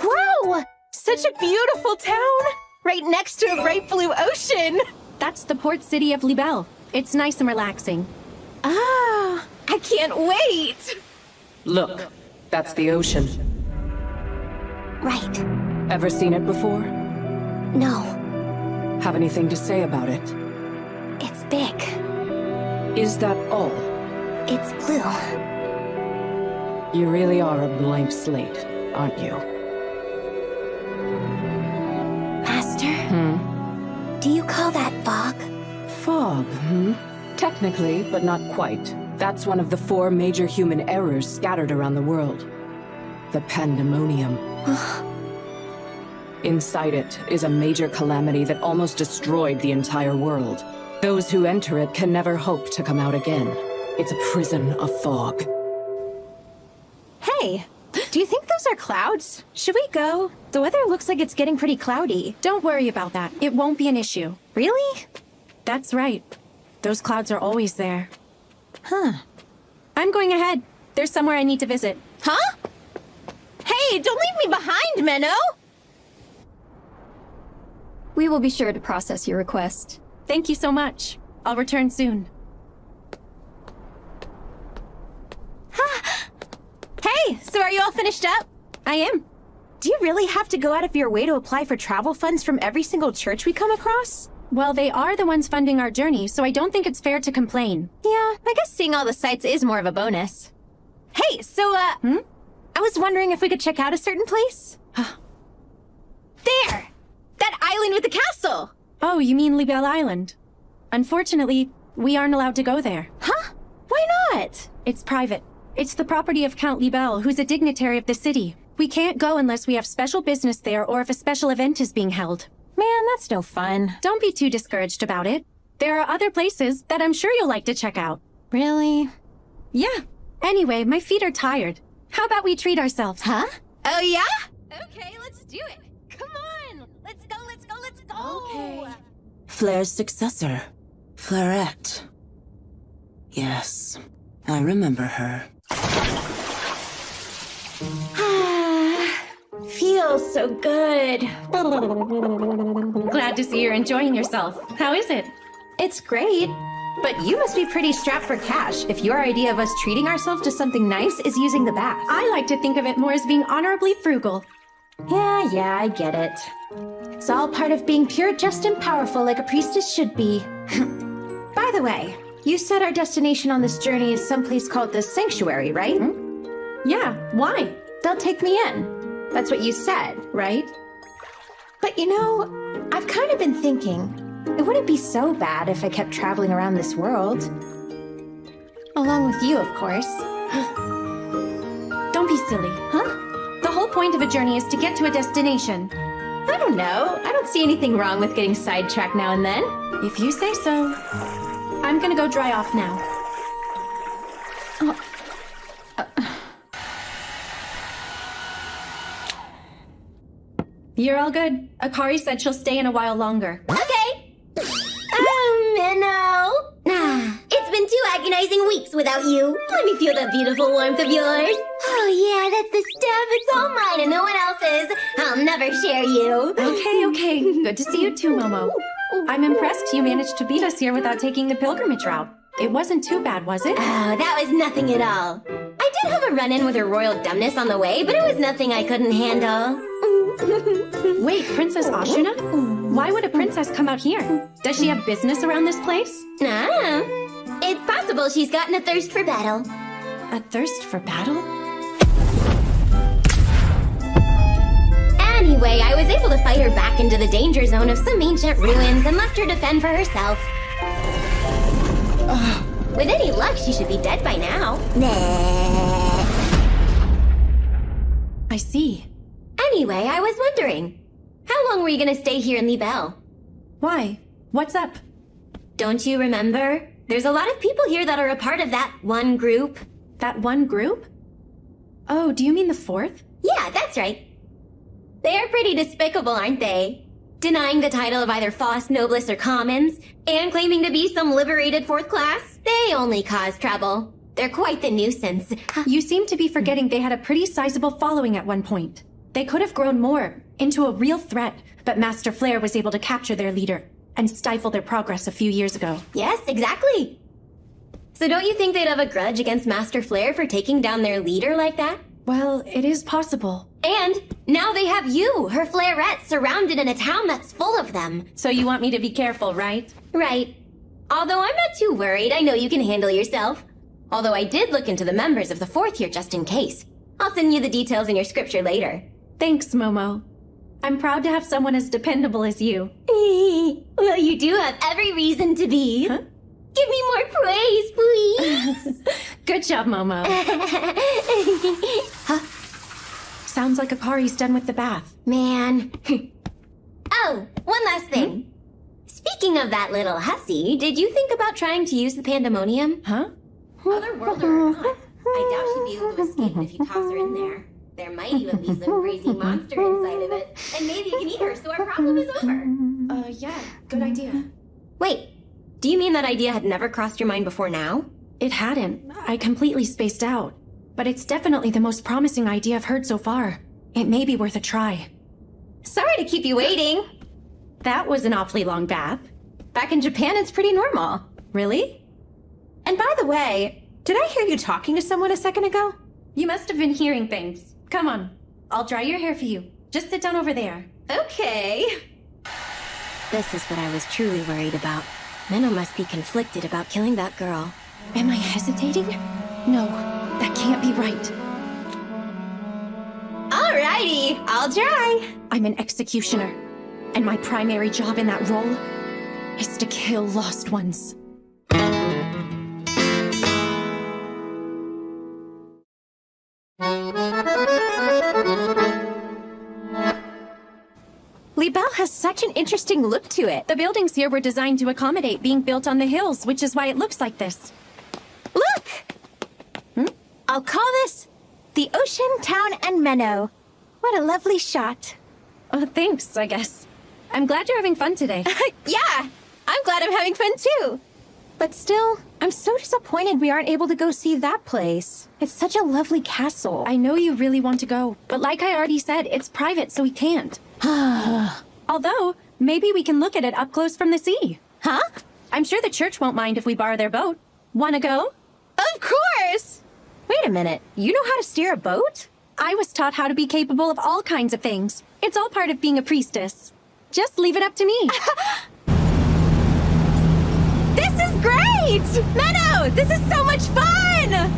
Wow! Such a beautiful town! Right next to a bright blue ocean! That's the port city of Libelle. It's nice and relaxing. Ah, I can't wait! Look, that's the ocean. Right. Ever seen it before? No. Have anything to say about it? It's big. Is that all? It's blue. You really are a blank slate, aren't you? Master? Do you call that fog? Fog, Technically, but not quite. That's one of the 4 major human errors scattered around the world. The Pandemonium. Inside it is a major calamity that almost destroyed the entire world. Those who enter it can never hope to come out again. It's a prison of fog. Hey, do you think those are clouds? Should we go? The weather looks like it's getting pretty cloudy. Don't worry about that. It won't be an issue. Really? That's right. Those clouds are always there. Huh. I'm going ahead. There's somewhere I need to visit. Huh? Hey, don't leave me behind, Menno! We will be sure to process your request. Thank you so much. I'll return soon. Hey, so are you all finished up? I am. Do you really have to go out of your way to apply for travel funds from every single church we come across? Well, they are the ones funding our journey, so I don't think it's fair to complain. Yeah, I guess seeing all the sights is more of a bonus. Hey, so, I was wondering if we could check out a certain place? There! That island with the castle! Oh, you mean Libelle Island? Unfortunately, we aren't allowed to go there. Huh? Why not? It's private. It's the property of Count Libelle, who's a dignitary of the city. We can't go unless we have special business there or if a special event is being held. Man, that's no fun. Don't be too discouraged about it. There are other places that I'm sure you'll like to check out. Really? Yeah. Anyway, my feet are tired. How about we treat ourselves? Huh? Oh, yeah? Okay, let's do it. Come on! Let's go, let's go, let's go! Okay. Flaire's successor, Flairette. Yes, I remember her. Feels so good. Glad to see you're enjoying yourself. How is it? It's great. But you must be pretty strapped for cash if your idea of us treating ourselves to something nice is using the bath. I like to think of it more as being honorably frugal. Yeah, I get it. It's all part of being pure, just, and powerful like a priestess should be. By the way, you said our destination on this journey is someplace called the Sanctuary, right? Yeah, why? They'll take me in. That's what you said, right? But you know, I've kind of been thinking, it wouldn't be so bad if I kept traveling around this world. Along with you, of course. Don't be silly. Huh? The whole point of a journey is to get to a destination. I don't know. I don't see anything wrong with getting sidetracked now and then. If you say so. I'm gonna go dry off now. You're all good. Akari said she'll stay in a while longer. Okay. Minnow. It's been 2 agonizing weeks without you. Let me feel that beautiful warmth of yours. Oh yeah, that's the stuff. It's all mine and no one else's. I'll never share you. Okay. Good to see you too, Momo. I'm impressed you managed to beat us here without taking the pilgrimage route. It wasn't too bad, was it? Oh, that was nothing at all. I did have a run-in with her royal dumbness on the way, but it was nothing I couldn't handle. Wait, Princess Ashuna? Why would a princess come out here? Does she have business around this place? It's possible she's gotten a thirst for battle. A thirst for battle? Anyway, I was able to fight her back into the danger zone of some ancient ruins and left her to fend for herself. With any luck, she should be dead by now. I see. Anyway, I was wondering, how long were you gonna stay here in Libelle? Why? What's up? Don't you remember? There's a lot of people here that are a part of that one group. That one group? Oh, do you mean the 4th? Yeah, that's right. They're pretty despicable, aren't they? Denying the title of either Faust, Noblesse, or Commons, and claiming to be some liberated 4th class. They only cause trouble. They're quite the nuisance. You seem to be forgetting they had a pretty sizable following at one point. They could have grown more, into a real threat, but Master Flair was able to capture their leader and stifle their progress a few years ago. Yes, exactly. So don't you think they'd have a grudge against Master Flair for taking down their leader like that? Well, it is possible. And now they have you, her Flairette, surrounded in a town that's full of them. So you want me to be careful, right? Right. Although I'm not too worried, I know you can handle yourself. Although I did look into the members of the fourth here just in case. I'll send you the details in your scripture later. Thanks, Momo. I'm proud to have someone as dependable as you. Well, you do have every reason to be. Huh? Give me more praise, please. Good job, Momo. Huh? Sounds like Akari's done with the bath. Man. Oh, one last thing. Speaking of that little hussy, did you think about trying to use the pandemonium? Huh? Otherworldler or not, I doubt she'd be able to escape if you toss her in there. There might even be some crazy monster inside of it. And maybe you can eat her so our problem is over. Yeah, good idea. Wait, do you mean that idea had never crossed your mind before now? It hadn't. I completely spaced out. But it's definitely the most promising idea I've heard so far. It may be worth a try. Sorry to keep you waiting. That was an awfully long bath. Back in Japan, it's pretty normal. Really? And by the way, did I hear you talking to someone a second ago? You must have been hearing things. Come on, I'll dry your hair for you. Just sit down over there. Okay. This is what I was truly worried about. Minnow must be conflicted about killing that girl. Am I hesitating? No, that can't be right. Alrighty, I'll try. I'm an executioner, and my primary job in that role is to kill lost ones. Libelle has such an interesting look to it. The buildings here were designed to accommodate being built on the hills, which is why it looks like this. Look! I'll call this the Ocean, Town, and Meadow. What a lovely shot. Oh, thanks, I guess. I'm glad you're having fun today. Yeah, I'm glad I'm having fun too. But still, I'm so disappointed we aren't able to go see that place. It's such a lovely castle. I know you really want to go, but like I already said, it's private, so we can't. Although, maybe we can look at it up close from the sea. Huh? I'm sure the church won't mind if we borrow their boat. Wanna go? Of course! Wait a minute, you know how to steer a boat? I was taught how to be capable of all kinds of things. It's all part of being a priestess. Just leave it up to me. This is great! Meadow, this is so much fun!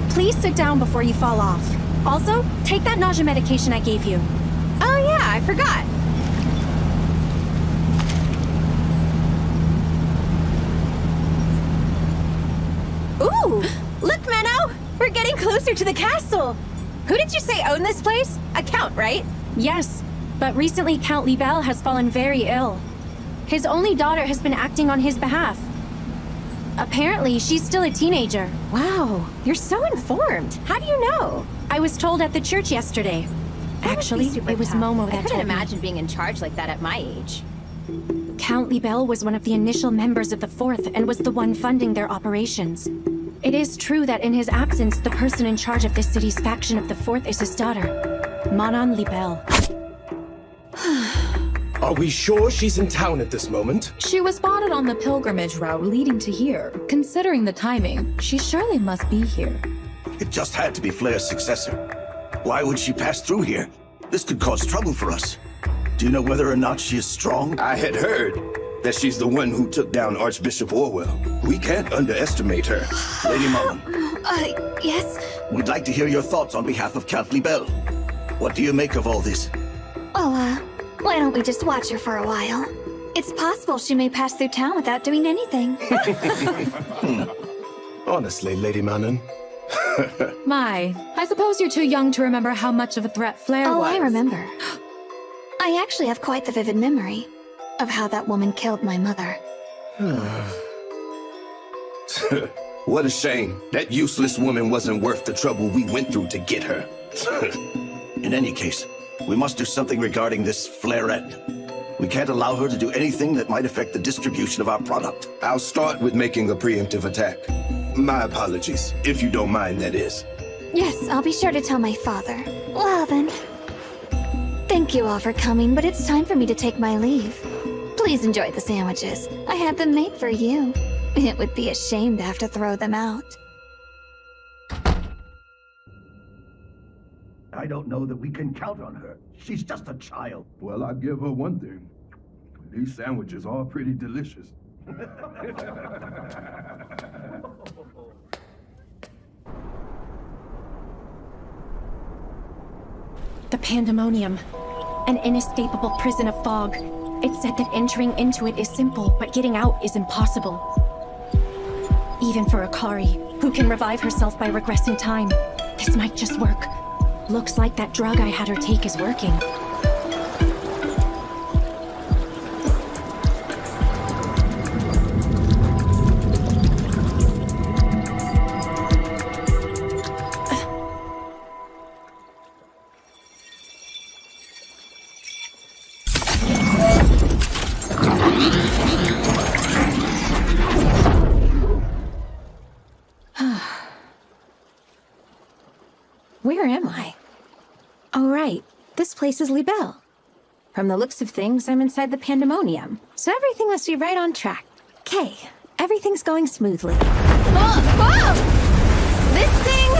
Please sit down before you fall off. Also, take that nausea medication I gave you. Oh yeah, I forgot. Ooh, look, Menno! We're getting closer to the castle. Who did you say owned this place? A count, right? Yes, but recently Count Libelle has fallen very ill. His only daughter has been acting on his behalf. Apparently, she's still a teenager. Wow, you're so informed. How do you know? I was told at the church yesterday. Actually, it was Momo that I couldn't told me. imagine being in charge like that at my age. Count Libelle was one of the initial members of the Fourth and was the one funding their operations. It is true that in his absence, the person in charge of this city's faction of the Fourth is his daughter, Manon Libelle. Are we sure she's in town at this moment? She was spotted on the pilgrimage route leading to here. Considering the timing, she surely must be here. It just had to be Flair's successor. Why would she pass through here? This could cause trouble for us. Do you know whether or not she is strong? I had heard that she's the one who took down Archbishop Orwell. We can't underestimate her. Lady Manon, Yes? we'd like to hear your thoughts on behalf of Count Libelle. What do you make of all this? Well, why don't we just watch her for a while? It's possible she may pass through town without doing anything. Honestly, Lady Manon. My, I suppose you're too young to remember how much of a threat Flair was. Oh, I remember. I actually have quite the vivid memory of how that woman killed my mother. What a shame. That useless woman wasn't worth the trouble we went through to get her. In any case, we must do something regarding this Flairette. We can't allow her to do anything that might affect the distribution of our product. I'll start with making a preemptive attack. My apologies, if you don't mind, that is. Yes, I'll be sure to tell my father. Well then. Thank you all for coming, but it's time for me to take my leave. Please enjoy the sandwiches. I had them made for you. It would be a shame to have to throw them out. I don't know that we can count on her. She's just a child. Well, I give her one thing. These sandwiches are pretty delicious. The Pandemonium. An inescapable prison of fog. It's said that entering into it is simple, but getting out is impossible. Even for Akari, who can revive herself by regressing time. This might just work. Looks like that drug I had her take is working. Where am I? Oh, right. This place is Libelle. From the looks of things, I'm inside the Pandemonium, so everything must be right on track. Okay, everything's going smoothly. Whoa! This thing!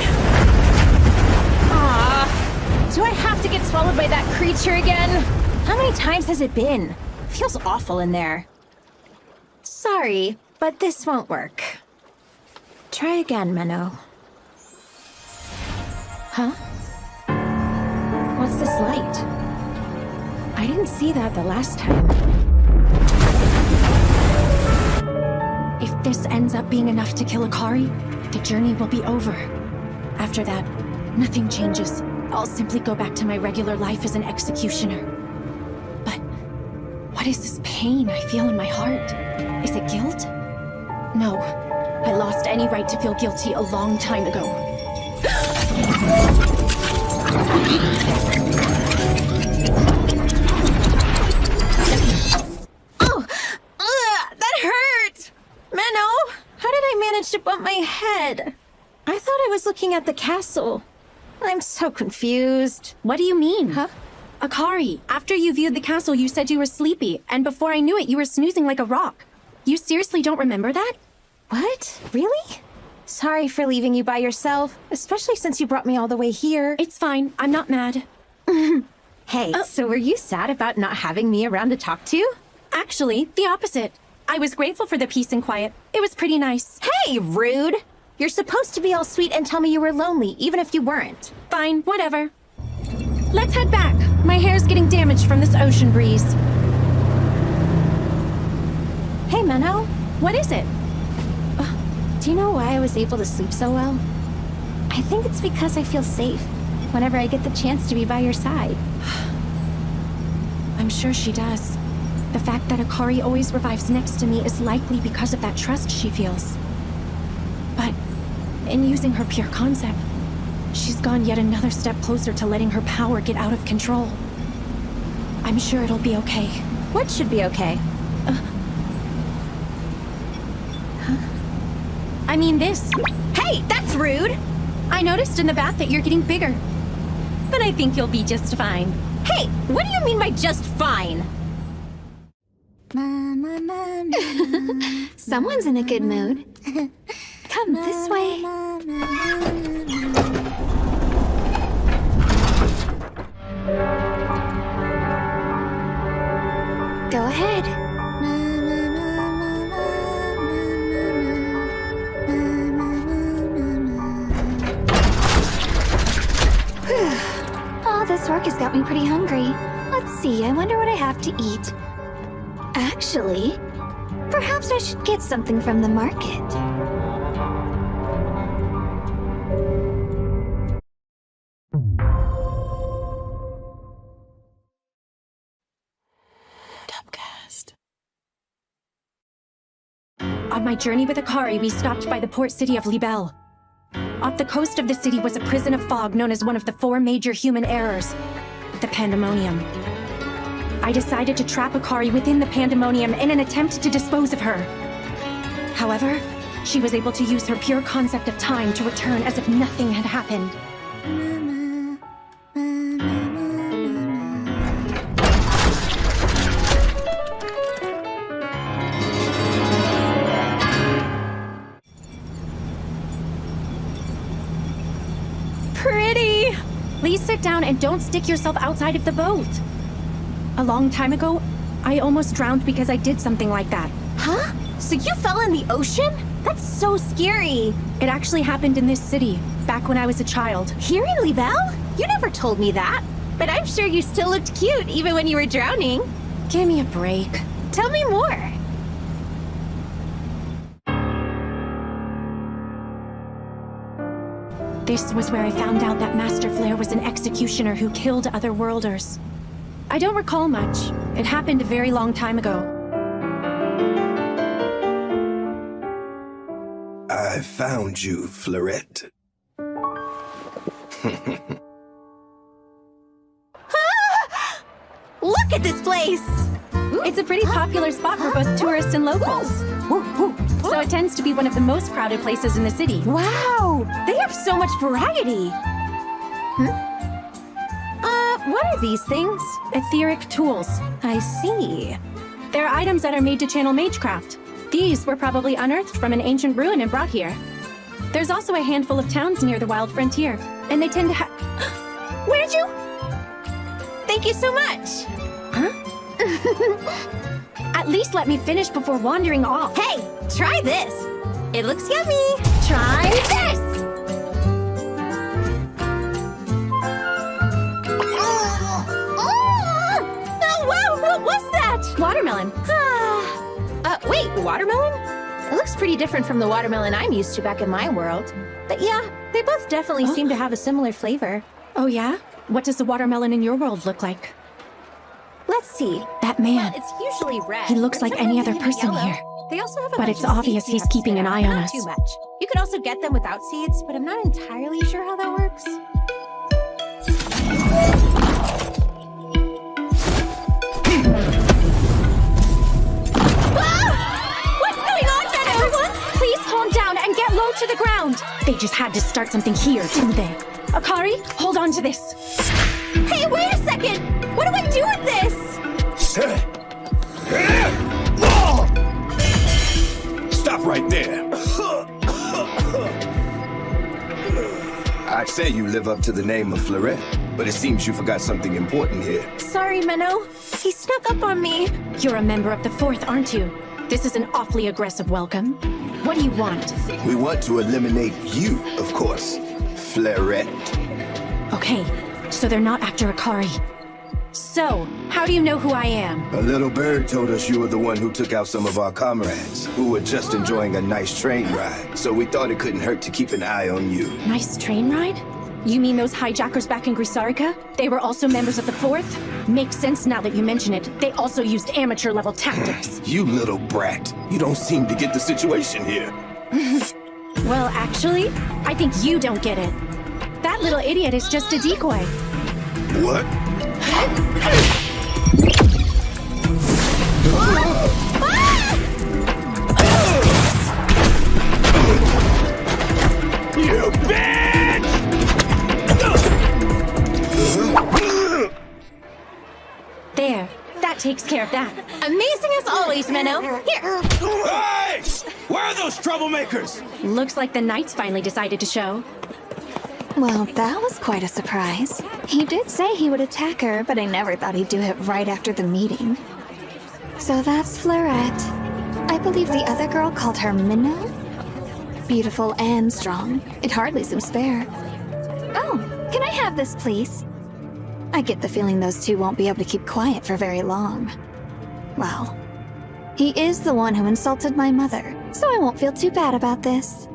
Ah, do I have to get swallowed by that creature again? How many times has it been? Feels awful in there. Sorry, but this won't work. Try again, Menno. Huh? What's this light? I didn't see that the last time. If this ends up being enough to kill Akari, the journey will be over. After that, nothing changes. I'll simply go back to my regular life as an executioner. But what is this pain I feel in my heart? Is it guilt? No. I lost any right to feel guilty a long time ago. Oh! That hurt! Menno, how did I manage to bump my head? I thought I was looking at the castle. I'm so confused. What do you mean? Huh? Akari, after you viewed the castle, you said you were sleepy, and before I knew it, you were snoozing like a rock. You seriously don't remember that? What? Really? Sorry for leaving you by yourself, especially since you brought me all the way here. It's fine. I'm not mad. Hey, so were you sad about not having me around to talk to? Actually, the opposite. I was grateful for the peace and quiet. It was pretty nice. Hey, rude! You're supposed to be all sweet and tell me you were lonely, even if you weren't. Fine, whatever. Let's head back. My hair's getting damaged from this ocean breeze. Hey, Menno. What is it? Do you know why I was able to sleep so well? I think it's because I feel safe whenever I get the chance to be by your side. I'm sure she does. The fact that Akari always revives next to me is likely because of that trust she feels. But in using her pure concept, she's gone yet another step closer to letting her power get out of control. I'm sure it'll be okay. What should be okay? I mean this. Hey, that's rude! I noticed in the bath that you're getting bigger. But I think you'll be just fine. Hey, what do you mean by just fine? Someone's in a good mood. Come this way. Go ahead. Oh, this work has got me pretty hungry. Let's see, I wonder what I have to eat. Actually, perhaps I should get something from the market. On my journey with Akari, we stopped by the port city of Libelle. Off the coast of the city was a prison of fog known as one of the 4 major human errors, the Pandemonium. I decided to trap Akari within the Pandemonium in an attempt to dispose of her. However, she was able to use her pure concept of time to return as if nothing had happened. Pretty! Please sit down and don't stick yourself outside of the boat. A long time ago, I almost drowned because I did something like that. Huh? So you fell in the ocean? That's so scary. It actually happened in this city, back when I was a child. Here in Libelle? You never told me that. but I'm sure you still looked cute even when you were drowning. Give me a break. Tell me more. This was where I found out that Master Flare was an executioner who killed otherworlders. I don't recall much. It happened a very long time ago. I found you, Fleurette. Look at this place! It's a pretty popular spot for both tourists and locals. So it tends to be one of the most crowded places in the city. Wow! They have so much variety! What are these things? Etheric tools. I see. They're items that are made to channel magecraft. These were probably unearthed from an ancient ruin and brought here. There's also a handful of towns near the Wild Frontier, and they tend to have... Where'd you... Thank you so much! Huh? At least let me finish before wandering off. Hey, try this! It looks yummy! Try this! Oh, wow! What was that? Watermelon. Wait, watermelon? It looks pretty different from the watermelon I'm used to back in my world. But yeah, they both definitely seem to have a similar flavor. Oh yeah? What does the watermelon in your world look like? Let's see. That man. Well, it's usually red. He looks like any other person yellow. here. They also have a But bunch it's of obvious seeds he's keeping an eye on not us. Too much. You could also get them without seeds, but I'm not entirely sure how that works. What's going on, Meadow? Everyone, please calm down and get low to the ground. They just had to start something here, didn't they? Akari, hold on to this. Hey, wait a second! What do I do with this? Stop right there. I'd say you live up to the name of Fleurette, but it seems you forgot something important here. Sorry, Minnow. He snuck up on me. You're a member of the Fourth, aren't you? This is an awfully aggressive welcome. What do you want? We want to eliminate you, of course, Fleurette. Okay, so they're not after Akari. So, how do you know who I am? A little bird told us you were the one who took out some of our comrades, who were just enjoying a nice train ride. So we thought it couldn't hurt to keep an eye on you. Nice train ride? You mean those hijackers back in Grisarica? They were also members of the Fourth? Makes sense now that you mention it. They also used amateur-level tactics. You little brat. You don't seem to get the situation here. Well, actually, I think you don't get it. That little idiot is just a decoy. What? You bitch! There. That takes care of that. Amazing as always, Minnow. Here. Hey! Where are those troublemakers? Looks like the Knights finally decided to show. Well, that was quite a surprise. He did say he would attack her, but I never thought he'd do it right after the meeting. So that's Fleurette. I believe the other girl called her Minnow? Beautiful and strong. It hardly seems fair. Oh, can I have this, please? I get the feeling those two won't be able to keep quiet for very long. Well, he is the one who insulted my mother, so I won't feel too bad about this.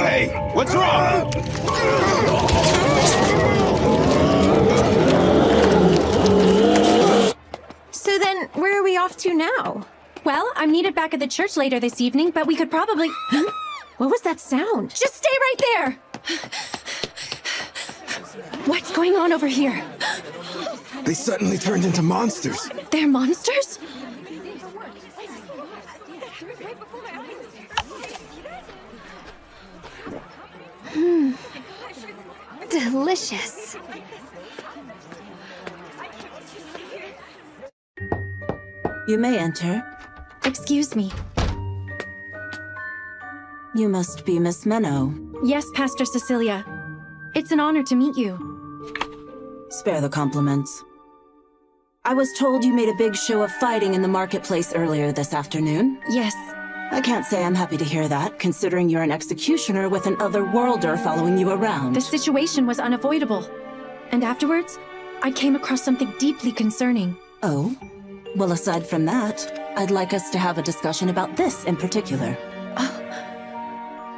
Hey, what's wrong? So then, where are we off to now? Well, I'm needed back at the church later this evening, but we could probably... What was that sound? Just stay right there! What's going on over here? They suddenly turned into monsters. They're monsters? Delicious. You may enter. Excuse me. You must be Miss Minnow. Yes, Pastor Cecilia. It's an honor to meet you. Spare the compliments. I was told you made a big show of fighting in the marketplace earlier this afternoon. Yes. I can't say I'm happy to hear that, considering you're an executioner with an otherworlder following you around. The situation was unavoidable. And afterwards, I came across something deeply concerning. Oh? Well, aside from that, I'd like us to have a discussion about this in particular.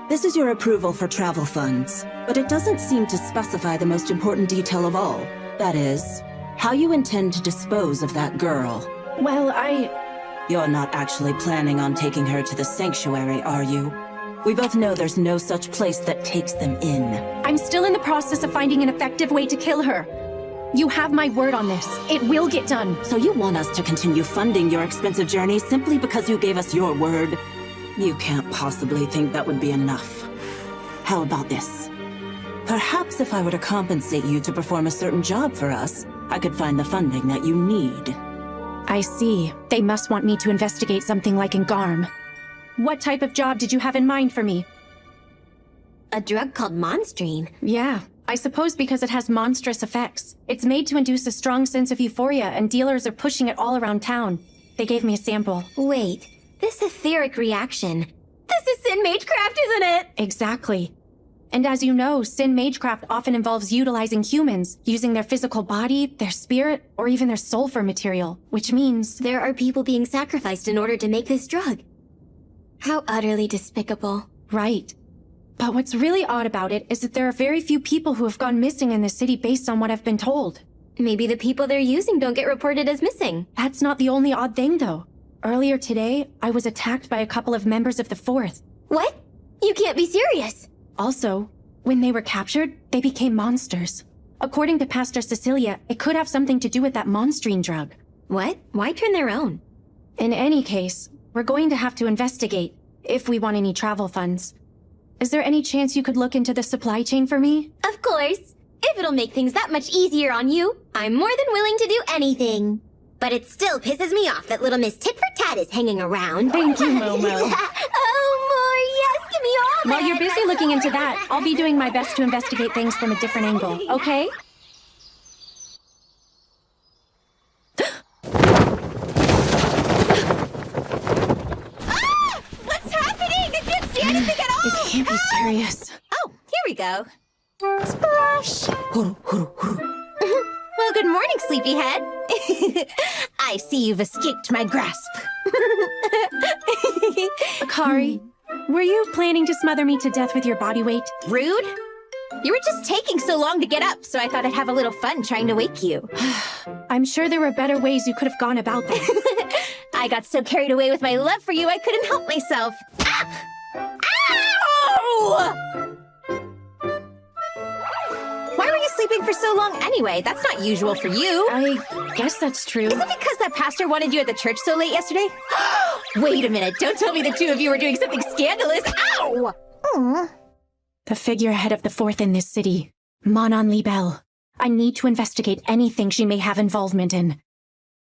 This is your approval for travel funds, but it doesn't seem to specify the most important detail of all. That is, how you intend to dispose of that girl. Well, You're not actually planning on taking her to the sanctuary, are you? We both know there's no such place that takes them in. I'm still in the process of finding an effective way to kill her. You have my word on this. It will get done. So you want us to continue funding your expensive journey simply because you gave us your word? You can't possibly think that would be enough. How about this? Perhaps if I were to compensate you to perform a certain job for us, I could find the funding that you need. I see. They must want me to investigate something like in Garm. What type of job did you have in mind for me? A drug called Monstrine. Yeah, I suppose because it has monstrous effects. It's made to induce a strong sense of euphoria, and dealers are pushing it all around town. They gave me a sample. Wait, this etheric reaction. This is Sin Magecraft, isn't it? Exactly. And as you know, Sin Magecraft often involves utilizing humans, using their physical body, their spirit, or even their soul for material, which means... There are people being sacrificed in order to make this drug. How utterly despicable. Right. But what's really odd about it is that there are very few people who have gone missing in the city based on what I've been told. Maybe the people they're using don't get reported as missing. That's not the only odd thing, though. Earlier today, I was attacked by a couple of members of the Fourth. What? You can't be serious! Also, when they were captured, they became monsters. According to Pastor Cecilia, it could have something to do with that Monstrine drug. What? Why turn their own? In any case, we're going to have to investigate, if we want any travel funds. Is there any chance you could look into the supply chain for me? Of course! If it'll make things that much easier on you, I'm more than willing to do anything. But it still pisses me off that little Miss Tit-for-Tat is hanging around. Thank you, Momo. Oh, more, yes, give me all While you're busy looking into that, I'll be doing my best to investigate things from a different angle, okay? What's happening? I can't see anything at all! It can't be serious. Oh, here we go. Splash! Well, good morning, sleepyhead. I see you've escaped my grasp. Akari, were you planning to smother me to death with your body weight? Rude? You were just taking so long to get up, so I thought I'd have a little fun trying to wake you. I'm sure there were better ways you could have gone about that. I got so carried away with my love for you, I couldn't help myself. Ah! Ow! Why were you sleeping for so long anyway? That's not usual for you. I guess that's true. Is it because that pastor wanted you at the church so late yesterday? Wait a minute, don't tell me the two of you were doing something scandalous. Ow! The figurehead of the Fourth in this city, Manon Libel. I need to investigate anything she may have involvement in.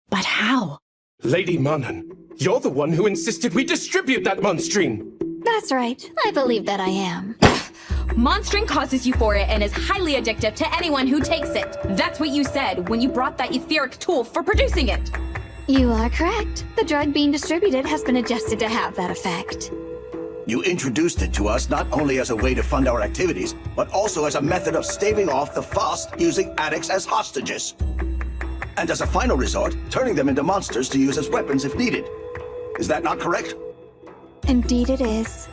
But how? Lady Manon, you're the one who insisted we distribute that Monstrine! That's right. I believe that I am. Monstrine causes euphoria and is highly addictive to anyone who takes it. That's what you said when you brought that etheric tool for producing it. You are correct. The drug being distributed has been adjusted to have that effect. You introduced it to us not only as a way to fund our activities, but also as a method of staving off the Faust using addicts as hostages. And as a final resort, turning them into monsters to use as weapons if needed. Is that not correct? Indeed it is.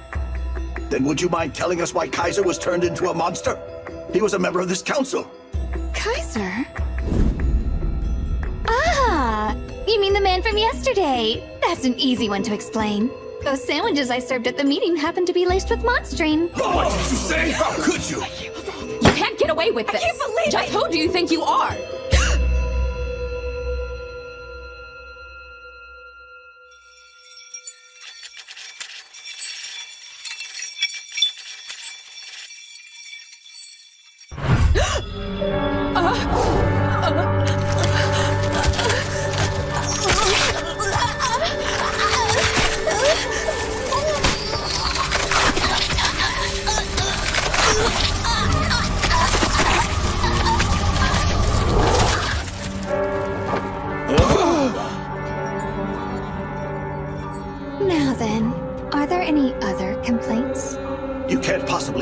Then would you mind telling us why Kaiser was turned into a monster? He was a member of this council. Kaiser? Ah! You mean the man from yesterday? That's an easy one to explain. Those sandwiches I served at the meeting happened to be laced with Monstrine. What did you say? How could you? You can't get away with this. I can't believe Just who do you think you are?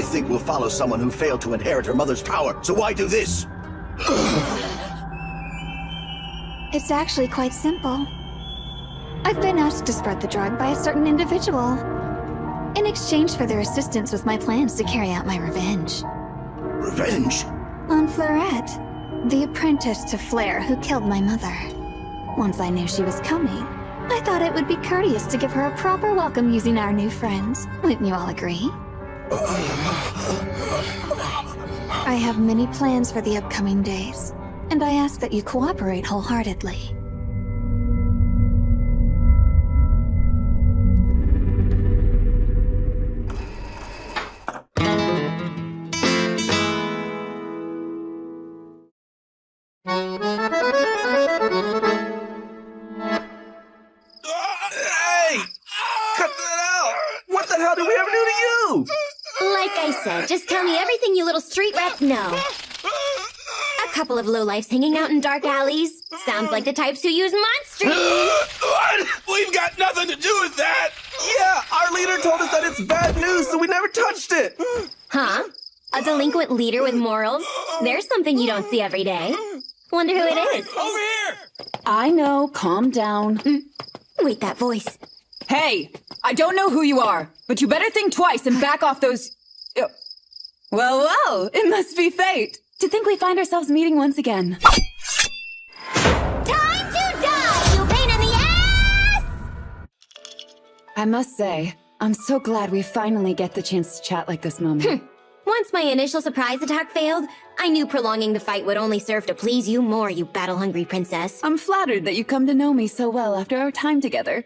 probably think we'll follow someone who failed to inherit her mother's power, so why do this? It's actually quite simple. I've been asked to spread the drug by a certain individual, in exchange for their assistance with my plans to carry out my revenge. Revenge? On Fleurette, the apprentice to Flare who killed my mother. Once I knew she was coming, I thought it would be courteous to give her a proper welcome using our new friends. Wouldn't you all agree? I have many plans for the upcoming days, and I ask that you cooperate wholeheartedly. Like I said, just tell me everything you little street rats know. A couple of lowlifes hanging out in dark alleys. Sounds like the types who use Monstering. What? We've got nothing to do with that! Yeah, our leader told us that it's bad news, so we never touched it! Huh? A delinquent leader with morals? There's something you don't see every day. Wonder who it is. Over here! I know, calm down. Wait, that voice. Hey, I don't know who you are, but you better think twice and back off those... Well, it must be fate. To think we find ourselves meeting once again. Time to die, you pain in the ass! I must say, I'm so glad we finally get the chance to chat like this moment. Once my initial surprise attack failed, I knew prolonging the fight would only serve to please you more, you battle-hungry princess. I'm flattered that you come to know me so well after our time together.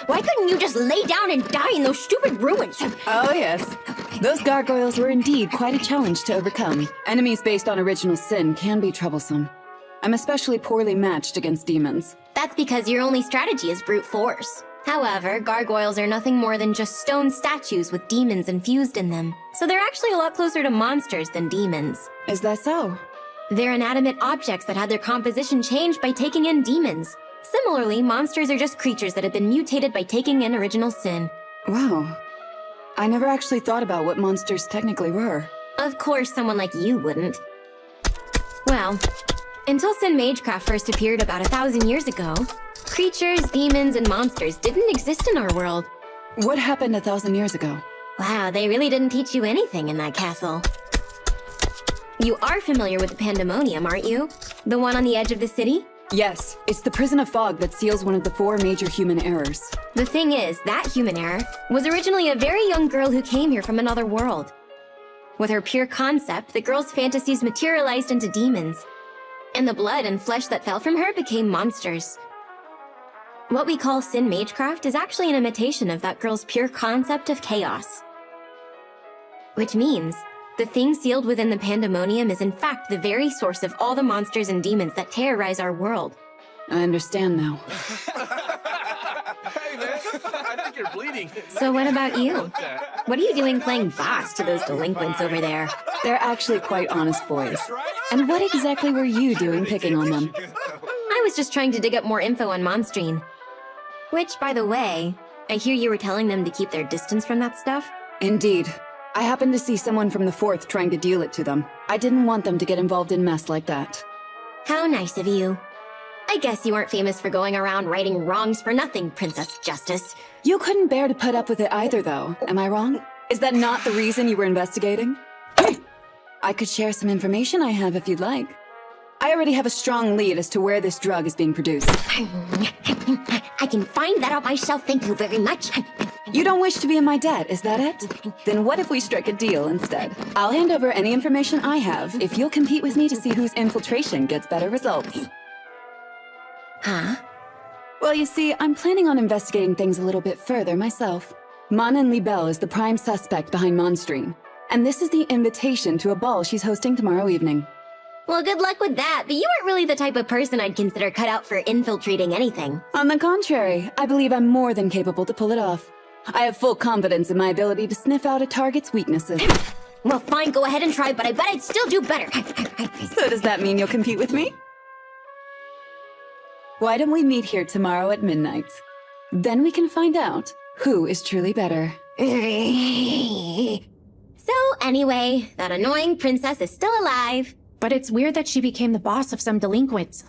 Why couldn't you just lay down and die in those stupid ruins? Oh, yes. Those gargoyles were indeed quite a challenge to overcome. Enemies based on original sin can be troublesome. I'm especially poorly matched against demons. That's because your only strategy is brute force. However, gargoyles are nothing more than just stone statues with demons infused in them. So they're actually a lot closer to monsters than demons. Is that so? They're inanimate objects that had their composition changed by taking in demons. Similarly, monsters are just creatures that have been mutated by taking in original sin. Wow. I never actually thought about what monsters technically were. Of course someone like you wouldn't. Well, until Sin Magecraft first appeared about 1,000 years ago, creatures, demons, and monsters didn't exist in our world. What happened 1,000 years ago? Wow, they really didn't teach you anything in that castle. You are familiar with the Pandemonium, aren't you? The one on the edge of the city? Yes, it's the prison of fog that seals one of the 4 major human errors. The thing is, that human error was originally a very young girl who came here from another world. With her pure concept, the girl's fantasies materialized into demons, and the blood and flesh that fell from her became monsters. What we call Sin Magecraft is actually an imitation of that girl's pure concept of chaos. Which means, the thing sealed within the Pandemonium is in fact the very source of all the monsters and demons that terrorize our world. I understand now. Hey, man, I think you're bleeding. So what about you? What are you doing playing boss to those delinquents over there? They're actually quite honest boys. And what exactly were you doing picking on them? I was just trying to dig up more info on Monstrine. Which, by the way, I hear you were telling them to keep their distance from that stuff? Indeed. I happened to see someone from the 4th trying to deal it to them. I didn't want them to get involved in mess like that. How nice of you. I guess you aren't famous for going around righting wrongs for nothing, Princess Justice. You couldn't bear to put up with it either, though. Am I wrong? Is that not the reason you were investigating? I could share some information I have if you'd like. I already have a strong lead as to where this drug is being produced. I can find that out myself, thank you very much. You don't wish to be in my debt, is that it? Then what if we strike a deal instead? I'll hand over any information I have if you'll compete with me to see whose infiltration gets better results. Huh? Well, you see, I'm planning on investigating things a little bit further myself. Manan Libelle is the prime suspect behind Monstrine, and this is the invitation to a ball she's hosting tomorrow evening. Well, good luck with that, but you aren't really the type of person I'd consider cut out for infiltrating anything. On the contrary, I believe I'm more than capable to pull it off. I have full confidence in my ability to sniff out a target's weaknesses. Well, fine, go ahead and try, but I bet I'd still do better. So does that mean you'll compete with me? Why don't we meet here tomorrow at midnight? Then we can find out who is truly better. So, anyway, that annoying princess is still alive. But it's weird that she became the boss of some delinquents.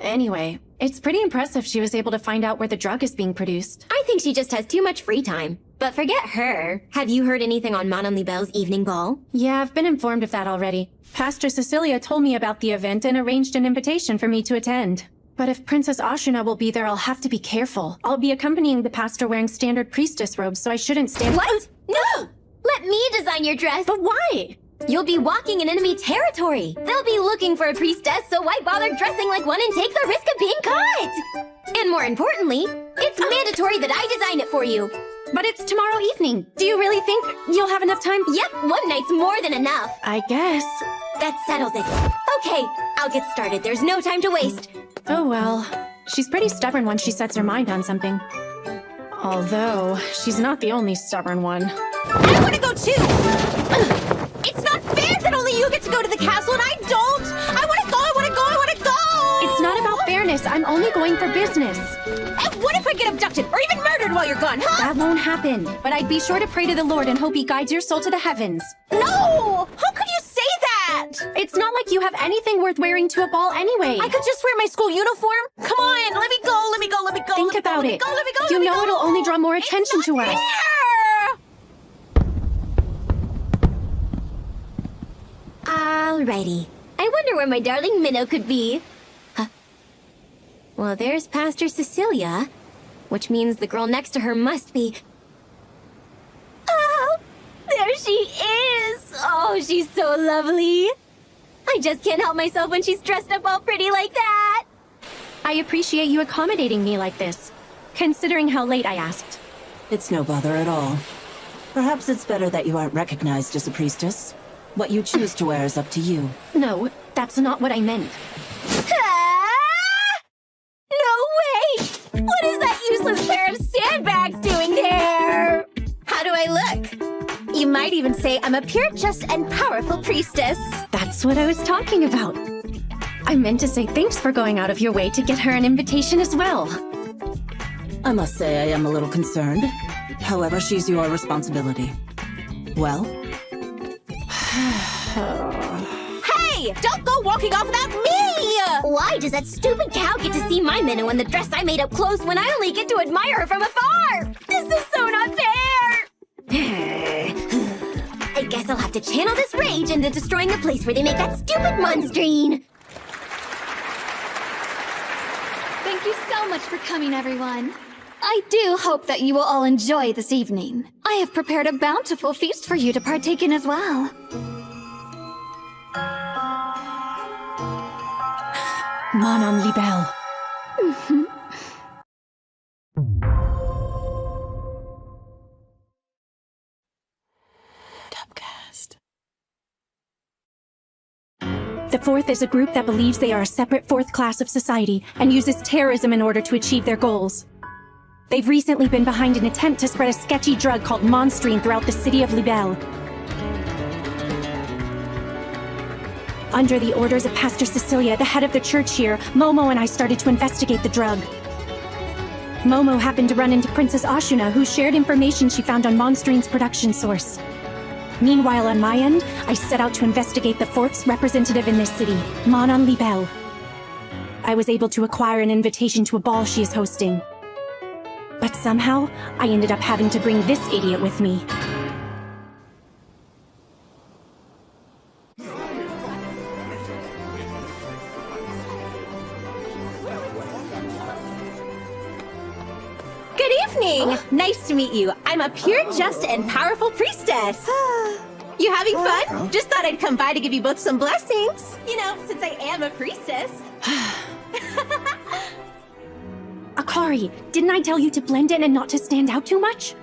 Anyway, it's pretty impressive she was able to find out where the drug is being produced. I think she just has too much free time. But forget her. Have you heard anything on Mon Libelle's evening ball? Yeah, I've been informed of that already. Pastor Cecilia told me about the event and arranged an invitation for me to attend. But if Princess Ashuna will be there, I'll have to be careful. I'll be accompanying the pastor wearing standard priestess robes, so I shouldn't stand— What? No! Let me design your dress! But why? You'll be walking in enemy territory. They'll be looking for a priestess, so why bother dressing like one and take the risk of being caught? And more importantly, it's mandatory that I design it for you. But it's tomorrow evening. Do you really think you'll have enough time? Yep, one night's more than enough. I guess. That settles it. Okay, I'll get started. There's no time to waste. Oh well. She's pretty stubborn when she sets her mind on something. Although, she's not the only stubborn one. I want to go too! It's not fair that only you get to go to the castle and I don't! I want to go, I want to go, I want to go! It's not about fairness. I'm only going for business. And what if I get abducted or even murdered while you're gone, huh? That won't happen. But I'd be sure to pray to the Lord and hope he guides your soul to the heavens. No! How could you say that? It's not like you have anything worth wearing to a ball anyway. I could just wear my school uniform. Come on, let me go, let me go, let me go. Think about it. You know it'll only draw more attention to us. Alrighty. I wonder where my darling Minnow could be. Huh? Well, there's Pastor Cecilia, which means the girl next to her must be... Oh, there she is! Oh, she's so lovely. I just can't help myself when she's dressed up all pretty like that. I appreciate you accommodating me like this, considering how late I asked. It's no bother at all. Perhaps it's better that you aren't recognized as a priestess. What you choose to wear is up to you. No, that's not what I meant. No way! What is that useless pair of sandbags doing there? How do I look? You might even say I'm a pure, just, and powerful priestess. That's what I was talking about. I meant to say thanks for going out of your way to get her an invitation as well. I must say I am a little concerned. However, she's your responsibility. Well? Hey! Don't go walking off without me! Why does that stupid cow get to see my Minnow in the dress I made up close when I only get to admire her from afar? This is so not fair! I guess I'll have to channel this rage into destroying the place where they make that stupid monstrine. Thank you so much for coming, everyone. I do hope that you will all enjoy this evening. I have prepared a bountiful feast for you to partake in as well. Mon Libelle. The Fourth is a group that believes they are a separate fourth class of society and uses terrorism in order to achieve their goals. They've recently been behind an attempt to spread a sketchy drug called Monstrine throughout the city of Libelle. Under the orders of Pastor Cecilia, the head of the church here, Momo and I started to investigate the drug. Momo happened to run into Princess Ashuna, who shared information she found on Monstrine's production source. Meanwhile, on my end, I set out to investigate the Fourth's representative in this city, Mon Libelle. I was able to acquire an invitation to a ball she is hosting. But somehow, I ended up having to bring this idiot with me. Good evening! Nice to meet you. I'm a pure, just, and powerful priestess. You having fun? Just thought I'd come by to give you both some blessings. You know, since I am a priestess. Akari, didn't I tell you to blend in and not to stand out too much?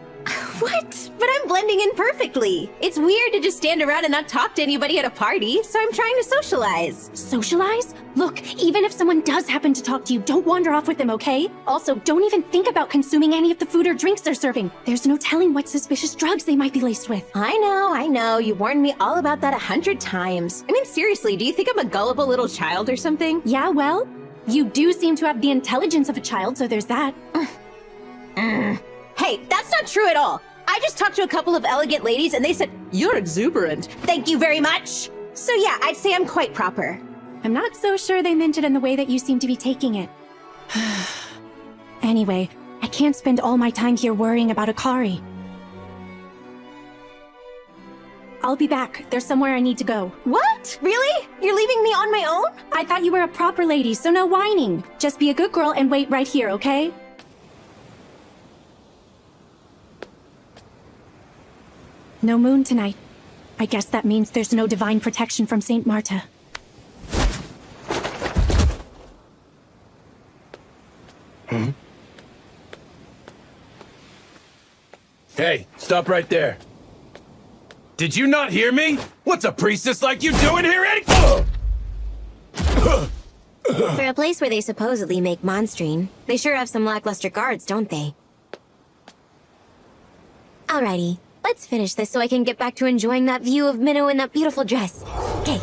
What? But I'm blending in perfectly. It's weird to just stand around and not talk to anybody at a party, so I'm trying to socialize. Socialize? Look, even if someone does happen to talk to you, don't wander off with them, okay? Also, don't even think about consuming any of the food or drinks they're serving. There's no telling what suspicious drugs they might be laced with. I know. You warned me all about that 100 times. I mean, seriously, do you think I'm a gullible little child or something? Yeah, well, you do seem to have the intelligence of a child, so there's that. Hey, that's not true at all. I just talked to a couple of elegant ladies and they said, "You're exuberant. Thank you very much." So yeah, I'd say I'm quite proper. I'm not so sure they meant it in the way that you seem to be taking it. Anyway, I can't spend all my time here worrying about Akari. I'll be back. There's somewhere I need to go. What? Really? You're leaving me on my own? I thought you were a proper lady, so no whining. Just be a good girl and wait right here, okay? No moon tonight. I guess that means there's no divine protection from Saint Marta. Hey, stop right there. Did you not hear me? What's a priestess like you doing here For a place where they supposedly make monstrine, they sure have some lackluster guards, don't they? Alrighty, let's finish this so I can get back to enjoying that view of Minnow in that beautiful dress. Okay.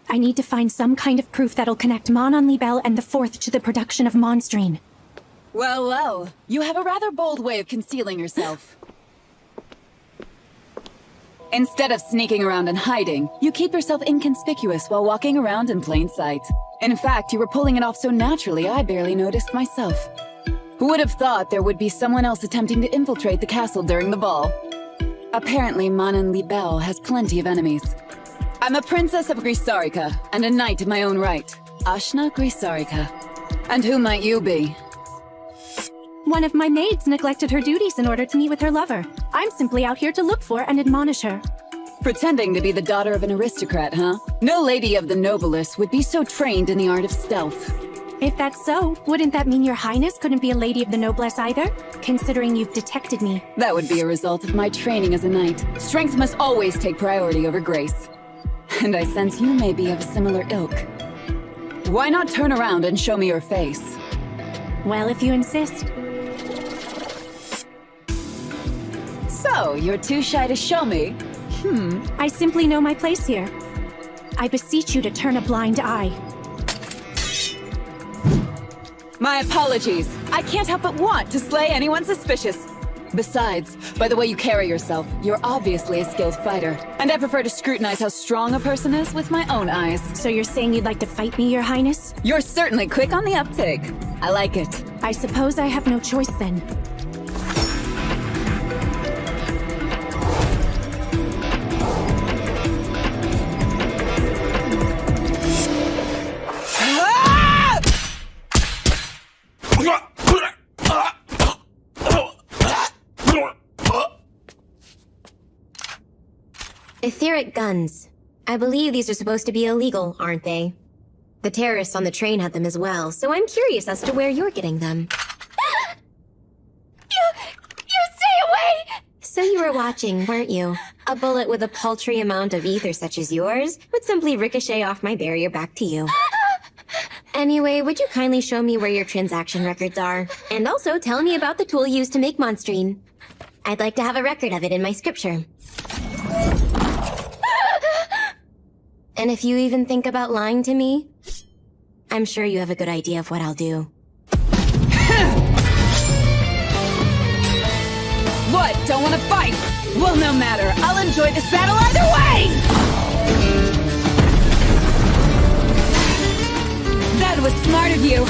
I need to find some kind of proof that'll connect Manon Libelle and the Fourth to the production of monstrine. Well, well, you have a rather bold way of concealing yourself. Instead of sneaking around and hiding, you keep yourself inconspicuous while walking around in plain sight. In fact, you were pulling it off so naturally I barely noticed myself. Who would have thought there would be someone else attempting to infiltrate the castle during the ball? Apparently, Manon Libelle has plenty of enemies. I'm a princess of Grisarica, and a knight in my own right. Ashna Grisarica. And who might you be? One of my maids neglected her duties in order to meet with her lover. I'm simply out here to look for and admonish her. Pretending to be the daughter of an aristocrat, huh? No lady of the noblest would be so trained in the art of stealth. If that's so, wouldn't that mean your highness couldn't be a lady of the noblesse either? Considering you've detected me. That would be a result of my training as a knight. Strength must always take priority over grace. And I sense you may be of a similar ilk. Why not turn around and show me your face? Well, if you insist. So, you're too shy to show me? I simply know my place here. I beseech you to turn a blind eye. My apologies. I can't help but want to slay anyone suspicious. Besides, by the way you carry yourself, you're obviously a skilled fighter. And I prefer to scrutinize how strong a person is with my own eyes. So you're saying you'd like to fight me, your highness? You're certainly quick on the uptake. I like it. I suppose I have no choice then. Etheric guns. I believe these are supposed to be illegal, aren't they? The terrorists on the train had them as well, so I'm curious as to where you're getting them. You stay away! So you were watching, weren't you? A bullet with a paltry amount of ether such as yours would simply ricochet off my barrier back to you. Anyway, would you kindly show me where your transaction records are? And also tell me about the tool used to make monstrine. I'd like to have a record of it in my scripture. And if you even think about lying to me, I'm sure you have a good idea of what I'll do. What? Don't want to fight? Well, no matter. I'll enjoy this battle either way! That was smart of you.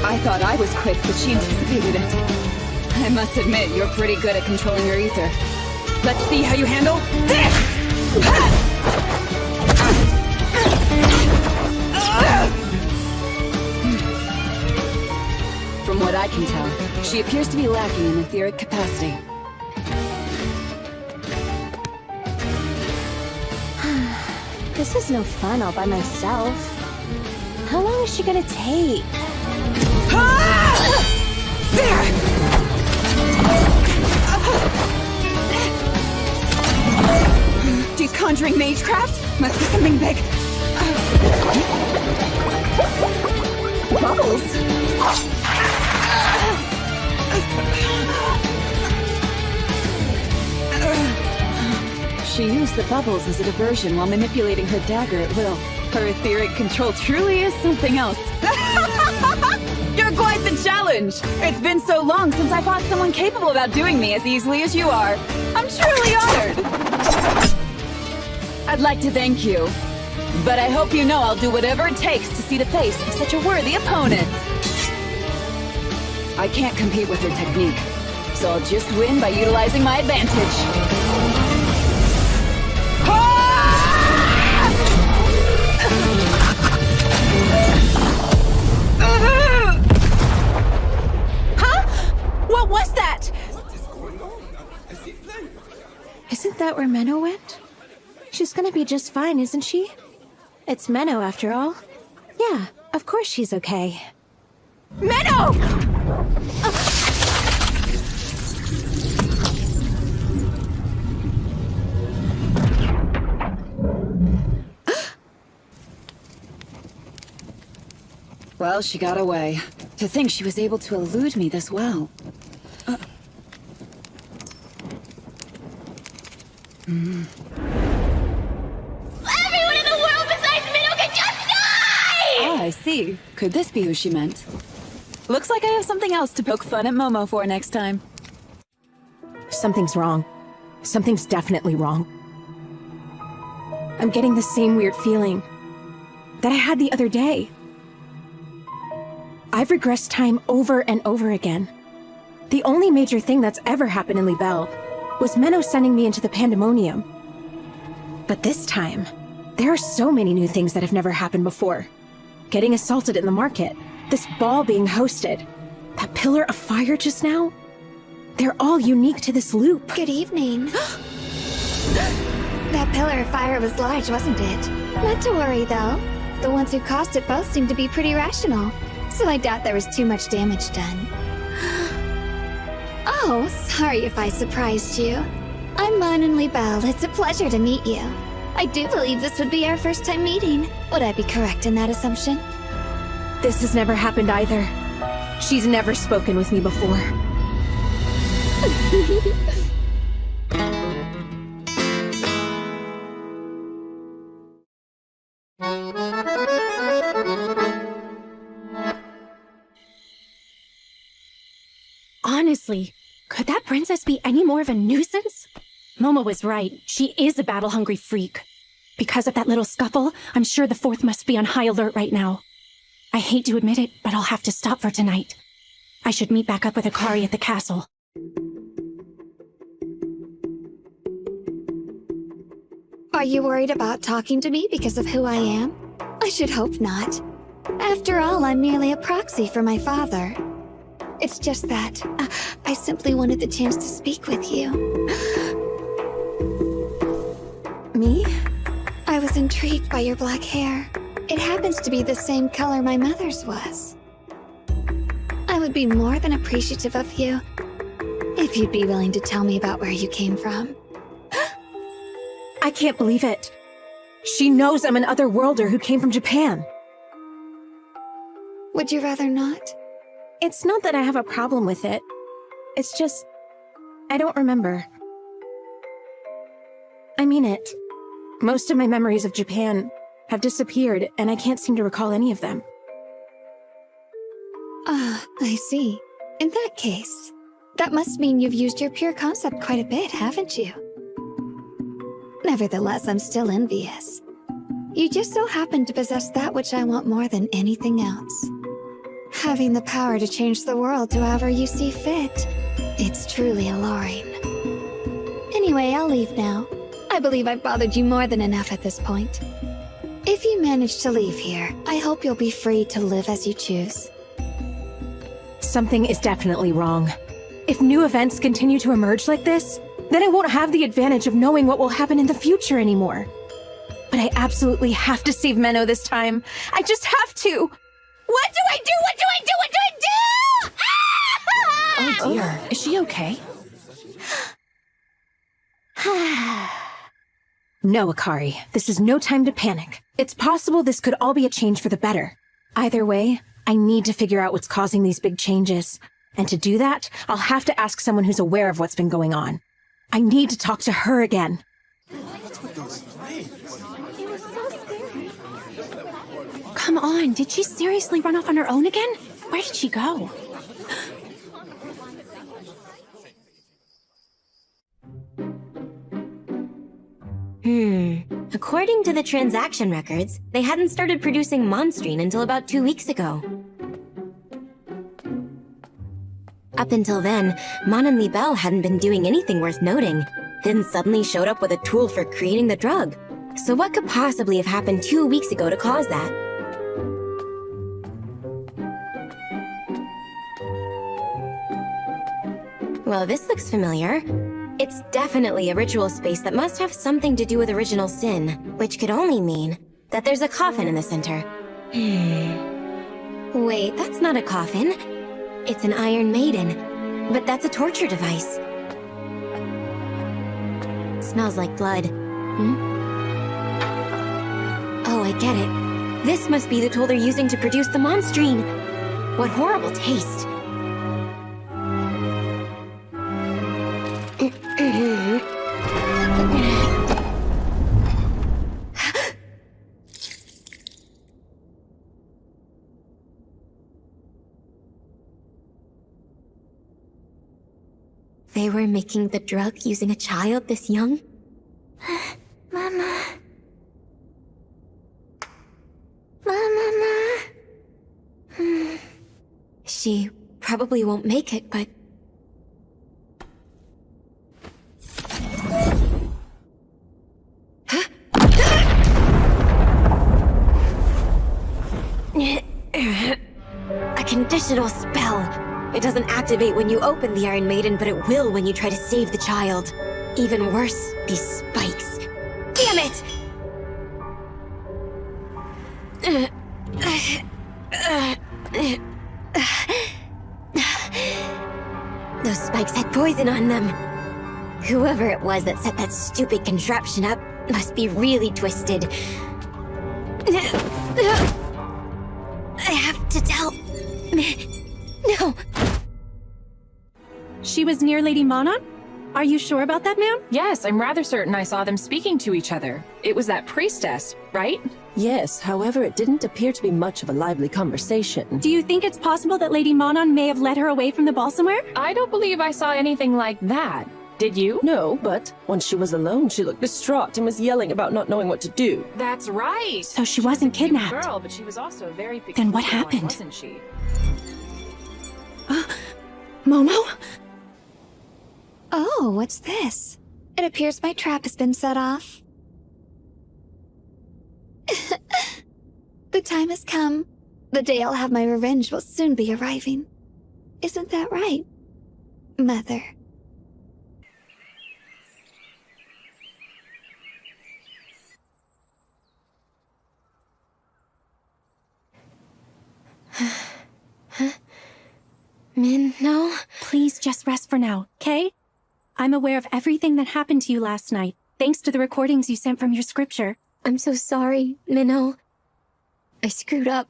I thought I was quick, but she anticipated it. I must admit, you're pretty good at controlling your ether. Let's see how you handle this! From what I can tell, she appears to be lacking in etheric capacity. This is no fun all by myself. How long is she gonna take? There! She's conjuring magecraft? Must be something big. Bubbles? She used the bubbles as a diversion while manipulating her dagger at will. Her etheric control truly is something else. You're quite the challenge! It's been so long since I fought someone capable of outdoing me as easily as you are. I'm truly honored! I'd like to thank you, but I hope you know I'll do whatever it takes to see the face of such a worthy opponent. I can't compete with her technique, so I'll just win by utilizing my advantage. What was that? Isn't that where Menno went? She's gonna be just fine, isn't she? It's Menno, after all. Yeah, of course she's okay. Menno! Well, she got away. To think she was able to elude me this well. Everyone in the world besides Minnow can just die! Ah, I see. Could this be who she meant? Looks like I have something else to poke fun at Momo for next time. Something's wrong. Something's definitely wrong. I'm getting the same weird feeling that I had the other day. I've regressed time over and over again. The only major thing that's ever happened in Libelle was Menno sending me into the Pandemonium. But this time, there are so many new things that have never happened before. Getting assaulted in the market, this ball being hosted, that pillar of fire just now. They're all unique to this loop. Good evening. That pillar of fire was large, wasn't it? Not to worry, though. The ones who caused it both seemed to be pretty rational, so I doubt there was too much damage done. Oh, sorry if I surprised you. I'm Mon and Libelle. It's a pleasure to meet you. I do believe this would be our first time meeting. Would I be correct in that assumption? This has never happened either. She's never spoken with me before. Honestly, could that princess be any more of a nuisance? Momo was right. She is a battle-hungry freak. Because of that little scuffle, I'm sure the Fourth must be on high alert right now. I hate to admit it, but I'll have to stop for tonight. I should meet back up with Akari at the castle. Are you worried about talking to me because of who I am? I should hope not. After all, I'm merely a proxy for my father. It's just that I simply wanted the chance to speak with you. Me? I was intrigued by your black hair. It happens to be the same color my mother's was. I would be more than appreciative of you if you'd be willing to tell me about where you came from. I can't believe it. She knows I'm an otherworlder who came from Japan. Would you rather not? It's not that I have a problem with it. It's just, I don't remember. I mean it. Most of my memories of Japan have disappeared, and I can't seem to recall any of them. Ah, I see. In that case, that must mean you've used your pure concept quite a bit, haven't you? Nevertheless, I'm still envious. You just so happen to possess that which I want more than anything else. Having the power to change the world to however you see fit. It's truly alluring. Anyway, I'll leave now. I believe I've bothered you more than enough at this point. If you manage to leave here, I hope you'll be free to live as you choose. Something is definitely wrong. If new events continue to emerge like this, then I won't have the advantage of knowing what will happen in the future anymore. But I absolutely have to save Menno this time. I just have to! What do I do? What do I do? What do I do? Oh dear, is she okay? No, Akari. This is no time to panic. It's possible this could all be a change for the better. Either way, I need to figure out what's causing these big changes. And to do that, I'll have to ask someone who's aware of what's been going on. I need to talk to her again. Come on, did she seriously run off on her own again? Where did she go? According to the transaction records, they hadn't started producing Monstrine until about 2 weeks ago. Up until then, Mon and Libelle hadn't been doing anything worth noting, then suddenly showed up with a tool for creating the drug. So what could possibly have happened 2 weeks ago to cause that? Well, this looks familiar. It's definitely a ritual space that must have something to do with Original Sin, which could only mean that there's a coffin in the center. Wait, that's not a coffin. It's an Iron Maiden, but that's a torture device. Smells like blood. Oh, I get it. This must be the tool they're using to produce the Monstrine. What horrible taste. They were making the drug using a child this young? Mama. Mama. She probably won't make it, but... A conditional spell. It doesn't activate when you open the Iron Maiden, but it will when you try to save the child. Even worse, these spikes. Damn it! Those spikes had poison on them. Whoever it was that set that stupid contraption up must be really twisted. I have to tell... No. She was near Lady Manon? Are you sure about that, ma'am? Yes, I'm rather certain I saw them speaking to each other. It was that priestess, right? Yes, however, it didn't appear to be much of a lively conversation. Do you think it's possible that Lady Manon may have led her away from the ball somewhere? I don't believe I saw anything like that. Did you? No, but once she was alone, she looked distraught and was yelling about not knowing what to do. That's right. So she wasn't kidnapped. Girl, but she was also very Then what happened? Wasn't she? Momo? Oh, what's this? It appears my trap has been set off. The time has come. The day I'll have my revenge will soon be arriving. Isn't that right, Mother? No? Please just rest for now, okay? I'm aware of everything that happened to you last night, thanks to the recordings you sent from your scripture. I'm so sorry, Minnow. I screwed up,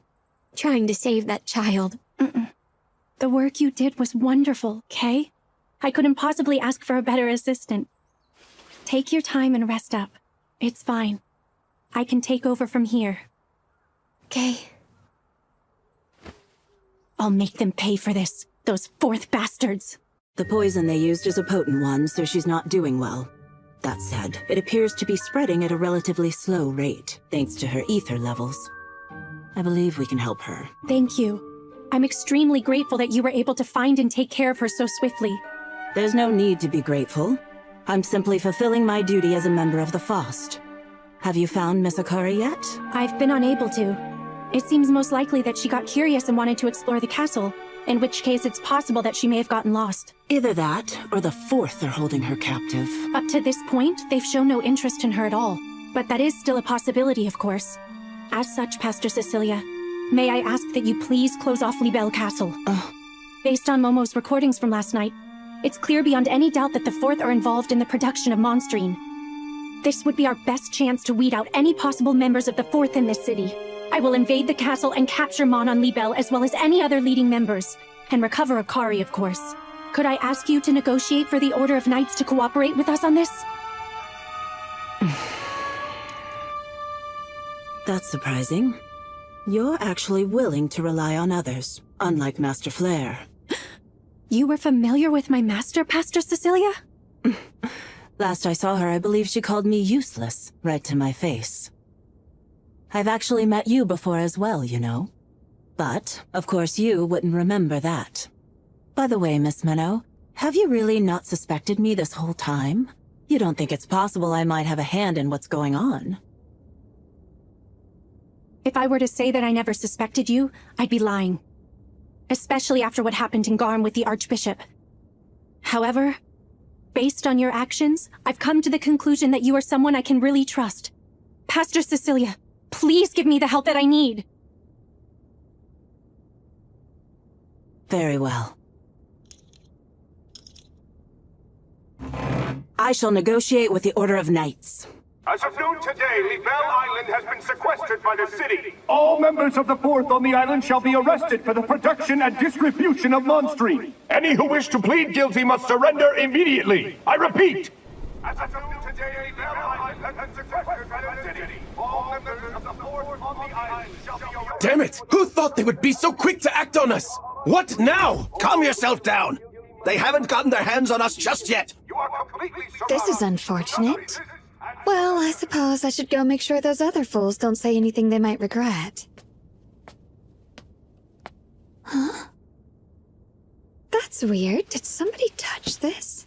trying to save that child. The work you did was wonderful, okay? I couldn't possibly ask for a better assistant. Take your time and rest up. It's fine. I can take over from here. Okay. I'll make them pay for this. Those fourth bastards. The poison they used is a potent one, so she's not doing well. That said, it appears to be spreading at a relatively slow rate, thanks to her ether levels. I believe we can help her. Thank you. I'm extremely grateful that you were able to find and take care of her so swiftly. There's no need to be grateful. I'm simply fulfilling my duty as a member of the FOST. Have you found Miss Akari yet? I've been unable to. It seems most likely that she got curious and wanted to explore the castle, in which case it's possible that she may have gotten lost. Either that, or the Fourth are holding her captive. Up to this point, they've shown no interest in her at all. But that is still a possibility, of course. As such, Pastor Cecilia, may I ask that you please close off Libelle Castle? Based on Momo's recordings from last night, it's clear beyond any doubt that the Fourth are involved in the production of Monstrine. This would be our best chance to weed out any possible members of the Fourth in this city. I will invade the castle and capture Mon and Libelle as well as any other leading members, and recover Akari, of course. Could I ask you to negotiate for the Order of Knights to cooperate with us on this? That's surprising. You're actually willing to rely on others, unlike Master Flare. You were familiar with my master, Pastor Cecilia? Last I saw her, I believe she called me useless, right to my face. I've actually met you before as well, you know. But, of course, you wouldn't remember that. By the way, Miss Minnow, have you really not suspected me this whole time? You don't think it's possible I might have a hand in what's going on? If I were to say that I never suspected you, I'd be lying. Especially after what happened in Garm with the Archbishop. However, based on your actions, I've come to the conclusion that you are someone I can really trust. Pastor Cecilia, please give me the help that I need. Very well. I shall negotiate with the Order of Knights. As of noon today, Libelle Island has been sequestered by the city. All members of the Fourth on the island shall be arrested for the production and distribution of monstrine. Any who wish to plead guilty must surrender immediately. I repeat. As of noon today, Libelle Island has been sequestered by the city. All members of the Fourth on the island shall be arrested. Damn it! Who thought they would be so quick to act on us? What now? Calm yourself down. They haven't gotten their hands on us just yet. This is unfortunate. Well, I suppose I should go make sure those other fools don't say anything they might regret. Huh? That's weird. Did somebody touch this?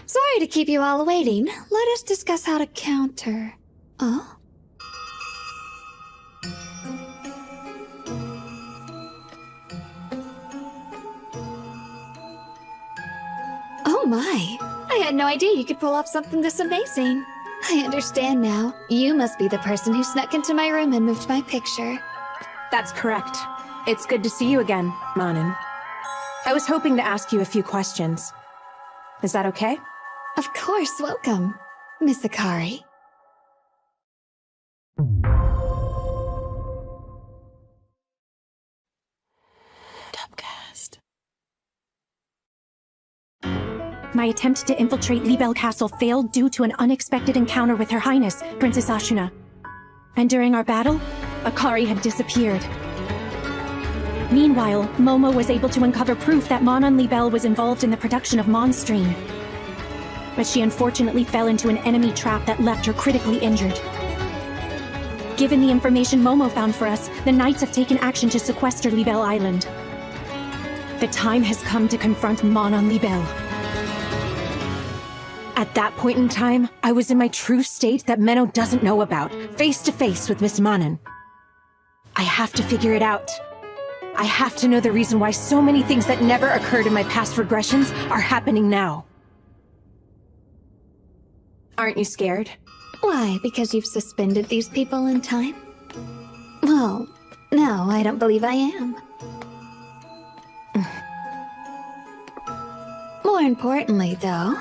Sorry to keep you all waiting. Let us discuss how to counter. Oh? Oh my. I had no idea you could pull off something this amazing. I understand now. You must be the person who snuck into my room and moved my picture. That's correct. It's good to see you again, Manon. I was hoping to ask you a few questions. Is that okay? Of course, welcome, Miss Akari. My attempt to infiltrate Libelle Castle failed due to an unexpected encounter with Her Highness, Princess Ashuna. And during our battle, Akari had disappeared. Meanwhile, Momo was able to uncover proof that Manon Libelle was involved in the production of monstrine. But she unfortunately fell into an enemy trap that left her critically injured. Given the information Momo found for us, the Knights have taken action to sequester Libelle Island. The time has come to confront Manon Libelle. At that point in time, I was in my true state that Menno doesn't know about, face to face with Miss Manon. I have to figure it out. I have to know the reason why so many things that never occurred in my past regressions are happening now. Aren't you scared? Why, because you've suspended these people in time? Well, no, I don't believe I am. More importantly, though,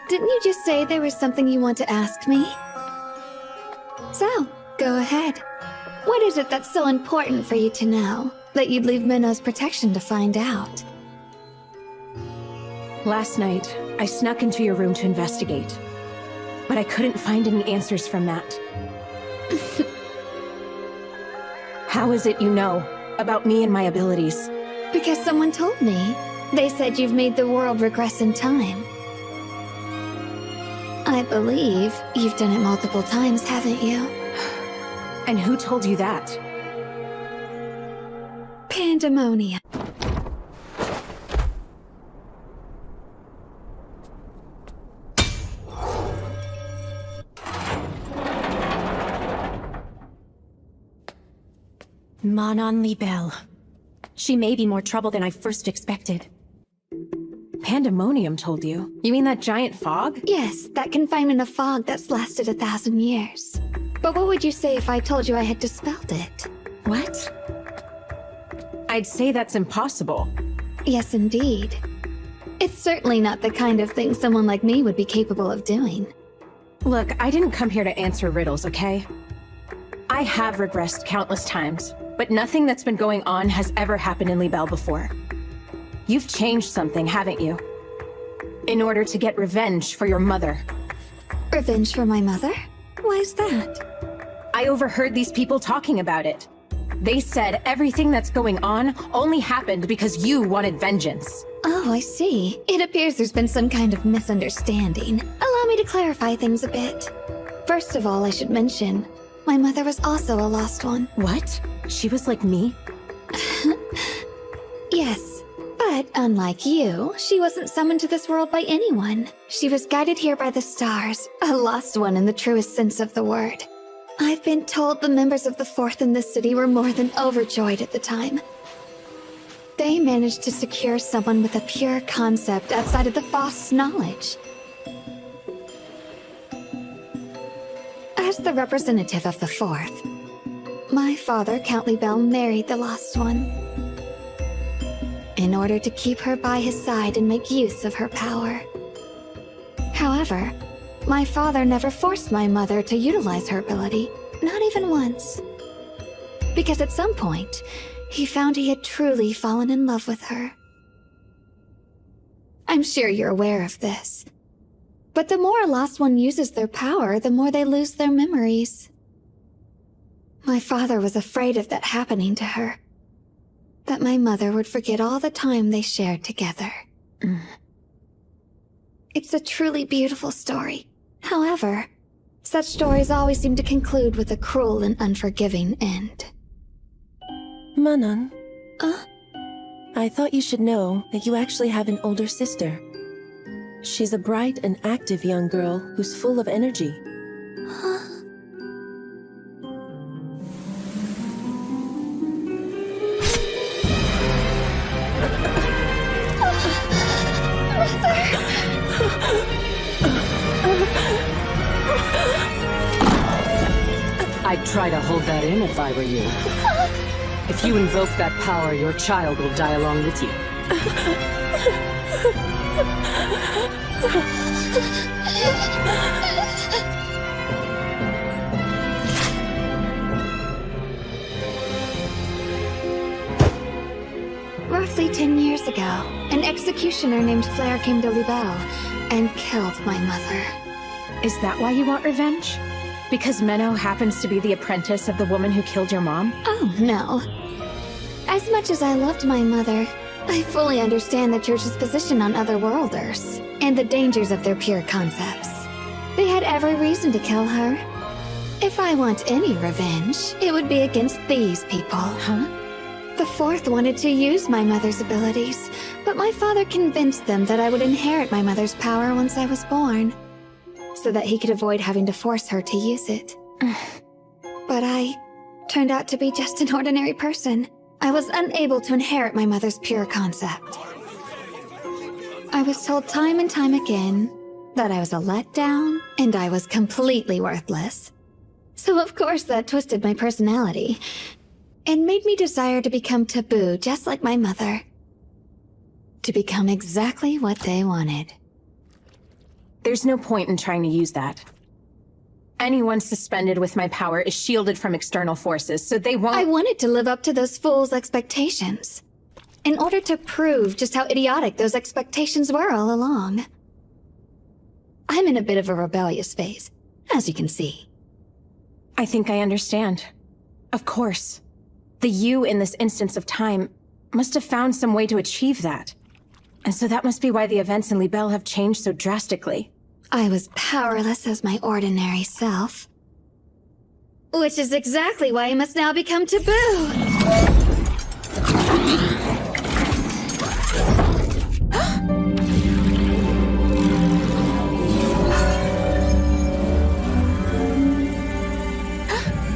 didn't you just say there was something you want to ask me? So, go ahead. What is it that's so important for you to know, that you'd leave Minno's protection to find out? Last night, I snuck into your room to investigate. But I couldn't find any answers from that. How is it you know about me and my abilities? Because someone told me. They said you've made the world regress in time. I believe you've done it multiple times, haven't you? And who told you that? Pandemonium. Manon Libelle. She may be more trouble than I first expected. Pandemonium told you? You mean that giant fog? Yes, that confinement of fog that's lasted 1,000 years. But what would you say if I told you I had dispelled it? What? I'd say that's impossible. Yes, indeed. It's certainly not the kind of thing someone like me would be capable of doing. Look, I didn't come here to answer riddles, okay? I have regressed countless times, but nothing that's been going on has ever happened in Libelle before. You've changed something, haven't you? In order to get revenge for your mother. Revenge for my mother? Why is that? I overheard these people talking about it. They said everything that's going on only happened because you wanted vengeance. Oh, I see. It appears there's been some kind of misunderstanding. Allow me to clarify things a bit. First of all, I should mention, my mother was also a lost one. What? She was like me? Yes, but unlike you, she wasn't summoned to this world by anyone. She was guided here by the stars, a lost one in the truest sense of the word. I've been told the members of the Fourth in this city were more than overjoyed at the time. They managed to secure someone with a pure concept outside of the Fost's knowledge. As the representative of the Fourth, my father, Count Libel, married the lost one in order to keep her by his side and make use of her power. However, my father never forced my mother to utilize her ability, not even once. Because at some point, he found he had truly fallen in love with her. I'm sure you're aware of this. But the more a lost one uses their power, the more they lose their memories. My father was afraid of that happening to her. That my mother would forget all the time they shared together. It's a truly beautiful story. However, such stories always seem to conclude with a cruel and unforgiving end. Manon. I thought you should know that you actually have an older sister. She's a bright and active young girl who's full of energy. I'd try to hold that in if I were you. If you invoke that power, your child will die along with you. Roughly 10 years ago, an executioner named Flair came to Libel and killed my mother. Is that why you want revenge? Because Menno happens to be the apprentice of the woman who killed your mom? Oh, no. As much as I loved my mother, I fully understand the Church's position on otherworlders and the dangers of their pure concepts. They had every reason to kill her. If I want any revenge, it would be against these people. Huh? The Fourth wanted to use my mother's abilities, but my father convinced them that I would inherit my mother's power once I was born, so that he could avoid having to force her to use it. But I turned out to be just an ordinary person. I was unable to inherit my mother's pure concept. I was told time and time again that I was a letdown and I was completely worthless. So of course that twisted my personality and made me desire to become taboo just like my mother. To become exactly what they wanted. There's no point in trying to use that. Anyone suspended with my power is shielded from external forces, so they won't— I wanted to live up to those fools' expectations. In order to prove just how idiotic those expectations were all along. I'm in a bit of a rebellious phase, as you can see. I think I understand. Of course. The you in this instance of time must have found some way to achieve that. And so that must be why the events in Libel have changed so drastically. I was powerless as my ordinary self. Which is exactly why I must now become taboo!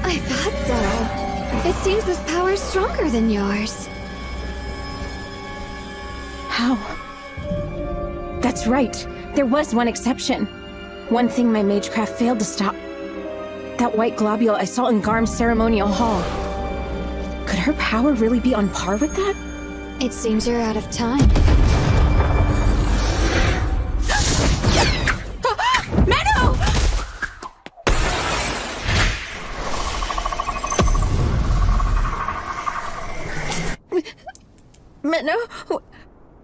I thought so. It seems this power is stronger than yours. How? That's right. There was one exception. One thing my magecraft failed to stop. That white globule I saw in Garm's ceremonial hall. Could her power really be on par with that? It seems you're out of time. Menno! Menno?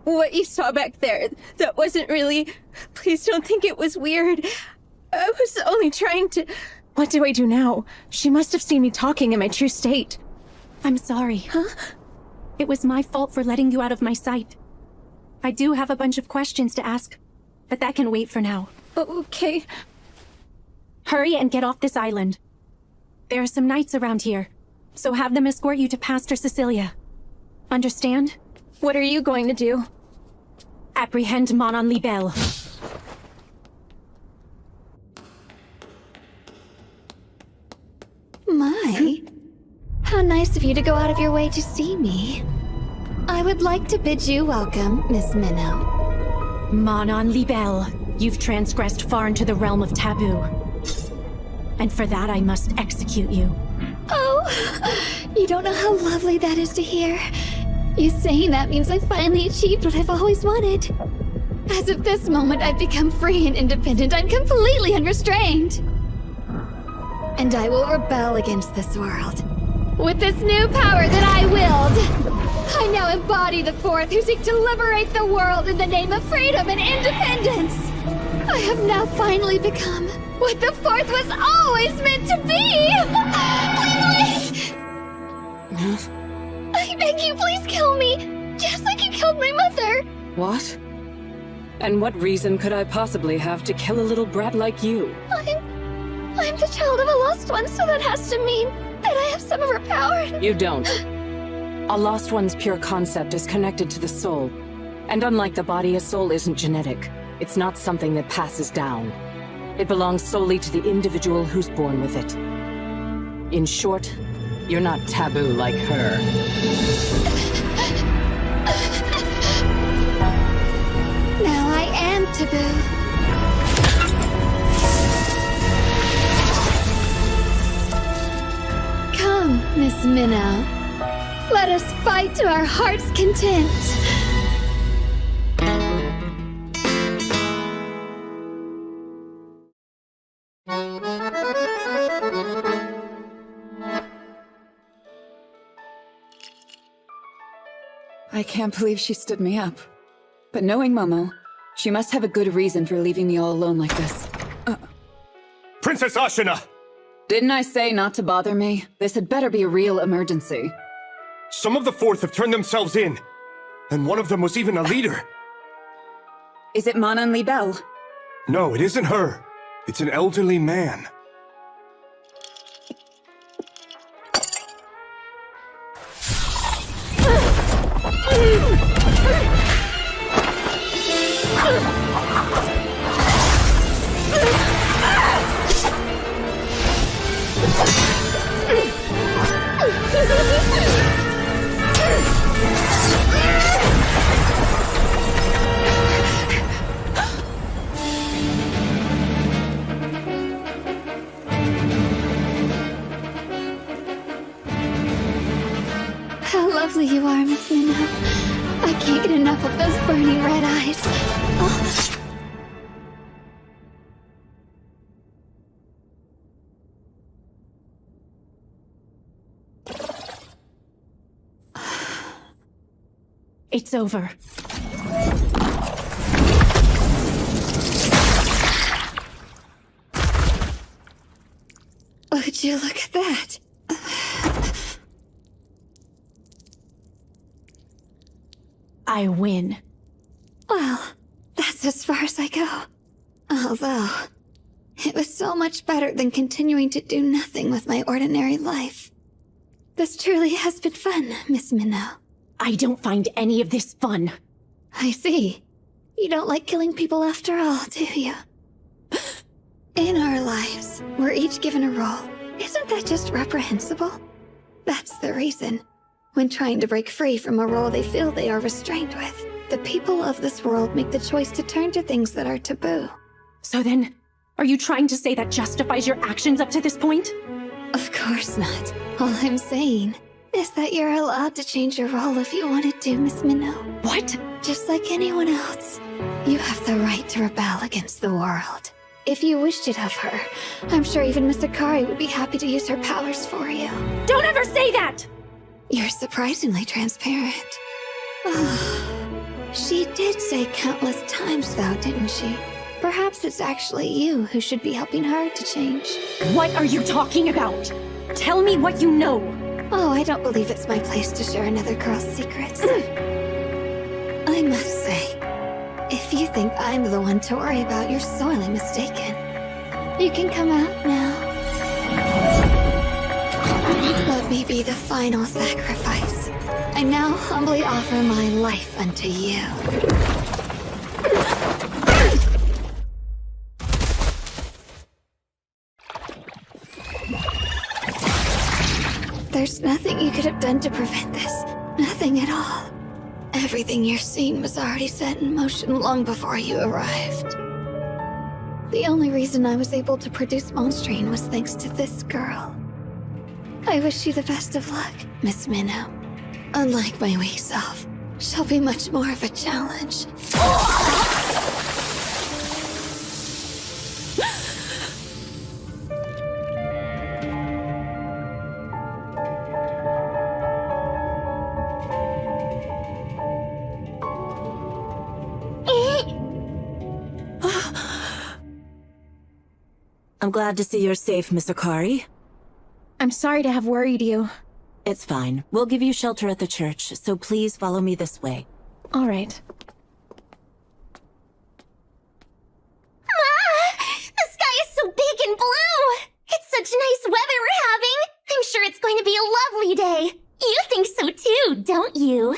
What you saw back there, that wasn't really... Please don't think it was weird. I was only trying to What do I do now? She must have seen me talking in my true state. I'm sorry. Huh? It was my fault for letting you out of my sight. I do have a bunch of questions to ask, but that can wait for now. Okay. Hurry and get off this island. There are some knights around here, so have them escort you to Pastor Cecilia. Understand? What are you going to do? Apprehend Manon Libelle. My, how nice of you to go out of your way to see me. I would like to bid you welcome, Miss Minnow. Manon Libelle, you've transgressed far into the realm of taboo. And for that I must execute you. Oh, you don't know how lovely that is to hear. You saying that means I finally achieved what I've always wanted. As of this moment, I've become free and independent. I'm completely unrestrained. And I will rebel against this world. With this new power that I willed, I now embody the Fourth who seek to liberate the world in the name of freedom and independence. I have now finally become what the Fourth was always meant to be! Please wait! I beg you, please kill me! Just like you killed my mother! What? And what reason could I possibly have to kill a little brat like you? I'm the child of a lost one, so that has to mean that I have some of her power. You don't. A lost one's pure concept is connected to the soul. And unlike the body, a soul isn't genetic. It's not something that passes down. It belongs solely to the individual who's born with it. In short, you're not taboo like her. Now I am taboo. Come, Miss Minnow. Let us fight to our heart's content. I can't believe she stood me up. But knowing Momo, she must have a good reason for leaving me all alone like this. Princess Ashina! Didn't I say not to bother me? This had better be a real emergency. Some of the Fourth have turned themselves in, and one of them was even a leader. Is it Manon Libelle? No, it isn't her. It's an elderly man. How lovely you are, Miss Minnow. I can't get enough of those burning red eyes. Oh. It's over. Would you look at that? I win. Well, that's as far as I go. Although, it was so much better than continuing to do nothing with my ordinary life. This truly has been fun, Miss Minnow. I don't find any of this fun. I see. You don't like killing people after all, do you? In our lives, we're each given a role. Isn't that just reprehensible? That's the reason. When trying to break free from a role they feel they are restrained with, the people of this world make the choice to turn to things that are taboo. So then, are you trying to say that justifies your actions up to this point? Of course not. All I'm saying is that you're allowed to change your role if you wanted to, Miss Minnow. What? Just like anyone else, you have the right to rebel against the world. If you wished it of her, I'm sure even Miss Akari would be happy to use her powers for you. Don't ever say that! You're surprisingly transparent. She did say countless times, though, didn't she? Perhaps it's actually you who should be helping her to change. What are you talking about? Tell me what you know. Oh, I don't believe it's my place to share another girl's secrets. I must say, if you think I'm the one to worry about, you're sorely mistaken. You can come out now. Let me be the final sacrifice. I now humbly offer my life unto you. There's nothing you could have done to prevent this. Nothing at all. Everything you're seeing was already set in motion long before you arrived. The only reason I was able to produce Monstrine was thanks to this girl. I wish you the best of luck, Miss Minnow. Unlike my weak self, she'll be much more of a challenge. I'm glad to see you're safe, Miss Akari. I'm sorry to have worried you. It's fine. We'll give you shelter at the church, so please follow me this way. All right. The sky is so big and blue! It's such nice weather we're having! I'm sure it's going to be a lovely day! You think so too, don't you?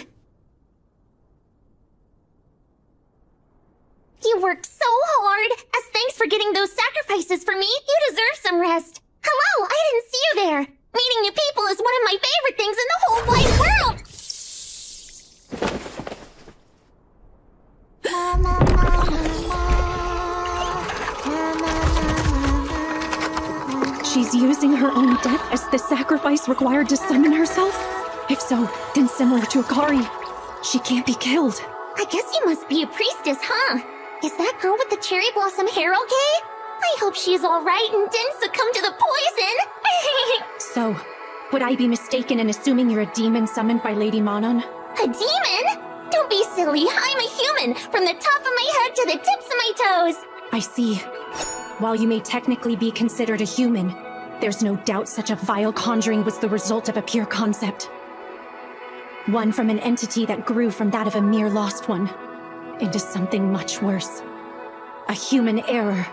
You worked so hard! As thanks for getting those sacrifices for me, you deserve some rest! Hello, I didn't see you there! Meeting new people is one of my favorite things in the whole wide world! She's using her own death as the sacrifice required to summon herself? If so, then similar to Akari, she can't be killed. I guess you must be a priestess, huh? Is that girl with the cherry blossom hair okay? I hope she's alright and didn't succumb to the poison! So, would I be mistaken in assuming you're a demon summoned by Lady Manon? A demon? Don't be silly, I'm a human, from the top of my head to the tips of my toes! I see. While you may technically be considered a human, there's no doubt such a vile conjuring was the result of a pure concept. One from an entity that grew from that of a mere lost one, into something much worse. A human error.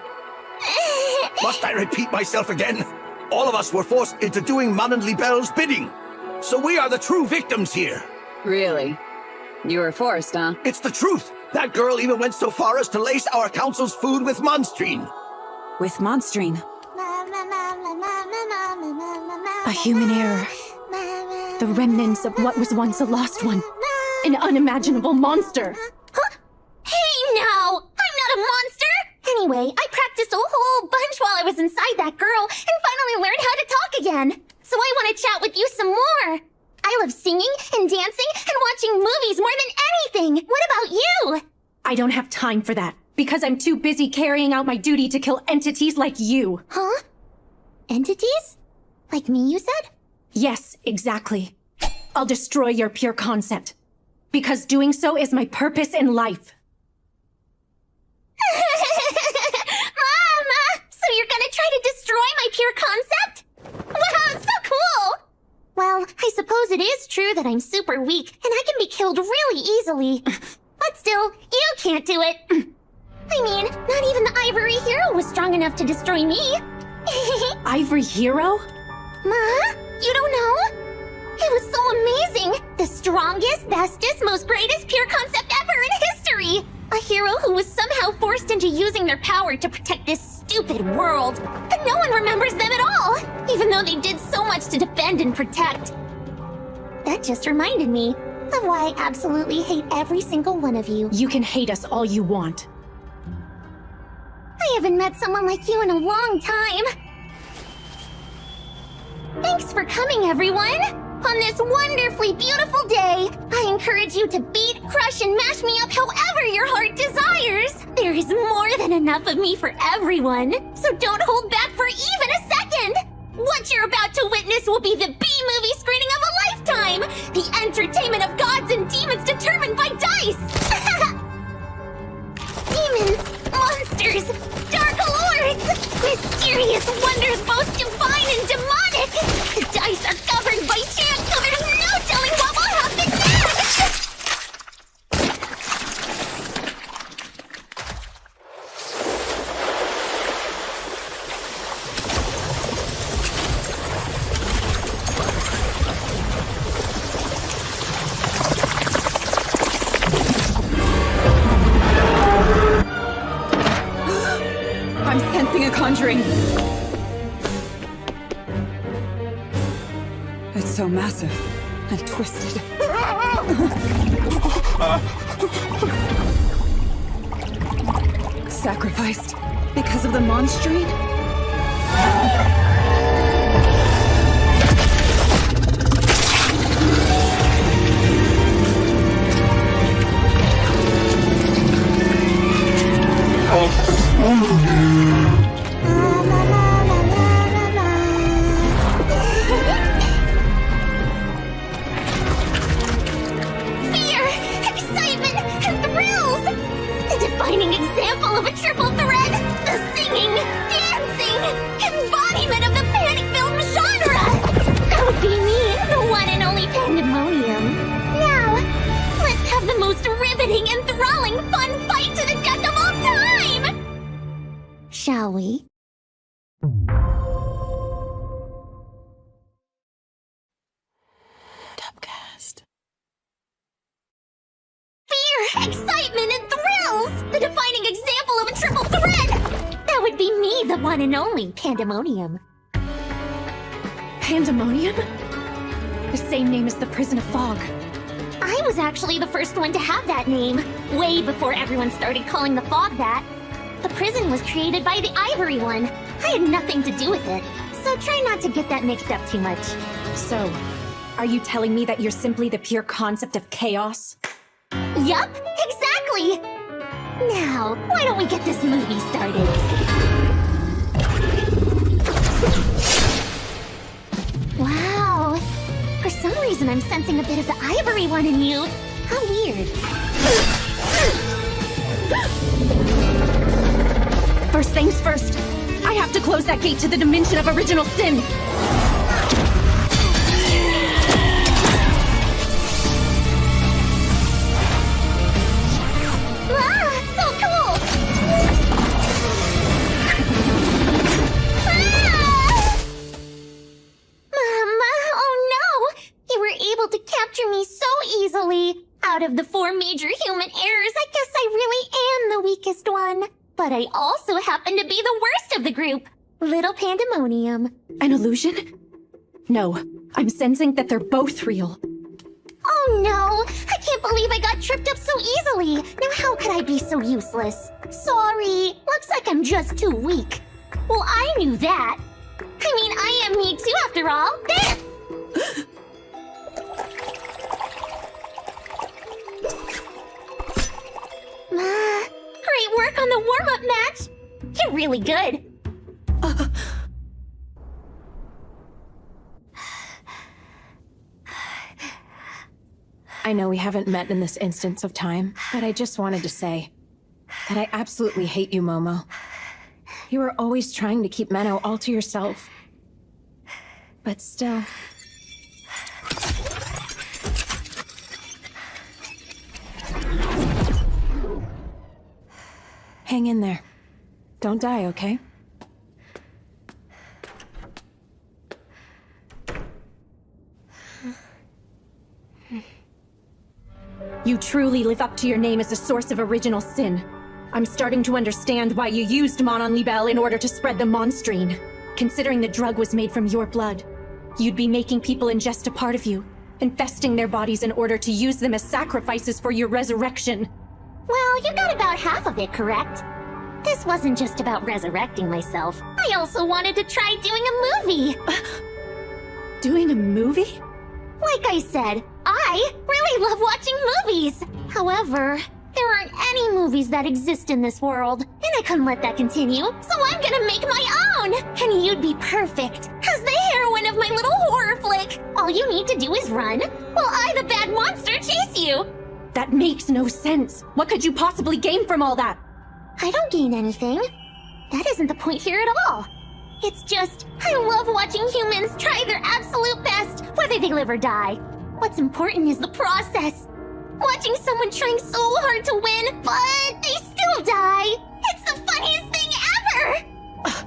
Must I repeat myself again? All of us were forced into doing Manon Libelle's bidding. So we are the true victims here. Really? You were forced, huh? It's the truth. That girl even went so far as to lace our council's food with Monstrine. With Monstrine? A human error. The remnants of what was once a lost one. An unimaginable monster. Huh? Hey now! I'm not a monster! Anyway, I practiced a whole bunch while I was inside that girl and finally learned how to talk again. So I want to chat with you some more. I love singing and dancing and watching movies more than anything. What about you? I don't have time for that, because I'm too busy carrying out my duty to kill entities like you. Huh? Entities? Like me, you said? Yes, exactly. I'll destroy your pure concept, because doing so is my purpose in life. Mama! So you're gonna try to destroy my pure concept? Wow, so cool! Well, I suppose it is true that I'm super weak, and I can be killed really easily. But still, you can't do it. I mean, not even the Ivory Hero was strong enough to destroy me. Ivory Hero? Ma? You don't know? It was so amazing! The strongest, bestest, most greatest pure concept ever in history! A hero who was somehow forced into using their power to protect this stupid world. But no one remembers them at all, even though they did so much to defend and protect. That just reminded me of why I absolutely hate every single one of you. You can hate us all you want. I haven't met someone like you in a long time. Thanks for coming, everyone! On this wonderfully beautiful day, I encourage you to beat, crush, and mash me up however your heart desires! There is more than enough of me for everyone, so don't hold back for even a second! What you're about to witness will be the B-movie screening of a lifetime! The entertainment of gods and demons determined by dice! Demons, monsters, Mysterious wonders both divine and demonic! The dice are governed by chance, so there's no telling what will happen next! I'm sensing a conjuring. It's so massive and twisted. Sacrificed because of the monstrine? Fear, excitement, and thrills! The defining example of a triple thread! The singing, dancing, embodiment of the panic-filled genre! That would be me, the one and only Pandemonium. Now, let's have the most riveting, enthralling, fun fight to the death of all time! Shall we? Fear, excitement, and thrills! The defining example of a triple thread! That would be me, the one and only Pandemonium. Pandemonium? The same name as the Prison of Fog. I was actually the first one to have that name, way before everyone started calling the Fog that. The prison was created by the Ivory One. I had nothing to do with it, so try not to get that mixed up too much. So, are you telling me that you're simply the pure concept of chaos? Yup, exactly! Now, why don't we get this movie started? Wow! For some reason I'm sensing a bit of the Ivory One in you. How weird. First things first, I have to close that gate to the dimension of original sin. Ah, so cool! Ah! Mama, oh no! You were able to capture me so easily. Out of the 4 major human errors, I guess I really am the weakest one. But I also happen to be the worst of the group. Little Pandemonium. An illusion? No, I'm sensing that they're both real. Oh no! I can't believe I got tripped up so easily! Now how could I be so useless? Sorry, looks like I'm just too weak. Well, I knew that. I mean, I am me too after all. There! Great work on the warm-up match! You're really good. I know we haven't met in this instance of time, but I just wanted to say that I absolutely hate you, Momo. You were always trying to keep Menno all to yourself. But still... Hang in there. Don't die, okay? You truly live up to your name as a source of original sin. I'm starting to understand why you used Monon Libelle in order to spread the monstrine. Considering the drug was made from your blood, you'd be making people ingest a part of you, infesting their bodies in order to use them as sacrifices for your resurrection. Well, you got about half of it correct. This wasn't just about resurrecting myself. I also wanted to try doing a movie. Doing a movie? Like I said, I really love watching movies. However, there aren't any movies that exist in this world, and I couldn't let that continue, so I'm gonna make my own! And you'd be perfect as the heroine of my little horror flick. All you need to do is run, while I, the bad monster, chase you. That makes no sense. What could you possibly gain from all that? I don't gain anything. That isn't the point here at all. It's just, I love watching humans try their absolute best, whether they live or die. What's important is the process. Watching someone trying so hard to win, but they still die. It's the funniest thing ever!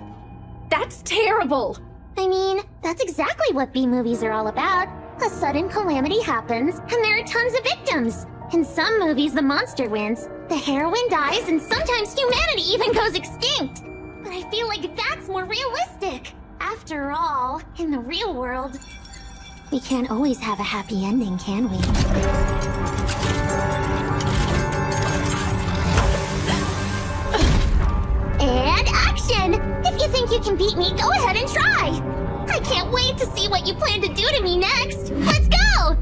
That's terrible! I mean, that's exactly what B-movies are all about. A sudden calamity happens, and there are tons of victims. In some movies, the monster wins, the heroine dies, and sometimes humanity even goes extinct. But I feel like that's more realistic. After all, in the real world, we can't always have a happy ending, can we? And action! If you think you can beat me, go ahead and try! I can't wait to see what you plan to do to me next! Let's go!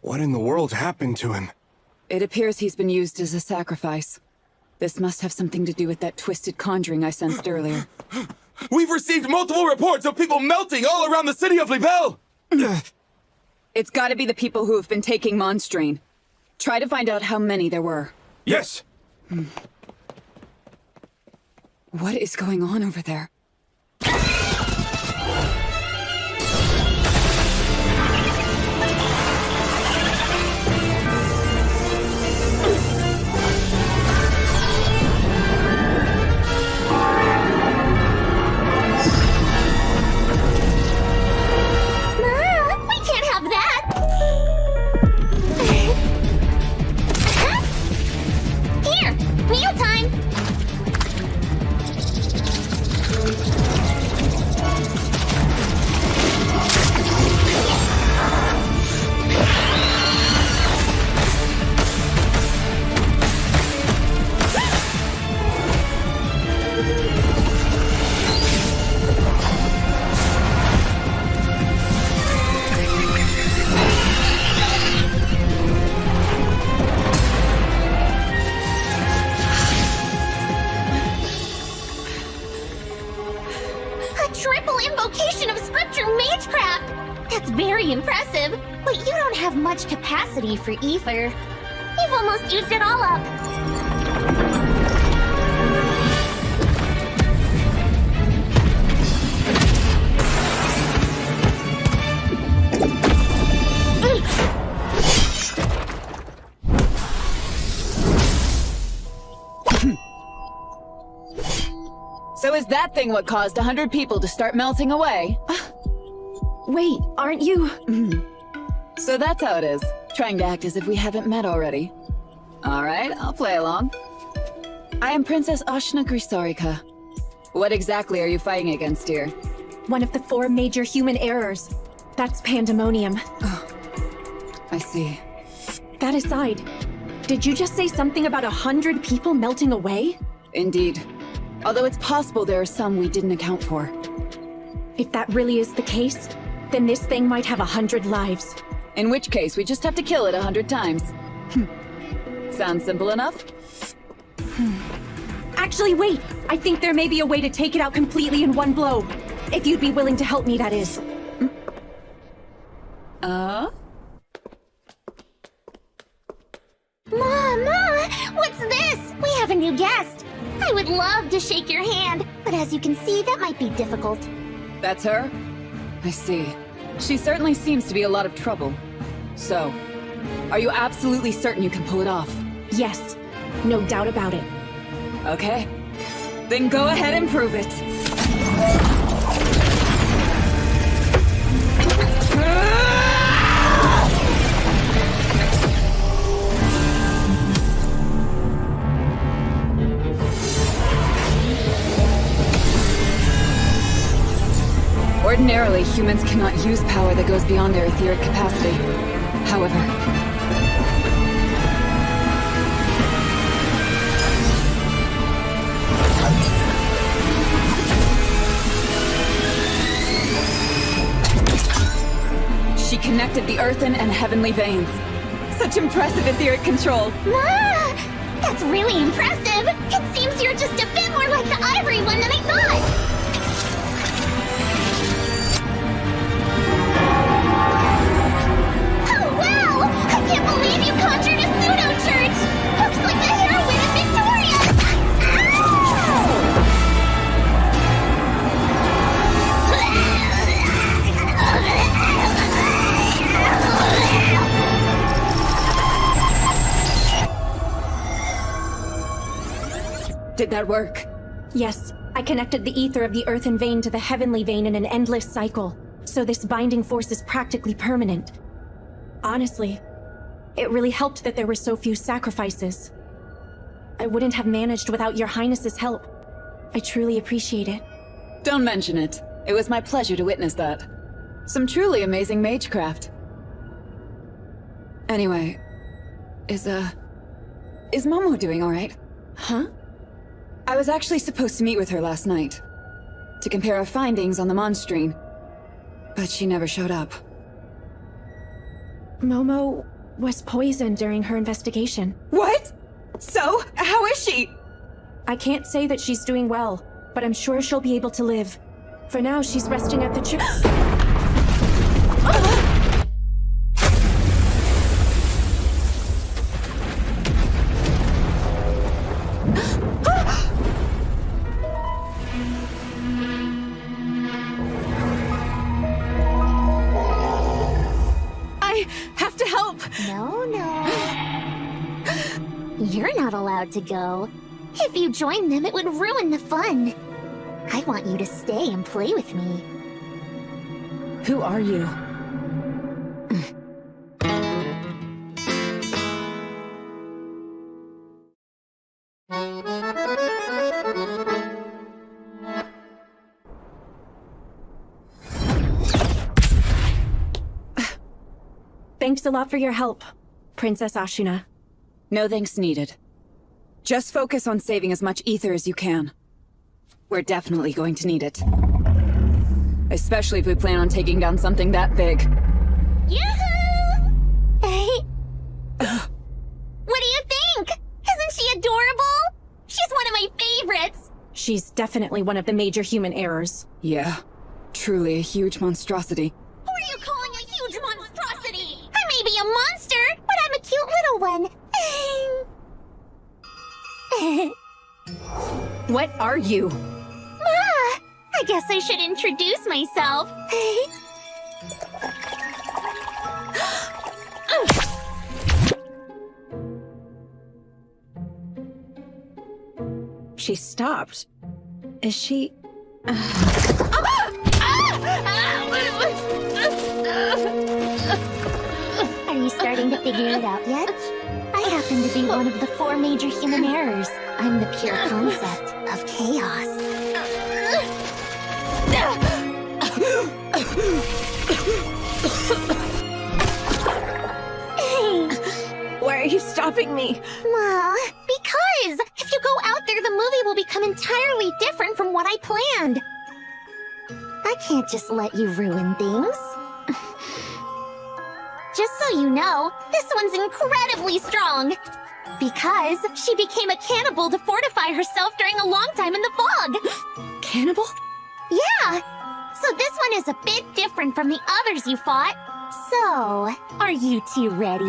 What in the world happened to him? It appears he's been used as a sacrifice. This must have something to do with that twisted conjuring I sensed earlier. We've received multiple reports of people melting all around the city of Libelle! It's gotta be the people who have been taking Monstrine. Try to find out how many there were. Yes! What is going on over there? Meal time! Triple invocation of scripture magecraft! That's very impressive, but you don't have much capacity for ether. You've almost used it all up. So is that thing what caused 100 people to start melting away? Wait, aren't you? So that's how it is. Trying to act as if we haven't met already. Alright, I'll play along. I am Princess Ashna Grisarika. What exactly are you fighting against here? One of the 4 major human errors. That's pandemonium. I see. That aside, did you just say something about 100 people melting away? Indeed. Although it's possible there are some we didn't account for. If that really is the case, then this thing might have 100 lives. In which case, we just have to kill it 100 times. Sounds simple enough? Actually, wait! I think there may be a way to take it out completely in one blow. If you'd be willing to help me, that is. Mama! What's this? We have a new guest! I would love to shake your hand, but as you can see, that might be difficult. That's her? I see. She certainly seems to be a lot of trouble. So, are you absolutely certain you can pull it off? Yes. No doubt about it. Okay. Then go ahead and prove it. Ordinarily, humans cannot use power that goes beyond their etheric capacity. However, she connected the earthen and heavenly veins. Such impressive etheric control. Ma! That's really impressive! It seems you're just a bit more like the ivory one than I thought! Oh wow! I can't believe you did that work? Yes, I connected the ether of the earthen vein to the heavenly vein in an endless cycle, so this binding force is practically permanent. Honestly, it really helped that there were so few sacrifices. I wouldn't have managed without your highness's help. I truly appreciate it. Don't mention it. It was my pleasure to witness that. Some truly amazing magecraft. Anyway, is Momo doing alright? Huh? I was actually supposed to meet with her last night, to compare our findings on the Monstrine, but she never showed up. Momo was poisoned during her investigation. What? So, how is she? I can't say that she's doing well, but I'm sure she'll be able to live. For now, she's resting at the I have to help! No. You're not allowed to go. If you join them, it would ruin the fun. I want you to stay and play with me. Who are you? Thanks a lot for your help, Princess Ashina. No thanks needed. Just focus on saving as much ether as you can. We're definitely going to need it. Especially if we plan on taking down something that big. Yoo-hoo! What do you think? Isn't she adorable? She's one of my favorites. She's definitely one of the major human errors. Yeah, truly a huge monstrosity. Who are you calling a huge monstrosity? I may be a monster, but I'm a cute little one. What are you? I guess I should introduce myself. She stopped. Is she... Are you starting to figure it out yet? I happen to be one of the 4 major human errors. I'm the pure concept of chaos. Why are you stopping me? Well, because if you go out there, the movie will become entirely different from what I planned. I can't just let you ruin things. Just so you know, this one's incredibly strong. Because she became a cannibal to fortify herself during a long time in the fog. Cannibal? Yeah. So this one is a bit different from the others you fought. So, are you two ready?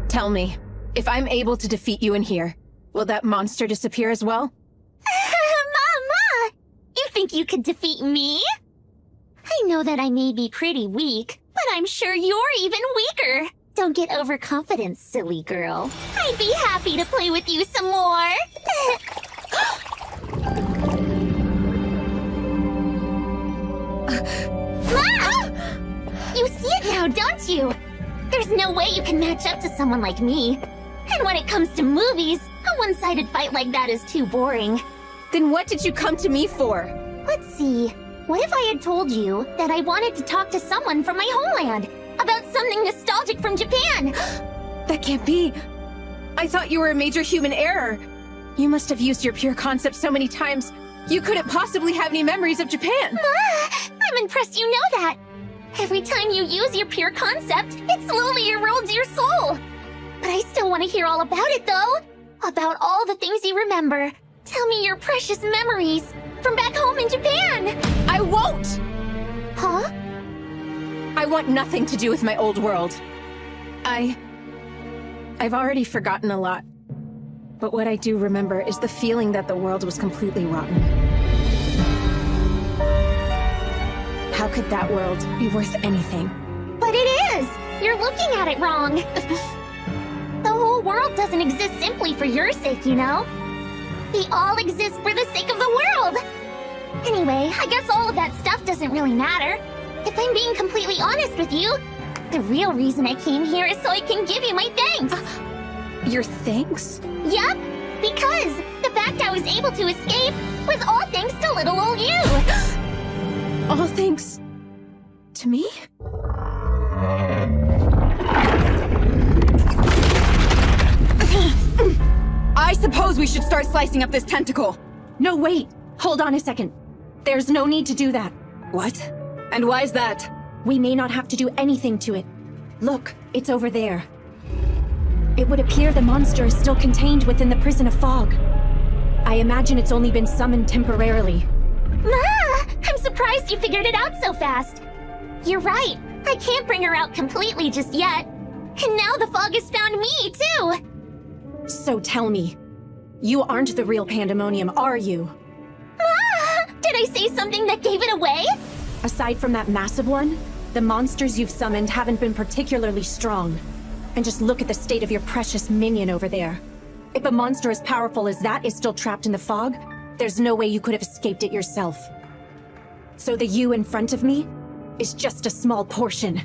Tell me, if I'm able to defeat you in here, will that monster disappear as well? Mama! You think you could defeat me? I know that I may be pretty weak, but I'm sure you're even weaker. Don't get overconfident, silly girl. I'd be happy to play with you some more. Ma! You see it now, don't you? There's no way you can match up to someone like me. And when it comes to movies, a one-sided fight like that is too boring. Then what did you come to me for? Let's see. What if I had told you that I wanted to talk to someone from my homeland about something nostalgic from Japan? That can't be. I thought you were a major human error. You must have used your pure concept so many times, you couldn't possibly have any memories of Japan. I'm impressed you know that. Every time you use your pure concept, it slowly erodes your soul. But I still want to hear all about it, though. About all the things you remember. Tell me your precious memories from back home in Japan. I won't! Huh? I want nothing to do with my old world. I've already forgotten a lot. But what I do remember is the feeling that the world was completely rotten. How could that world be worth anything? But it is! You're looking at it wrong. The whole whole world doesn't exist simply for your sake, you know? We all exist for the sake of the world! Anyway, I guess all of that stuff doesn't really matter. If I'm being completely honest with you, the real reason I came here is so I can give you my thanks. Your thanks? Yup, because the fact I was able to escape was all thanks to little old you. All thanks to me? I suppose we should start slicing up this tentacle. No, wait. Hold on a second. There's no need to do that. What? And why is that? We may not have to do anything to it. Look, it's over there. It would appear the monster is still contained within the prison of fog. I imagine it's only been summoned temporarily. Ma! I'm surprised you figured it out so fast. You're right. I can't bring her out completely just yet. And now the fog has found me, too! So tell me, you aren't the real Pandemonium, are you? Ma! Did I say something that gave it away? Aside from that massive one, the monsters you've summoned haven't been particularly strong. And just look at the state of your precious minion over there. If a monster as powerful as that is still trapped in the fog, there's no way you could have escaped it yourself. So the you in front of me is just a small portion.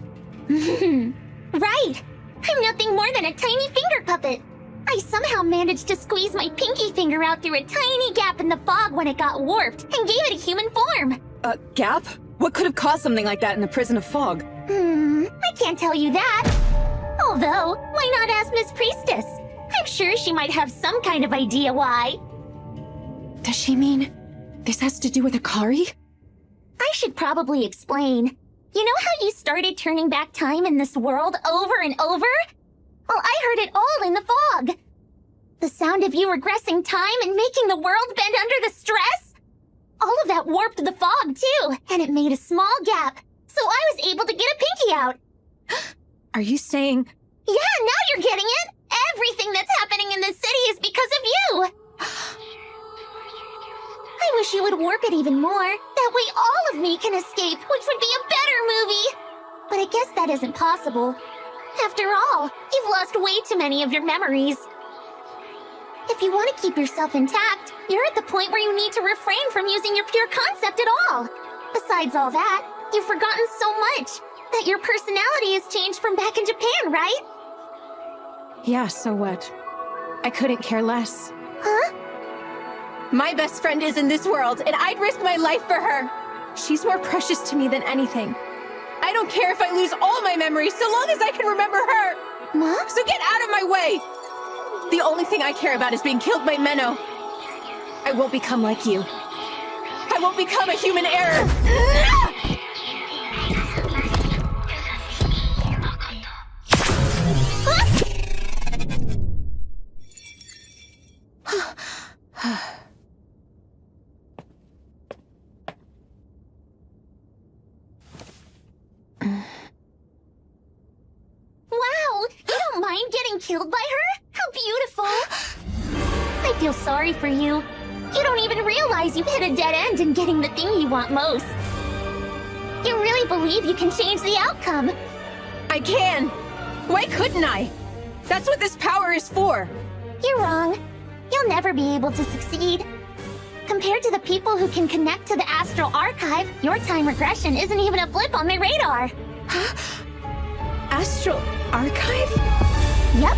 Right! I'm nothing more than a tiny finger puppet. I somehow managed to squeeze my pinky finger out through a tiny gap in the fog when it got warped and gave it a human form. A gap? What could have caused something like that in the prison of fog? I can't tell you that. Although, why not ask Miss Priestess? I'm sure she might have some kind of idea why. Does she mean this has to do with Akari? I should probably explain. You know how you started turning back time in this world over and over? Well, I heard it all in the fog. The sound of you regressing time and making the world bend under the stress? All of that warped the fog, too, and it made a small gap. So I was able to get a pinky out. Are you saying... Yeah, now you're getting it! Everything that's happening in this city is because of you! I wish you would warp it even more. That way all of me can escape, which would be a better movie! But I guess that isn't possible. After all, you've lost way too many of your memories. If you want to keep yourself intact, you're at the point where you need to refrain from using your pure concept at all. Besides all that, you've forgotten so much. That your personality has changed from back in Japan, right? Yeah, so what? I couldn't care less. Huh? My best friend is in this world, and I'd risk my life for her. She's more precious to me than anything. I don't care if I lose all my memories, so long as I can remember her. Mom? So get out of my way! The only thing I care about is being killed by Menno. I won't become like you. I won't become a human error. Killed by her? How beautiful! I feel sorry for you. You don't even realize you've hit a dead end in getting the thing you want most. You really believe you can change the outcome? I can! Why couldn't I? That's what this power is for! You're wrong. You'll never be able to succeed. Compared to the people who can connect to the Astral Archive, your time regression isn't even a blip on their radar. Huh? Astral Archive? Yep.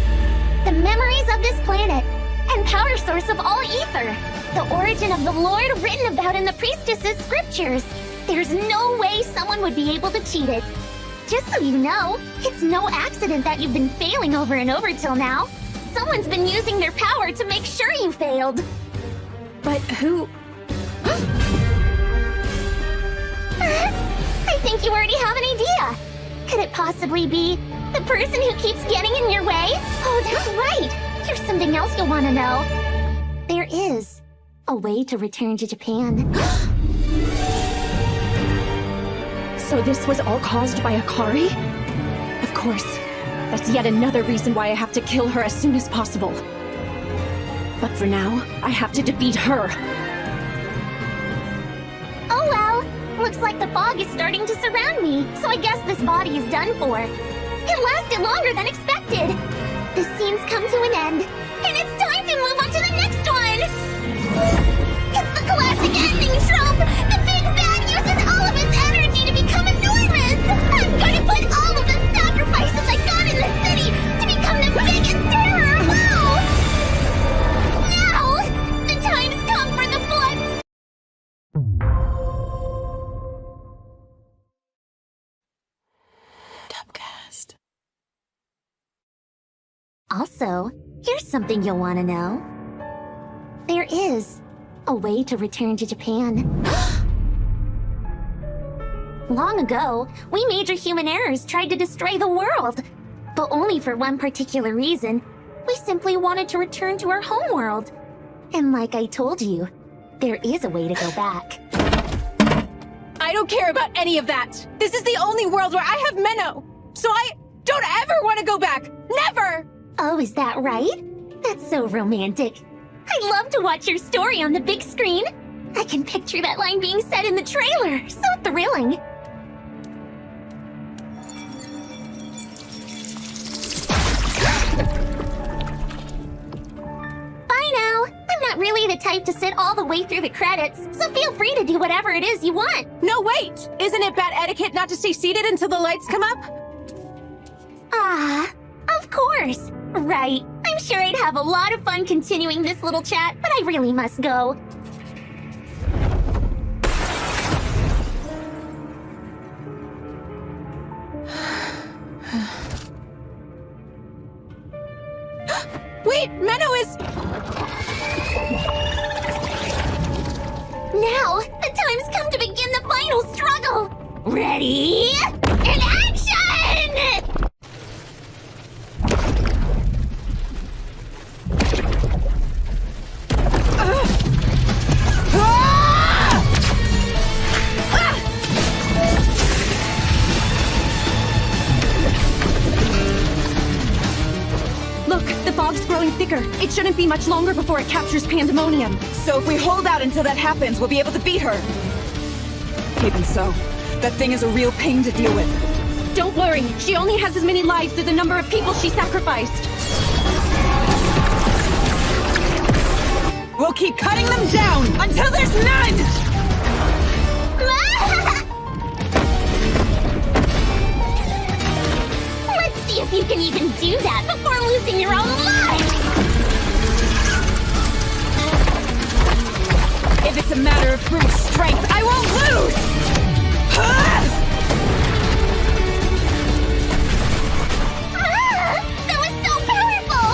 The memories of this planet, and power source of all ether. The origin of the Lord written about in the Priestess's scriptures. There's no way someone would be able to cheat it. Just so you know, it's no accident that you've been failing over and over till now. Someone's been using their power to make sure you failed. But who... I think you already have an idea. Could it possibly be the person who keeps getting in your way? Oh, that's right! Here's something else you'll want to know. There is a way to return to Japan. So this was all caused by Akari? Of course. That's yet another reason why I have to kill her as soon as possible. But for now, I have to defeat her. Oh well! Looks like the fog is starting to surround me, so I guess this body is done for. It lasted longer than expected. This scene's come to an end, and it's time to move on to the next one! It's the classic ending trope! The big bad uses all of its energy to become enormous! I'm gonna put all of the sacrifices I got in the city to become the biggest terror of all! Now, the time's come for the blood. Dubcast. Also, here's something you'll want to know. There is a way to return to Japan. Long ago, we major human errors tried to destroy the world. But only for one particular reason. We simply wanted to return to our homeworld. And like I told you, there is a way to go back. I don't care about any of that. This is the only world where I have Menno. So I don't ever want to go back. Never! Oh, is that right? That's so romantic. I'd love to watch your story on the big screen. I can picture that line being said in the trailer. So thrilling. Bye now. I'm not really the type to sit all the way through the credits, so feel free to do whatever it is you want. No, wait! Isn't it bad etiquette not to stay seated until the lights come up? Ah, of course. Right. I'm sure I'd have a lot of fun continuing this little chat, but I really must go. Wait, Menno is... Now, the time's come to begin the final struggle. Ready? And action! Look, the fog's growing thicker. It shouldn't be much longer before it captures Pandemonium. So if we hold out until that happens, we'll be able to beat her. Even so, that thing is a real pain to deal with. Don't worry, she only has as many lives as the number of people she sacrificed. We'll keep cutting them down until there's none! Let's see if you can even do that before losing your own life! If it's a matter of brute strength, I won't lose! That was so powerful!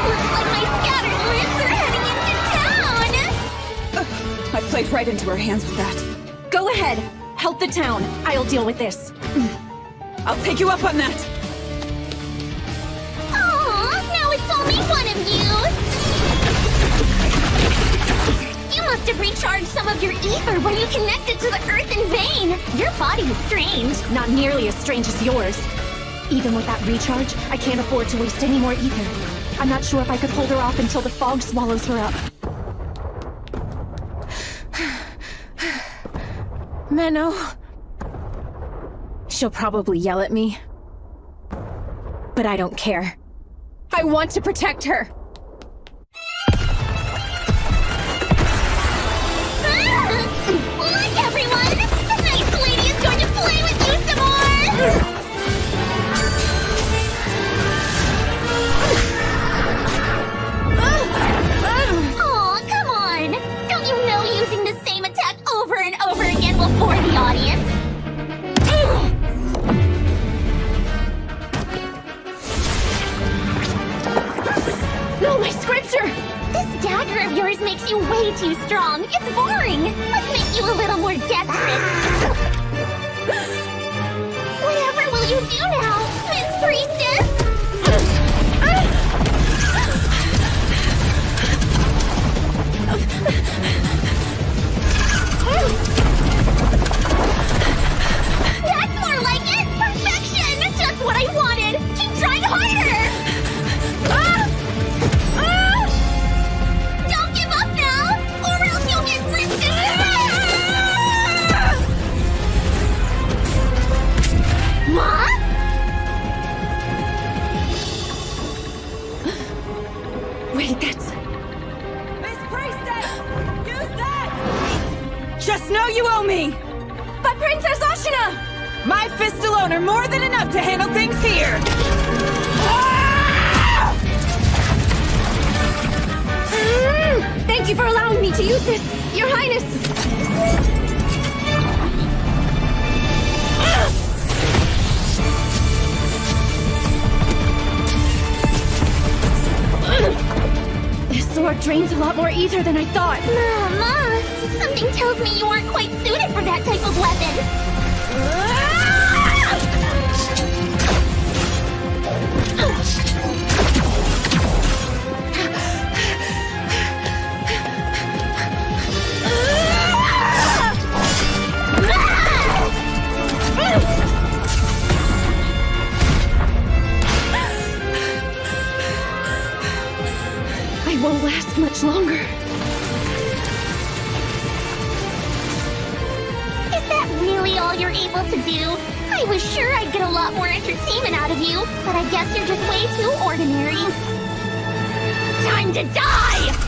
Looks like my scattered limbs are heading into town! I played right into her hands with that. Go ahead, help the town. I'll deal with this. I'll take you up on that. Aww, now it's only one of you! You must have recharged some of your ether when you connected to the earthen vein! Your body is strange. Not nearly as strange as yours. Even with that recharge, I can't afford to waste any more ether. I'm not sure if I could hold her off until the fog swallows her up. Menno. She'll probably yell at me. But I don't care. I want to protect her. Look, everyone! The nice lady is going to play with you some more! Aw, come on! Don't you know using the same attack over and over again will bore the audience? No, my scripture! This dagger of yours makes you way too strong. It's boring. Let's make you a little more desperate. Whatever will you do now, Miss Priestess? That's more like it! Perfection! Just what I wanted! Keep trying harder! Don't give up now, or else you'll get ripped to shreds! alone are more than enough to handle things here! Thank you for allowing me to use this, Your Highness! This sword drains a lot more ether than I thought. Ma, something tells me you aren't quite suited for that type of weapon. I won't last much longer. Is that really all you're able to do? I was sure I'd get a lot more entertainment out of you, but I guess you're just way too ordinary. Time to die!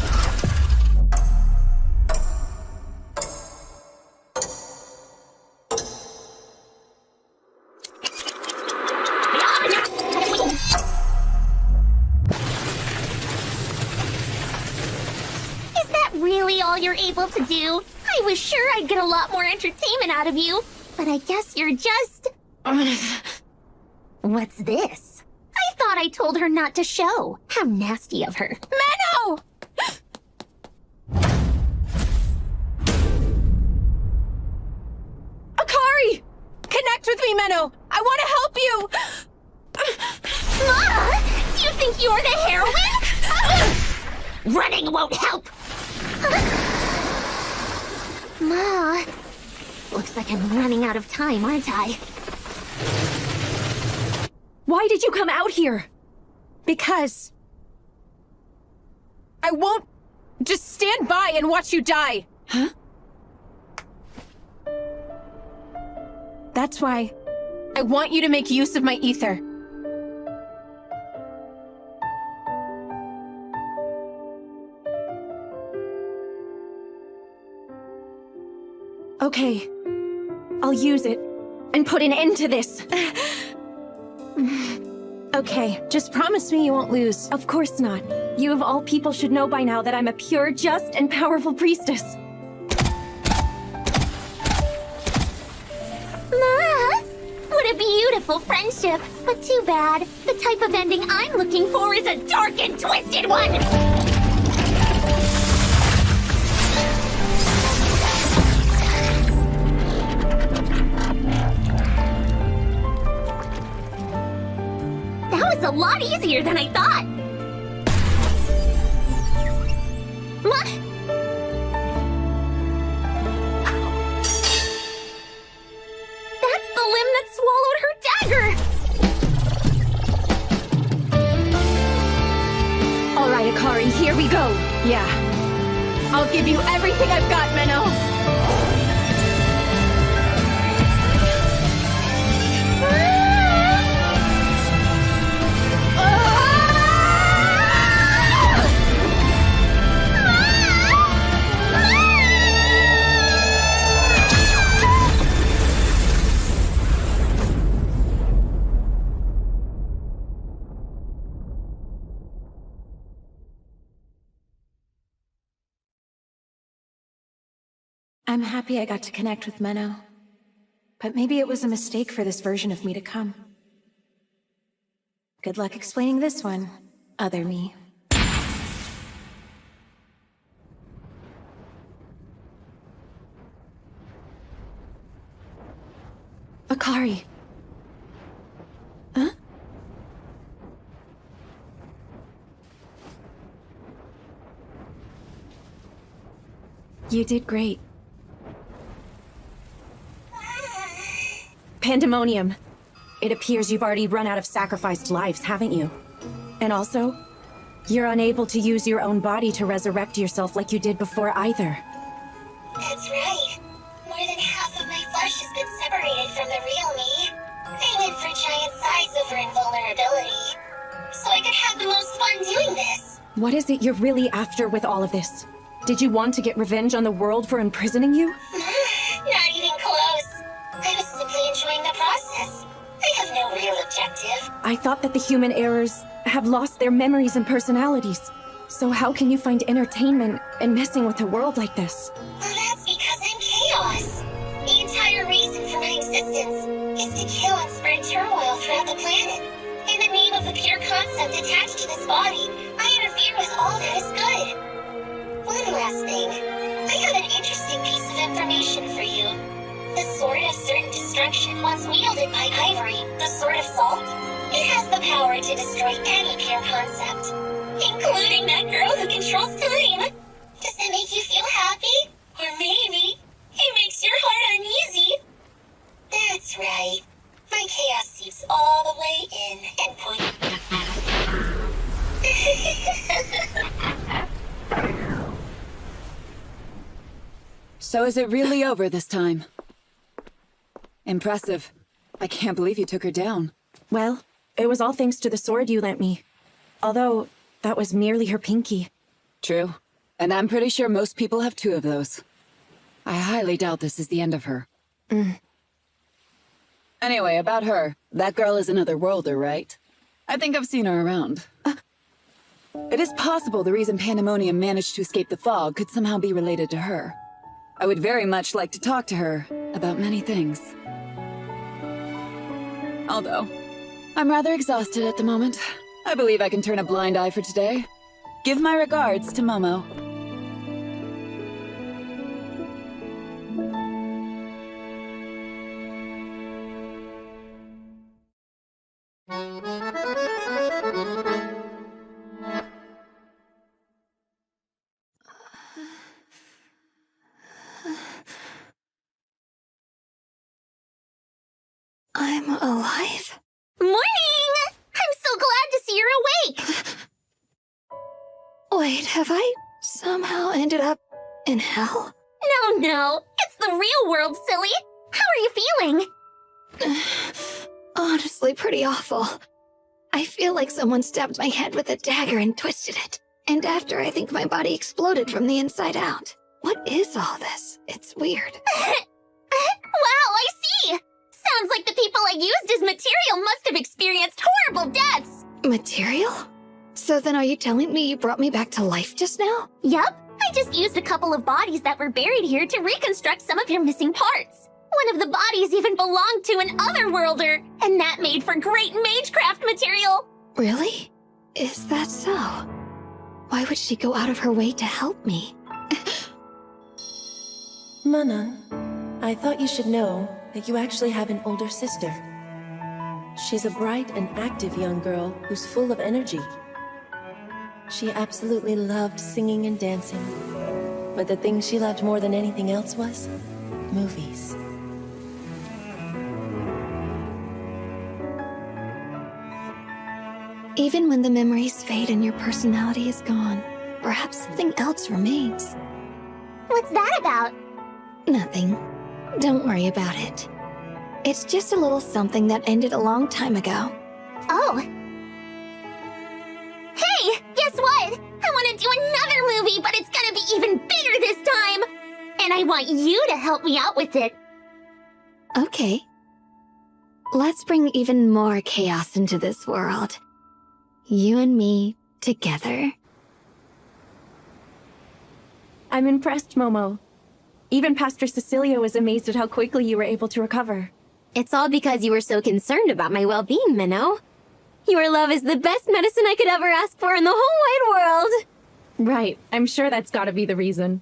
Really all you're able to do? I was sure I'd get a lot more entertainment out of you, but I guess you're just... What's this? I thought I told her not to show. How nasty of her. Menno! Akari! Connect with me, Menno! I want to help you! Ma! Do you think you're the heroine? Running won't help! Ma, looks like I'm running out of time, aren't I? Why did you come out here? Because I won't just stand by and watch you die. Huh? That's why I want you to make use of my ether. Okay, I'll use it and put an end to this. Okay, just promise me you won't lose. Of course not. You of all people should know by now that I'm a pure, just, and powerful priestess. Ma! What a beautiful friendship. But too bad. The type of ending I'm looking for is a dark and twisted one! That was a lot easier than I thought! What? That's the limb that swallowed her dagger! Alright, Akari, here we go. Yeah. I'll give you everything I've got, Menno. I'm happy I got to connect with Menno. But maybe it was a mistake for this version of me to come. Good luck explaining this one, other me. Akari. Huh? You did great. Pandemonium. It appears you've already run out of sacrificed lives, haven't you? And also, you're unable to use your own body to resurrect yourself like you did before either. That's right. More than half of my flesh has been separated from the real me. I went for giant size over invulnerability, so I could have the most fun doing this. What is it you're really after with all of this? Did you want to get revenge on the world for imprisoning you? Not even close. I was simply enjoying the process. I thought that the human errors have lost their memories and personalities. So how can you find entertainment in messing with a world like this? Well, that's because I'm chaos. The entire reason for my existence is to kill and spread turmoil throughout the planet. In the name of the pure concept attached to this body, I interfere with all that is good. One last thing. I have an interesting piece of information for you. The Sword of Certain Destruction, once wielded by Ivory, the Sword of Salt, it has the power to destroy any pure concept, including that girl who controls time. Does that make you feel happy? Or maybe it makes your heart uneasy? That's right. My chaos seeps all the way in and So is it really over this time? Impressive. I can't believe you took her down. Well, it was all thanks to the sword you lent me. Although, that was merely her pinky. True. And I'm pretty sure most people have 2 of those. I highly doubt this is the end of her. Anyway, about her. That girl is another worlder, right? I think I've seen her around. It is possible the reason Pandemonium managed to escape the fog could somehow be related to her. I would very much like to talk to her about many things. Although, I'm rather exhausted at the moment. I believe I can turn a blind eye for today. Give my regards to Momo. I'm alive? Morning! I'm so glad to see you're awake! Wait, have I somehow ended up in hell? No, it's the real world, silly! How are you feeling? Honestly, pretty awful. I feel like someone stabbed my head with a dagger and twisted it. And after, I think my body exploded from the inside out. What is all this? It's weird. Wow, I see! Sounds like the people I used as material must have experienced horrible deaths! Material? So then are you telling me you brought me back to life just now? Yup, I just used a couple of bodies that were buried here to reconstruct some of your missing parts. One of the bodies even belonged to an otherworlder, and that made for great magecraft material! Really? Is that so? Why would she go out of her way to help me? Manan, I thought you should know that you actually have an older sister. She's a bright and active young girl who's full of energy. She absolutely loved singing and dancing, but the thing she loved more than anything else was movies. Even when the memories fade and your personality is gone, perhaps something else remains. What's that about? Nothing. Don't worry about it. It's just a little something that ended a long time ago. Oh. Hey, guess what? I want to do another movie, but it's gonna be even bigger this time! And I want you to help me out with it. Okay. Let's bring even more chaos into this world. You and me together. I'm impressed, Momo. Even Pastor Cecilia was amazed at how quickly you were able to recover. It's all because you were so concerned about my well-being, Minnow. Your love is the best medicine I could ever ask for in the whole wide world. Right. I'm sure that's gotta be the reason.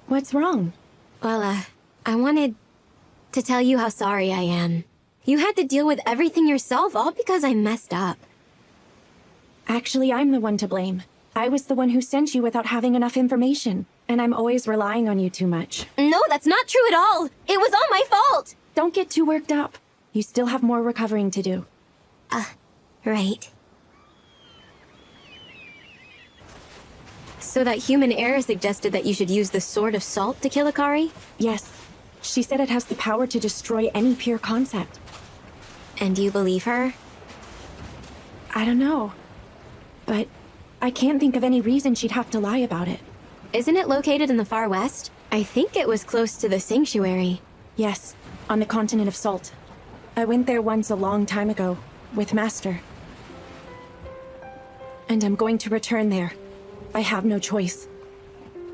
What's wrong? Well, I wanted to tell you how sorry I am. You had to deal with everything yourself, all because I messed up. Actually, I'm the one to blame. I was the one who sent you without having enough information, and I'm always relying on you too much. No, that's not true at all! It was all my fault! Don't get too worked up. You still have more recovering to do. Right. So that human error suggested that you should use the Sword of Salt to kill Akari? Yes. She said it has the power to destroy any pure concept. And you believe her? I don't know. But I can't think of any reason she'd have to lie about it. Isn't it located in the far west? I think it was close to the sanctuary. Yes, on the continent of Salt. I went there once a long time ago, with Master. And I'm going to return there. I have no choice.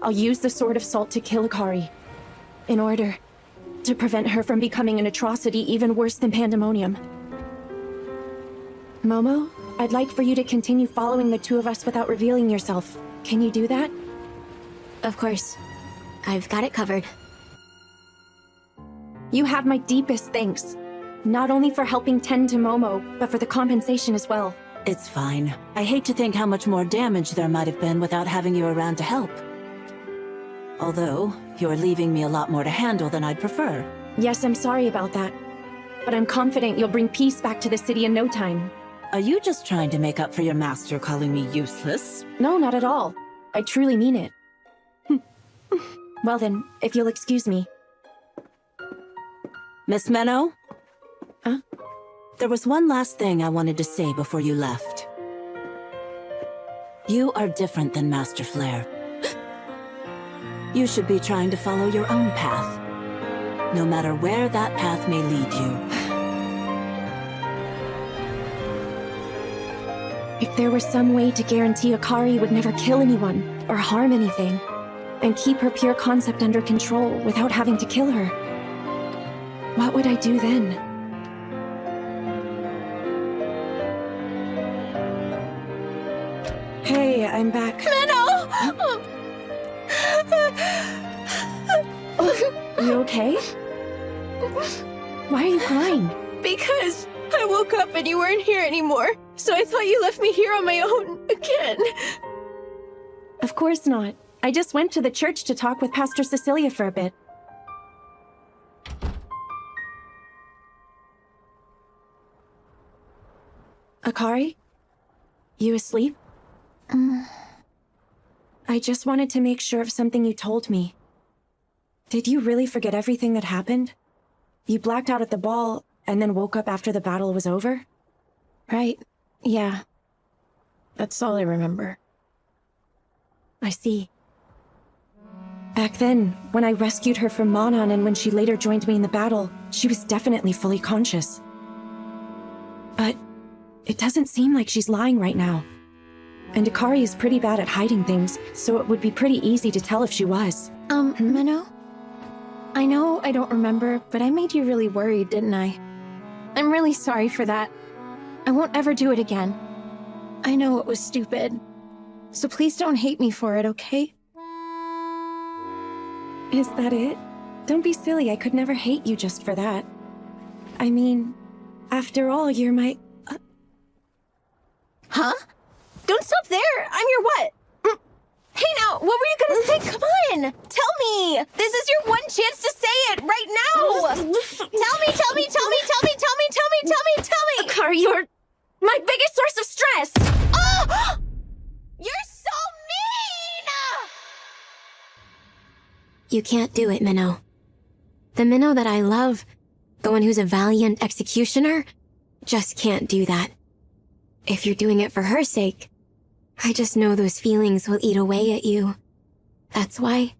I'll use the Sword of Salt to kill Akari, in order to prevent her from becoming an atrocity even worse than Pandemonium. Momo, I'd like for you to continue following the two of us without revealing yourself. Can you do that? Of course. I've got it covered. You have my deepest thanks. Not only for helping tend to Momo, but for the compensation as well. It's fine. I hate to think how much more damage there might have been without having you around to help. Although, you're leaving me a lot more to handle than I'd prefer. Yes, I'm sorry about that. But I'm confident you'll bring peace back to the city in no time. Are you just trying to make up for your master calling me useless? No, not at all. I truly mean it. Well then, if you'll excuse me. Miss Menno? Huh? There was one last thing I wanted to say before you left. You are different than Master Flare. You should be trying to follow your own path, no matter where that path may lead you. If there was some way to guarantee Akari would never kill anyone or harm anything, and keep her pure concept under control without having to kill her, what would I do then? Hey, I'm back. Menno! You okay? Why are you crying? Because I woke up and you weren't here anymore, so I thought you left me here on my own again. Of course not. I just went to the church to talk with Pastor Cecilia for a bit. Akari? You asleep? I just wanted to make sure of something you told me. Did you really forget everything that happened? You blacked out at the ball, and then woke up after the battle was over? Right. Yeah. That's all I remember. I see. Back then, when I rescued her from Manon and when she later joined me in the battle, she was definitely fully conscious. But it doesn't seem like she's lying right now. And Akari is pretty bad at hiding things, so it would be pretty easy to tell if she was. Menno? I know I don't remember, but I made you really worried, didn't I? I'm really sorry for that. I won't ever do it again. I know it was stupid. So please don't hate me for it, okay? Is that it? Don't be silly, I could never hate you just for that. I mean, after all, you're my... Huh? Don't stop there! I'm your what? Hey now, what were you gonna say? Come on! Tell me! This is your one chance to say it right now! Tell me! Akari, you're my biggest source of stress! Oh! You're so mean! You can't do it, Minnow. The Minnow that I love, the one who's a valiant executioner, just can't do that. If you're doing it for her sake, I just know those feelings will eat away at you. That's why.